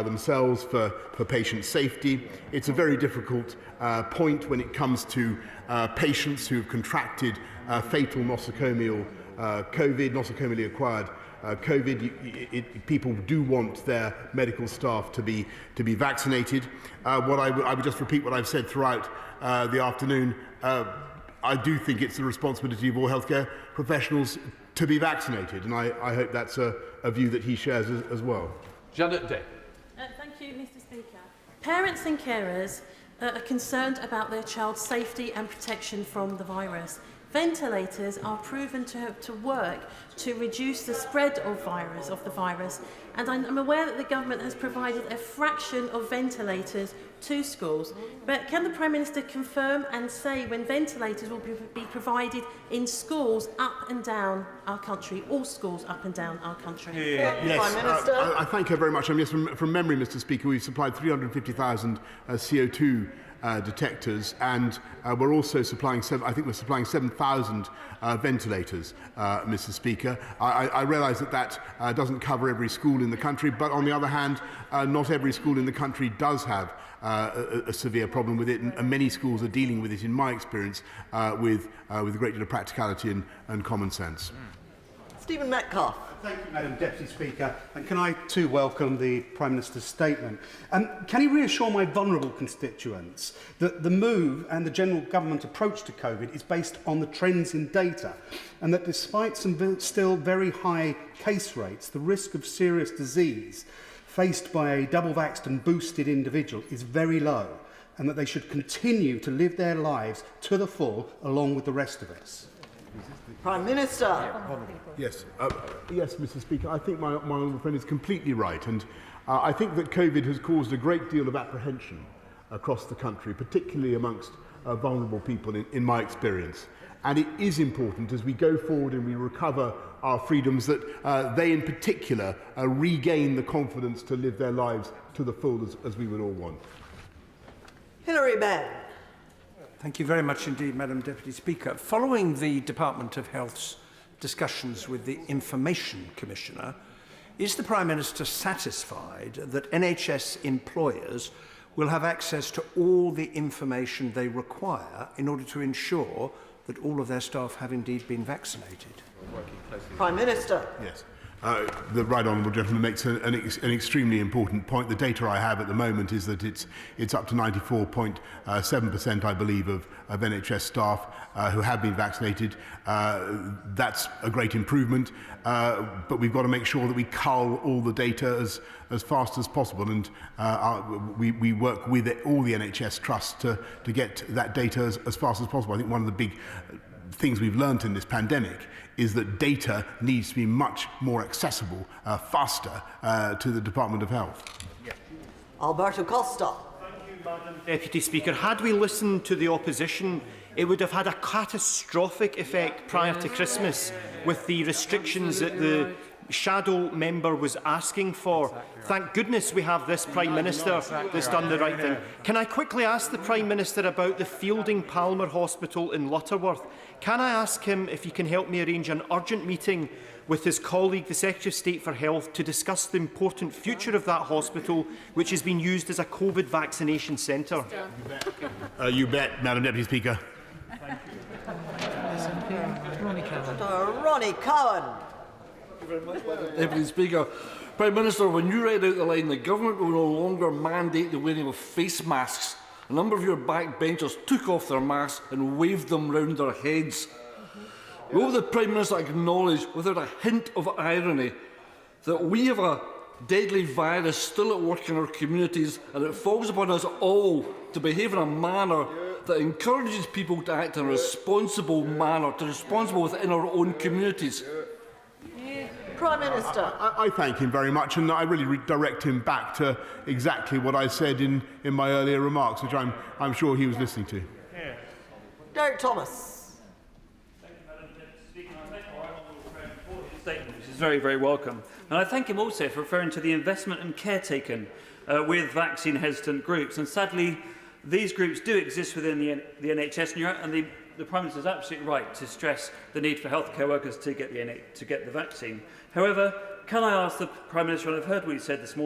themselves for patient safety. It's a very difficult point when it comes to patients who have contracted fatal nosocomial COVID, nosocomally acquired COVID. People do want their medical staff to be vaccinated. I would just repeat what I've said throughout the afternoon. I do think it's the responsibility of all healthcare professionals to be vaccinated, and I hope that's a view that he shares as well. Janet Day. Thank you, Mr. Speaker. Parents and carers are concerned about their child's safety and protection from the virus. Ventilators are proven to work to reduce the spread of the virus, and I'm aware that the government has provided a fraction of ventilators to schools. But can the Prime Minister confirm and say when ventilators will be provided in schools up and down our country, all schools up and down our country? Yes, Prime Minister. I thank her very much. Yes, from memory, Mr. Speaker, we've supplied 350,000 CO2 detectors, and we're also supplying, I think we're supplying 7,000 ventilators, Mr. Speaker. I realise that doesn't cover every school in the country, but on the other hand, not every school in the country does have a severe problem with it, and many schools are dealing with it, in my experience, with a great deal of practicality and common sense. Stephen Metcalfe. Thank you, Madam Deputy Speaker. And can I too welcome the Prime Minister's statement? Can he reassure my vulnerable constituents that the move and the general government approach to COVID is based on the trends in data, and that despite some still very high case rates, the risk of serious disease faced by a double-vaxxed and boosted individual is very low, and that they should continue to live their lives to the full along with the rest of us? Prime Minister. Yes, yes, Mr. Speaker. I think my honourable friend is completely right, and I think that COVID has caused a great deal of apprehension across the country, particularly amongst vulnerable people, in my experience. And it is important as we go forward and we recover our freedoms that they, in particular, regain the confidence to live their lives to the full, as we would all want. Hilary Benn. Thank you very much indeed, Madam Deputy Speaker. Following the Department of Health's discussions with the Information Commissioner, is the Prime Minister satisfied that NHS employers will have access to all the information they require in order to ensure that all of their staff have indeed been vaccinated? Prime Minister. Yes. The right honourable gentleman makes an extremely important point. The data I have at the moment is that it's up to 94.7%, I believe, of NHS staff who have been vaccinated. That's a great improvement, but we've got to make sure that we cull all the data as fast as possible, and we work with all the NHS trusts to get that data as fast as possible. I think one of the big things we've learned in this pandemic is that data needs to be much more accessible, faster to the Department of Health. Alberto Costa. Thank you, Madam Deputy Speaker. Had we listened to the opposition, it would have had a catastrophic effect prior to Christmas with the restrictions that the shadow member was asking for. Thank goodness we have this Prime Minister that's done the right thing. Can I quickly ask the Prime Minister about the Fielding Palmer Hospital in Lutterworth? Can I ask him if he can help me arrange an urgent meeting with his colleague, the Secretary of State for Health, to discuss the important future of that hospital, which has been used as a COVID vaccination centre? You bet, Madam Deputy Speaker. Ronnie Cowan. Deputy Speaker. Prime Minister, when you read out the line, the government will no longer mandate the wearing of face masks, a number of your backbenchers took off their masks and waved them round their heads. Will the Prime Minister acknowledge, without a hint of irony, that we have a deadly virus still at work in our communities, and it falls upon us all to behave in a manner that encourages people to act in a responsible manner, to be responsible within our own communities? Prime Minister. I thank him very much, and I really direct him back to exactly what I said in my earlier remarks, which I'm sure he was listening to. Derek Thomas. Statement, which is very, very welcome. And I thank him also for referring to the investment and care taken with vaccine-hesitant groups. And sadly, these groups do exist within the NHS, and the Prime Minister is absolutely right to stress the need for healthcare workers to get the vaccine. However, can I ask the Prime Minister, and I've heard what he said this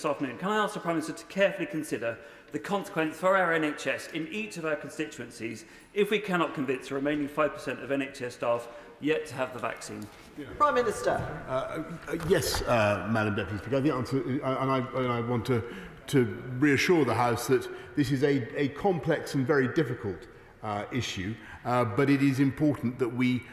afternoon, can I ask the Prime Minister to carefully consider the consequence for our NHS in each of our constituencies if we cannot convince the remaining 5% of NHS staff yet to have the vaccine? Prime Minister. Yes, Madam Deputy Speaker. The answer, and I want to reassure the House that this is a complex and very difficult issue, but it is important that we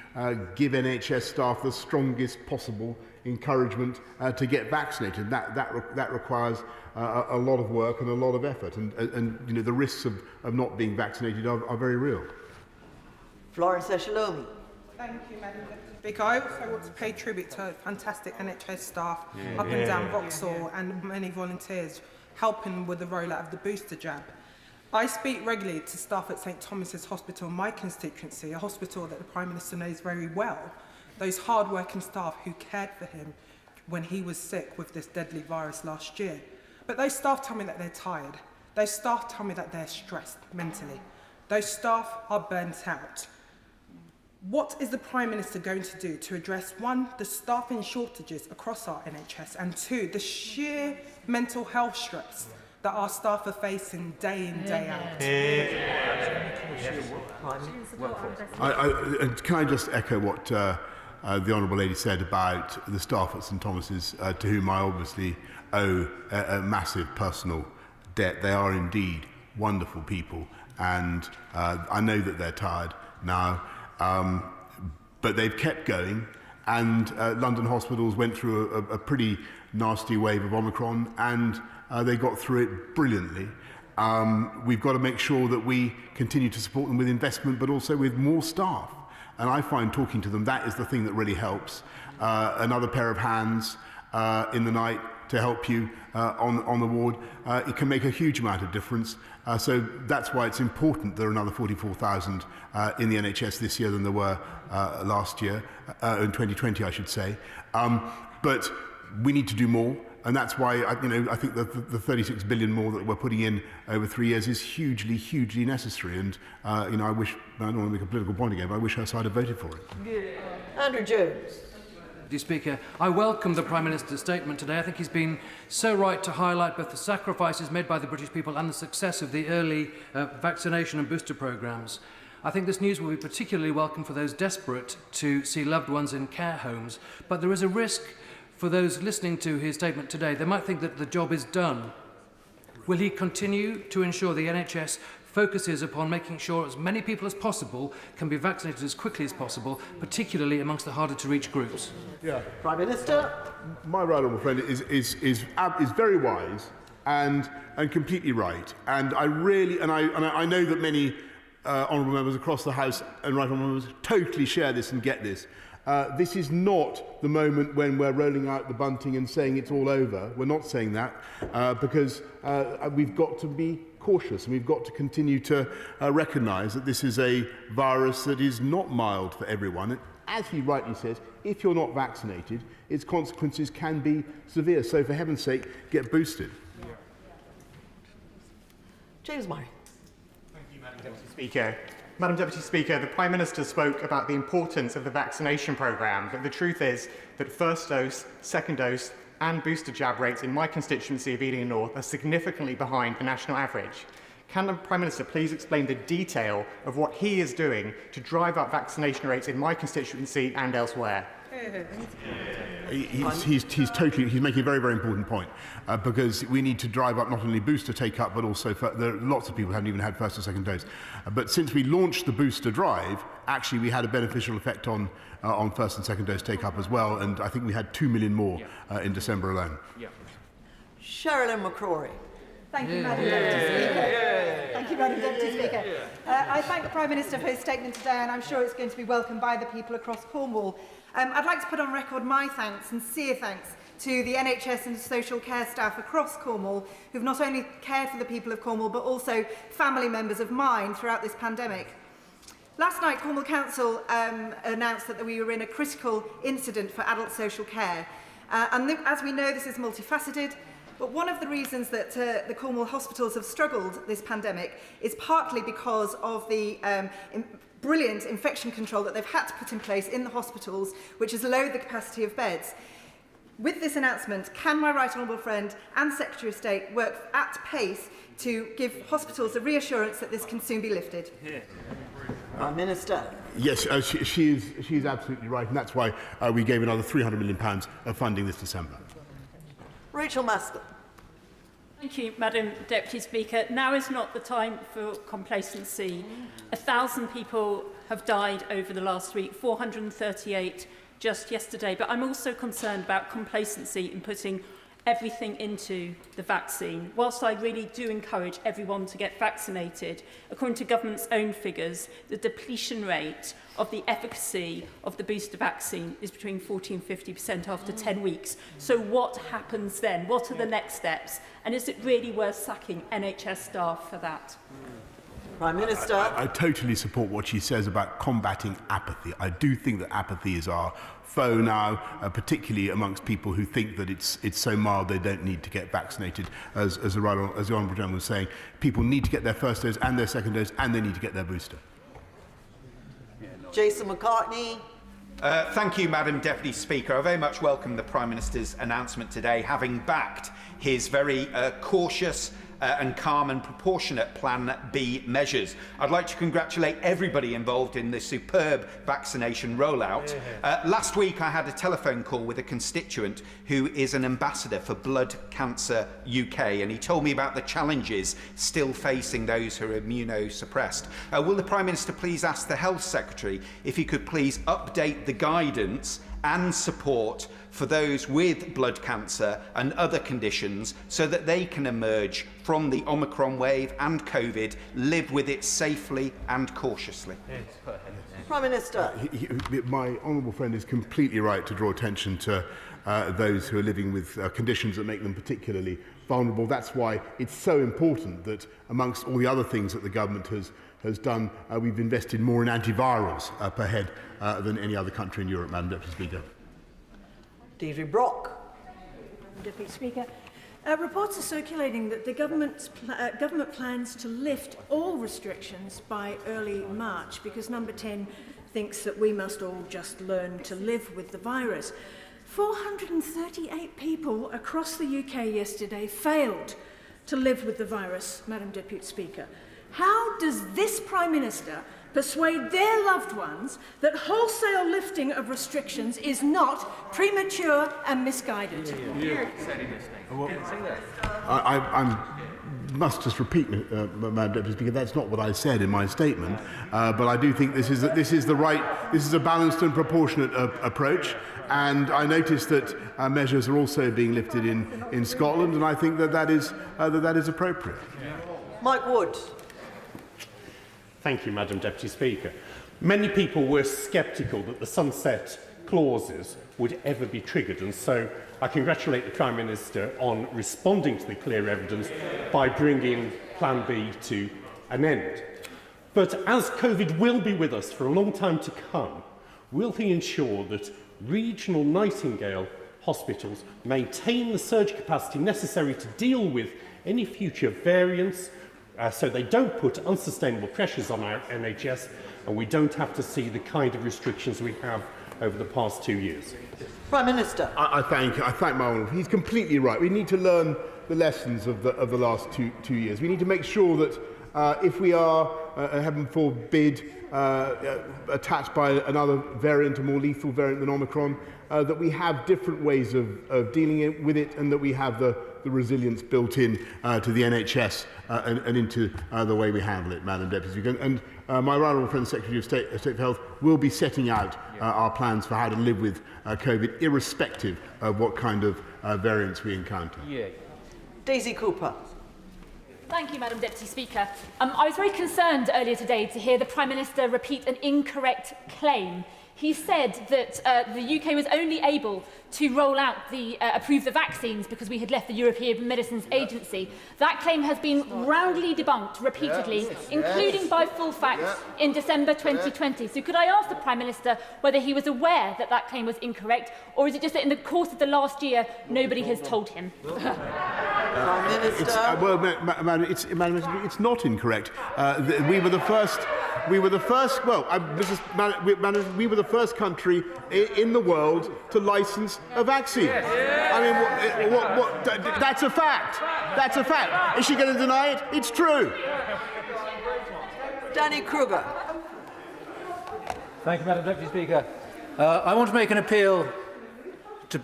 give NHS staff the strongest possible encouragement to get vaccinated. That requires a lot of work and a lot of effort, and you know, the risks of not being vaccinated are very real. Florence Eshalomi. Thank you, Madam Deputy Speaker. I also want to pay tribute to fantastic NHS staff up and down Vauxhall and many volunteers helping with the rollout of the booster jab. I speak regularly to staff at St Thomas's Hospital in my constituency, a hospital that the Prime Minister knows very well, those hard-working staff who cared for him when he was sick with this deadly virus last year. But those staff tell me that they're tired. Those staff tell me that they're stressed mentally. Those staff are burnt out. What is the Prime Minister going to do to address, one, the staffing shortages across our NHS, and two, the sheer mental health stress that our staff are facing day in, day out? Can I just echo what the Honourable Lady said about the staff at St Thomas's, to whom I obviously owe a massive personal debt. They are indeed wonderful people, and I know that they're tired now, but they've kept going, and London hospitals went through a pretty nasty wave of Omicron, and they got through it brilliantly. We've got to make sure that we continue to support them with investment, but also with more staff. And I find talking to them, that is the thing that really helps. Another pair of hands in the night to help you on the ward, it can make a huge amount of difference. So that's why it's important there are another 44,000 in the NHS this year than there were last year, in 2020 I should say. But we need to do more. And that's why I think that the 36 billion more that we're putting in over 3 years is hugely, hugely necessary. And I don't want to make a political point again, but I wish her side had voted for it. Andrew Jones. Deputy Speaker, I welcome the Prime Minister's statement today. I think he's been so right to highlight both the sacrifices made by the British people and the success of the early vaccination and booster programmes. I think this news will be particularly welcome for those desperate to see loved ones in care homes, but there is a risk for those listening to his statement today, they might think that the job is done. Will he continue to ensure the NHS focuses upon making sure as many people as possible can be vaccinated as quickly as possible, particularly amongst the harder to reach groups? Yeah. Prime Minister. My right honourable friend is very wise and completely right. And I know that many honourable members across the House and right honourable members totally share this and get this. This is not the moment when we're rolling out the bunting and saying it's all over. We're not saying that because we've got to be cautious and we've got to continue to recognise that this is a virus that is not mild for everyone. And as he rightly says, if you're not vaccinated, its consequences can be severe. So for heaven's sake, get boosted. James Murray. Thank you, Madam Deputy Speaker. Madam Deputy Speaker, the Prime Minister spoke about the importance of the vaccination programme, but the truth is that first dose, second dose and booster jab rates in my constituency of Ealing North are significantly behind the national average. Can the Prime Minister please explain the detail of what he is doing to drive up vaccination rates in my constituency and elsewhere? He's making a very, very important point because we need to drive up not only booster take-up but also there are lots of people who haven't even had first or second dose. But since we launched the booster drive, actually we had a beneficial effect on first and second dose take-up as well, and I think we had 2 million more in December alone. Sherilyn McCrory. Thank you, Madam Deputy Speaker. Thank you, Madam Deputy Speaker. I thank the Prime Minister for his statement today, and I'm sure it's going to be welcomed by the people across Cornwall. I'd like to put on record my thanks, sincere thanks, to the NHS and social care staff across Cornwall who've not only cared for the people of Cornwall but also family members of mine throughout this pandemic. Last night, Cornwall Council announced that we were in a critical incident for adult social care. As we know, this is multifaceted, but one of the reasons that the Cornwall hospitals have struggled this pandemic is partly because of the brilliant infection control that they've had to put in place in the hospitals, which has lowered the capacity of beds. With this announcement, can my right honourable friend and Secretary of State work at pace to give hospitals a reassurance that this can soon be lifted? Prime Minister. Yes, she is absolutely right, and that's why we gave another £300 million of funding this December. Rachel Maskell. Thank you, Madam Deputy Speaker. Now is not the time for complacency. 1,000 people have died over the last week, 438 just yesterday. But I'm also concerned about complacency in putting everything into the vaccine. Whilst I really do encourage everyone to get vaccinated, according to government's own figures, the depletion rate of the efficacy of the booster vaccine is between 40% and 50% after 10 weeks. So what happens then? What are the next steps? And is it really worth sacking NHS staff for that? Prime Minister. I totally support what she says about combating apathy. I do think that apathy is our foe now, particularly amongst people who think that it's so mild they don't need to get vaccinated. As the Honourable Gentleman was saying, people need to get their first dose and their second dose, and they need to get their booster. Jason McCartney. Thank you, Madam Deputy Speaker. I very much welcome the Prime Minister's announcement today, having backed his very cautious and calm and proportionate Plan B measures. I'd like to congratulate everybody involved in the superb vaccination rollout. Last week I had a telephone call with a constituent who is an ambassador for Blood Cancer UK, and he told me about the challenges still facing those who are immunosuppressed. Will the Prime Minister please ask the Health Secretary if he could please update the guidance and support for those with blood cancer and other conditions so that they can emerge from the Omicron wave and COVID, live with it safely and cautiously. Prime Minister. My honourable friend is completely right to draw attention to those who are living with conditions that make them particularly vulnerable. That's why it's so important that amongst all the other things that the government has done, we've invested more in antivirals per head than any other country in Europe, Madam Deputy Speaker. Deirdre Brock. Deputy Speaker. Reports are circulating that the government plans to lift all restrictions by early March because Number 10 thinks that we must all just learn to live with the virus. 438 people across the UK yesterday failed to live with the virus, Madam Deputy Speaker. How does this Prime Minister persuade their loved ones that wholesale lifting of restrictions is not premature and misguided. I must just repeat, Madam Deputy Speaker, that's not what I said in my statement, but I do think this is a balanced and proportionate approach, and I noticed that measures are also being lifted in Scotland, and I think that is appropriate. Mike Wood. Thank you, Madam Deputy Speaker. Many people were sceptical that the sunset clauses would ever be triggered, and so I congratulate the Prime Minister on responding to the clear evidence by bringing Plan B to an end. But as COVID will be with us for a long time to come, will he ensure that regional Nightingale hospitals maintain the surge capacity necessary to deal with any future variants, so they don't put unsustainable pressures on our NHS and we don't have to see the kind of restrictions we have over the past 2 years? Prime Minister. I thank my honourable. He's completely right. We need to learn the lessons of the last two years. We need to make sure that if we are, heaven forbid, attacked by another variant, a more lethal variant than Omicron, that we have different ways of dealing with it, and that we have the resilience built in to the NHS and into the way we handle it, Madam Deputy Speaker. And my right honourable friend, the Secretary of State for Health, will be setting out our plans for how to live with COVID, irrespective of what kind of variants we encounter. Daisy Cooper. Thank you, Madam Deputy Speaker. I was very concerned earlier today to hear the Prime Minister repeat an incorrect claim. He said that the UK was only able to roll out approve the vaccines because we had left the European Medicines Agency. That claim has been roundly debunked repeatedly, including by full facts in December 2020. So could I ask the Prime Minister whether he was aware that that claim was incorrect, or is it just that in the course of the last year nobody has told him? Prime Minister. Madam, it's not incorrect. We were the first. We were the first. Well, we were the first country in the world to license a vaccine. I mean, what, that's a fact. That's a fact. Is she going to deny it? It's true. Danny Kruger. Thank you, Madam Deputy Speaker. I want to make an appeal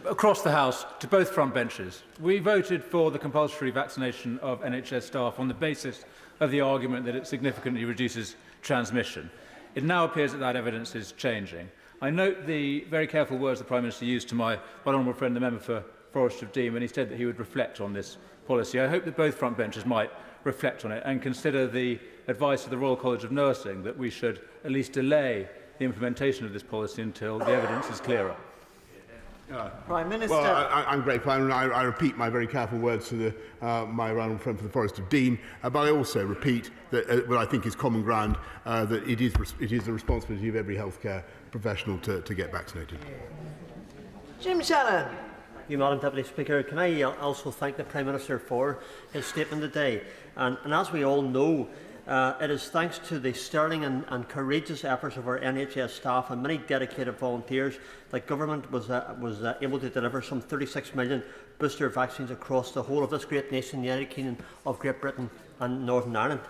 across the House to both front benches. We voted for the compulsory vaccination of NHS staff on the basis of the argument that it significantly reduces transmission. It now appears that that evidence is changing. I note the very careful words the Prime Minister used to my honourable friend, the member for Forest of Dean, when he said that he would reflect on this policy. I hope that both front benches might reflect on it and consider the advice of the Royal College of Nursing that we should at least delay the implementation of this policy until the evidence is clearer. Prime Minister. Well, I'm grateful. I repeat my very careful words to my honourable friend for the Forest of Dean, but I also repeat that what I think is common ground, that it is the responsibility of every healthcare professional to get vaccinated. Jim Shannon. You, Madam Deputy Speaker, can I also thank the Prime Minister for his statement today? And as we all know, it is thanks to the sterling and courageous efforts of our NHS staff and many dedicated volunteers that government was able to deliver some 36 million booster vaccines across the whole of this great nation, the United Kingdom of Great Britain and Northern Ireland.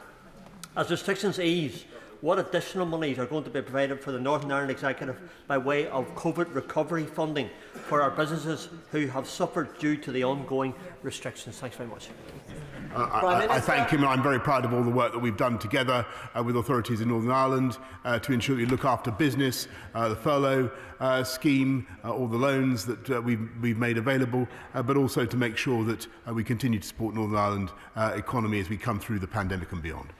As restrictions ease, what additional monies are going to be provided for the Northern Ireland Executive by way of COVID recovery funding for our businesses who have suffered due to the ongoing restrictions? Thanks very much. I thank him, and I'm very proud of all the work that we've done together with authorities in Northern Ireland to ensure we look after business, the furlough scheme, all the loans that we've made available, but also to make sure that we continue to support Northern Ireland economy as we come through the pandemic and beyond.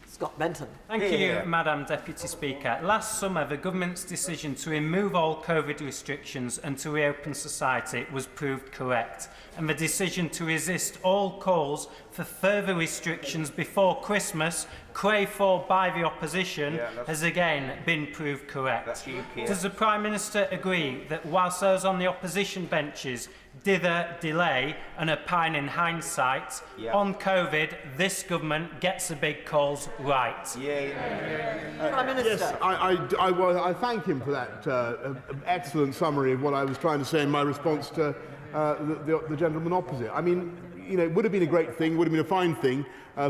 Scott Benton. Thank you, Madam Deputy Speaker. Last summer, the government's decision to remove all COVID restrictions and to reopen society was proved correct, and the decision to resist all calls for further restrictions before Christmas, craved for by the opposition, has again been proved correct. Does the Prime Minister agree that whilst those on the opposition benches dither, delay and opine in hindsight, on COVID, this government gets the big calls right? Prime Minister. Yes, I thank him for that excellent summary of what I was trying to say in my response to the gentleman opposite. I mean, it would have been a great thing, would have been a fine thing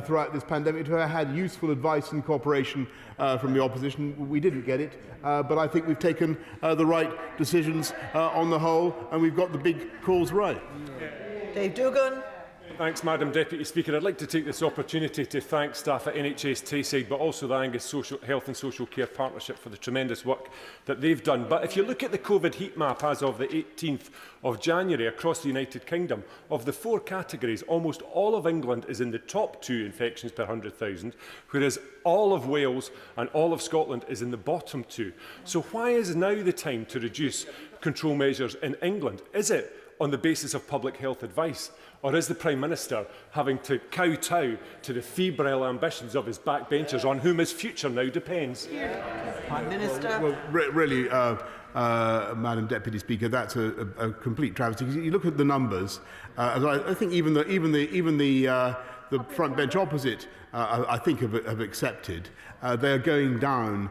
throughout this pandemic to have had useful advice and cooperation from the opposition. We didn't get it, but I think we've taken the right decisions on the whole, and we've got the big calls right. Dave Dugan. Thanks, Madam Deputy Speaker. I'd like to take this opportunity to thank staff at NHS Tayside, but also the Angus Health and Social Care Partnership for the tremendous work that they've done. But if you look at the COVID heat map as of the 18th of January across the United Kingdom, of the 4 categories, almost all of England is in the top 2 infections per 100,000, whereas all of Wales and all of Scotland is in the bottom 2. So why is now the time to reduce control measures in England? Is it on the basis of public health advice? Or is the Prime Minister having to kowtow to the febrile ambitions of his backbenchers on whom his future now depends? Prime Minister. Well, really, Madam Deputy Speaker, that's a complete travesty. Because you look at the numbers, I think even the front bench opposite, I think, have accepted. They are going down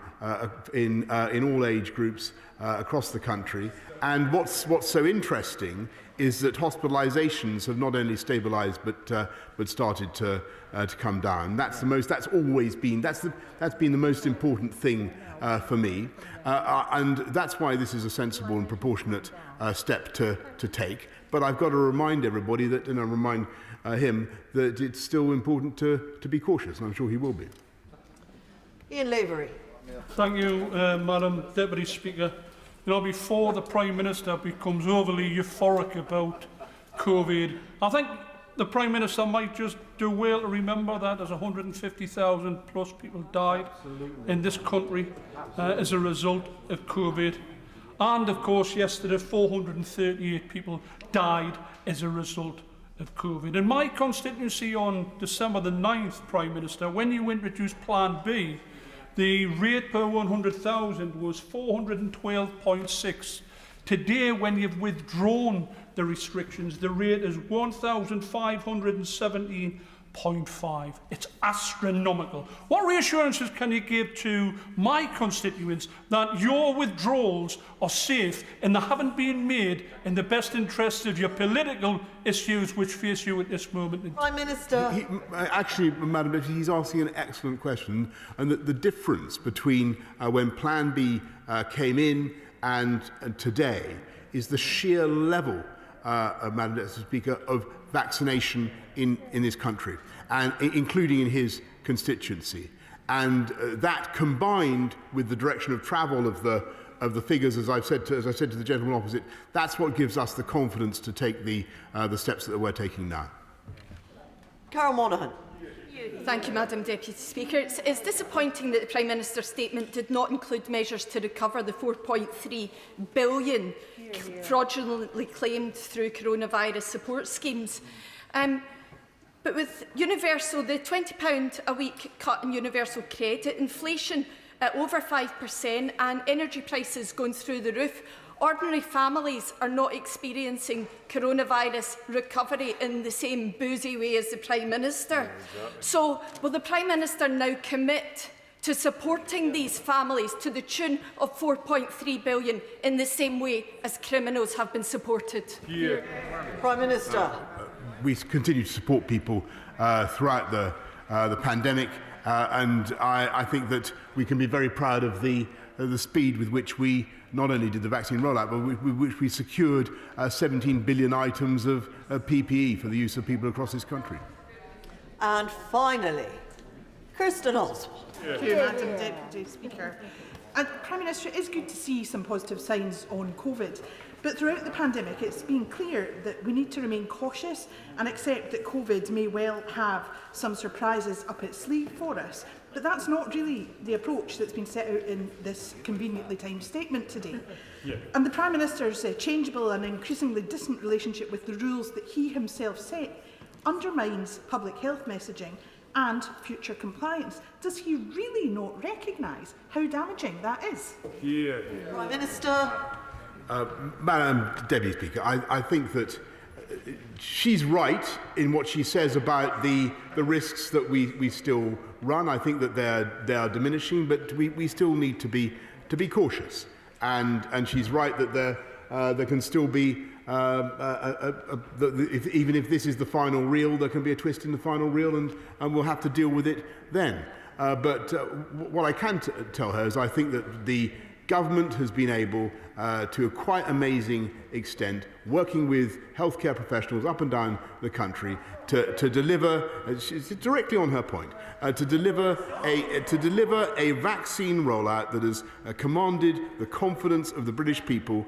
in all age groups across the country. And what's so interesting is that hospitalisations have not only stabilised but started to come down. That's always been that's been the most important thing for me, and that's why this is a sensible and proportionate step to take. But I've got to remind everybody that, and I remind him that it's still important to be cautious, and I'm sure he will be. Ian Lavery. Thank you, Madam Deputy Speaker. Before the Prime Minister becomes overly euphoric about COVID, I think the Prime Minister might just do well to remember that as 150,000 plus people died in this country as a result of COVID. And, of course, yesterday 438 people died as a result of COVID. In my constituency on December the 9th, Prime Minister, when you introduced Plan B, the rate per 100,000 was 412.6. Today, when you've withdrawn the restrictions, the rate is 1,517.5. It's astronomical. What reassurances can you give to my constituents that your withdrawals are safe and they haven't been made in the best interest of your political issues which face you at this moment? Prime Minister. Actually, Madam Deputy, he's asking an excellent question, and that the difference between when Plan B came in and today is the sheer level, Madam Deputy Speaker, of vaccination in this country, and including in his constituency. And that, combined with the direction of travel of the figures, as I said to the gentleman opposite, that's what gives us the confidence to take the steps that we're taking now. Carol Monaghan. Thank you, Madam Deputy Speaker. It's disappointing that the Prime Minister's statement did not include measures to recover the £4.3 billion fraudulently claimed through coronavirus support schemes. But with the £20 a week cut in universal credit, inflation at over 5% and energy prices going through the roof, ordinary families are not experiencing coronavirus recovery in the same boozy way as the Prime Minister. So will the Prime Minister now commit to supporting these families to the tune of £4.3 billion in the same way as criminals have been supported? Prime Minister. We continue to support people throughout the pandemic, and I think that we can be very proud of the speed with which we not only did the vaccine rollout, but with which we secured 17 billion items of PPE for the use of people across this country. And finally, Kirsten Oswald. Thank you, Madam Deputy Speaker. And Prime Minister, it is good to see some positive signs on COVID. But throughout the pandemic, it's been clear that we need to remain cautious and accept that COVID may well have some surprises up its sleeve for us. But that's not really the approach that's been set out in this conveniently timed statement today. And the Prime Minister's changeable and increasingly distant relationship with the rules that he himself set undermines public health messaging and future compliance. Does he really not recognise how damaging that is? Prime Minister. Madam Deputy Speaker, I think that she's right in what she says about the risks that we still run. I think that they are diminishing, but we still need to be cautious. And she's right that there can still be even if this is the final reel, there can be a twist in the final reel, and we'll have to deal with it then. But what I can tell her is I think that the government has been able, to a quite amazing extent, working with healthcare professionals up and down the country to deliver, directly on her point, to deliver a vaccine rollout that has commanded the confidence of the British people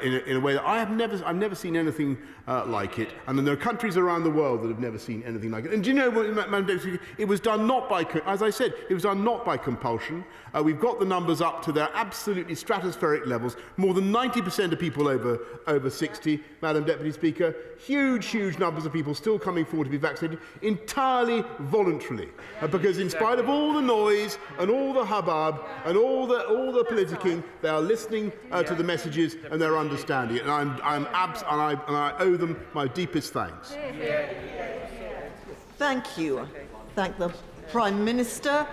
in a way that I've never seen anything like it. And then there are countries around the world that have never seen anything like it. And do you know what, Madam Deputy Speaker, it was done not by, as I said, it was done not by compulsion. We've got the numbers up to their absolutely stratospheric levels. More than 90% of people over 60, Madam Deputy Speaker. Huge numbers of people still coming forward to be vaccinated entirely voluntarily, because in spite of all the noise and all the hubbub and all the politicking, they are listening to the messages and they're understanding it. And I owe them my deepest thanks. Thank you. Thank the Prime Minister.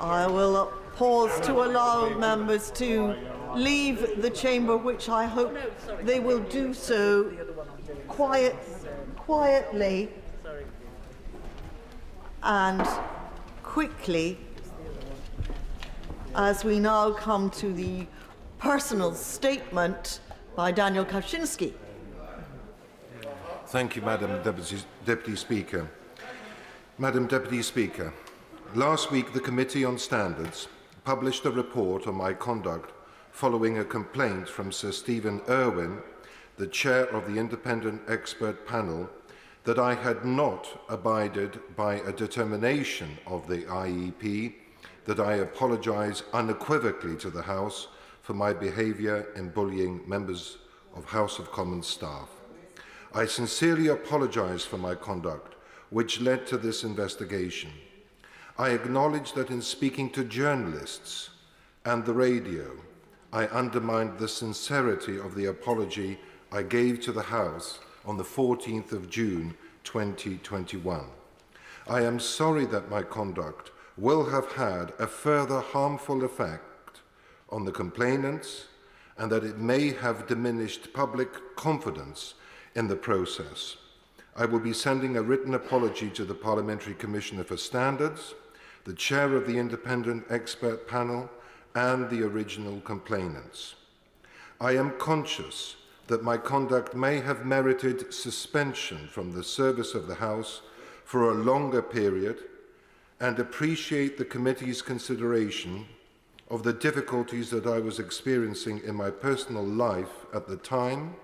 I will pause to allow members to leave the chamber, which I hope they will do so quietly and quickly, as we now come to the personal statement by Daniel Kaczynski. Thank you, Madam Deputy Speaker. Madam Deputy Speaker, last week the Committee on Standards published a report on my conduct following a complaint from Sir Stephen Irwin, the chair of the independent expert panel, that I had not abided by a determination of the IEP, that I apologise unequivocally to the House for my behaviour in bullying members of House of Commons staff. I sincerely apologise for my conduct, which led to this investigation. I acknowledge that in speaking to journalists and the radio, I undermined the sincerity of the apology I gave to the House on the 14th of June 2021. I am sorry that my conduct will have had a further harmful effect on the complainants and that it may have diminished public confidence in the process. I will be sending a written apology to the Parliamentary Commissioner for Standards, the chair of the independent expert panel, and the original complainants. I am conscious that my conduct may have merited suspension from the service of the House for a longer period, and appreciate the committee's consideration of the difficulties that I was experiencing in my personal life at the time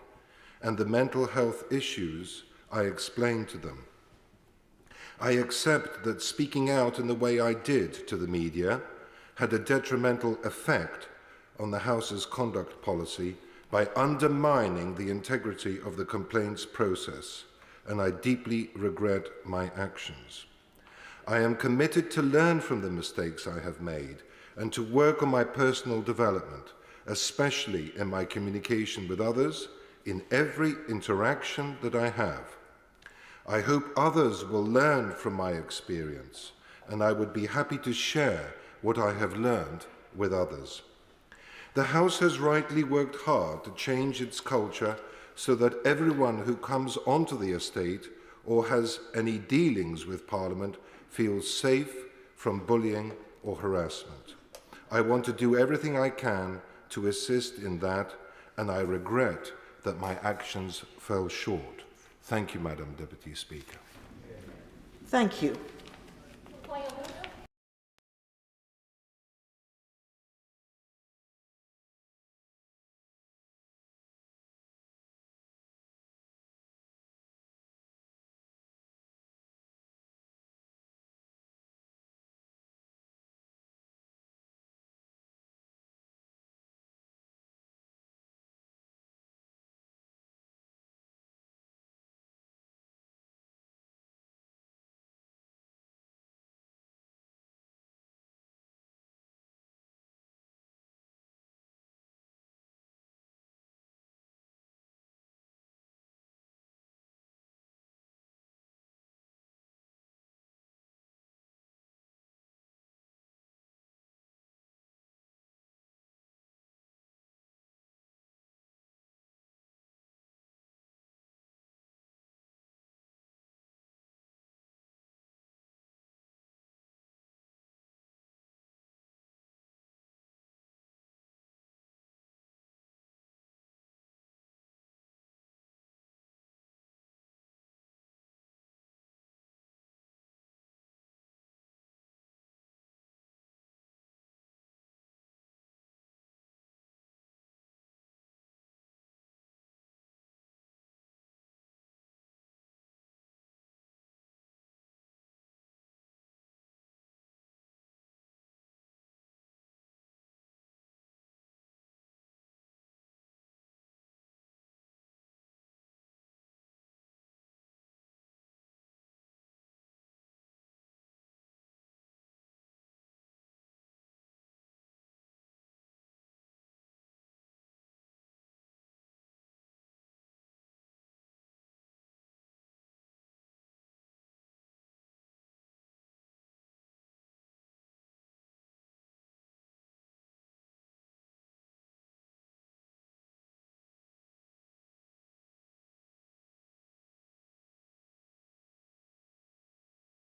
and the mental health issues I explained to them. I accept that speaking out in the way I did to the media had a detrimental effect on the House's conduct policy by undermining the integrity of the complaints process, and I deeply regret my actions. I am committed to learn from the mistakes I have made and to work on my personal development, especially in my communication with others in every interaction that I have. I hope others will learn from my experience, and I would be happy to share what I have learned with others. The House has rightly worked hard to change its culture so that everyone who comes onto the estate or has any dealings with Parliament feels safe from bullying or harassment. I want to do everything I can to assist in that, and I regret that my actions fell short. Thank you, Madam Deputy Speaker. Thank you.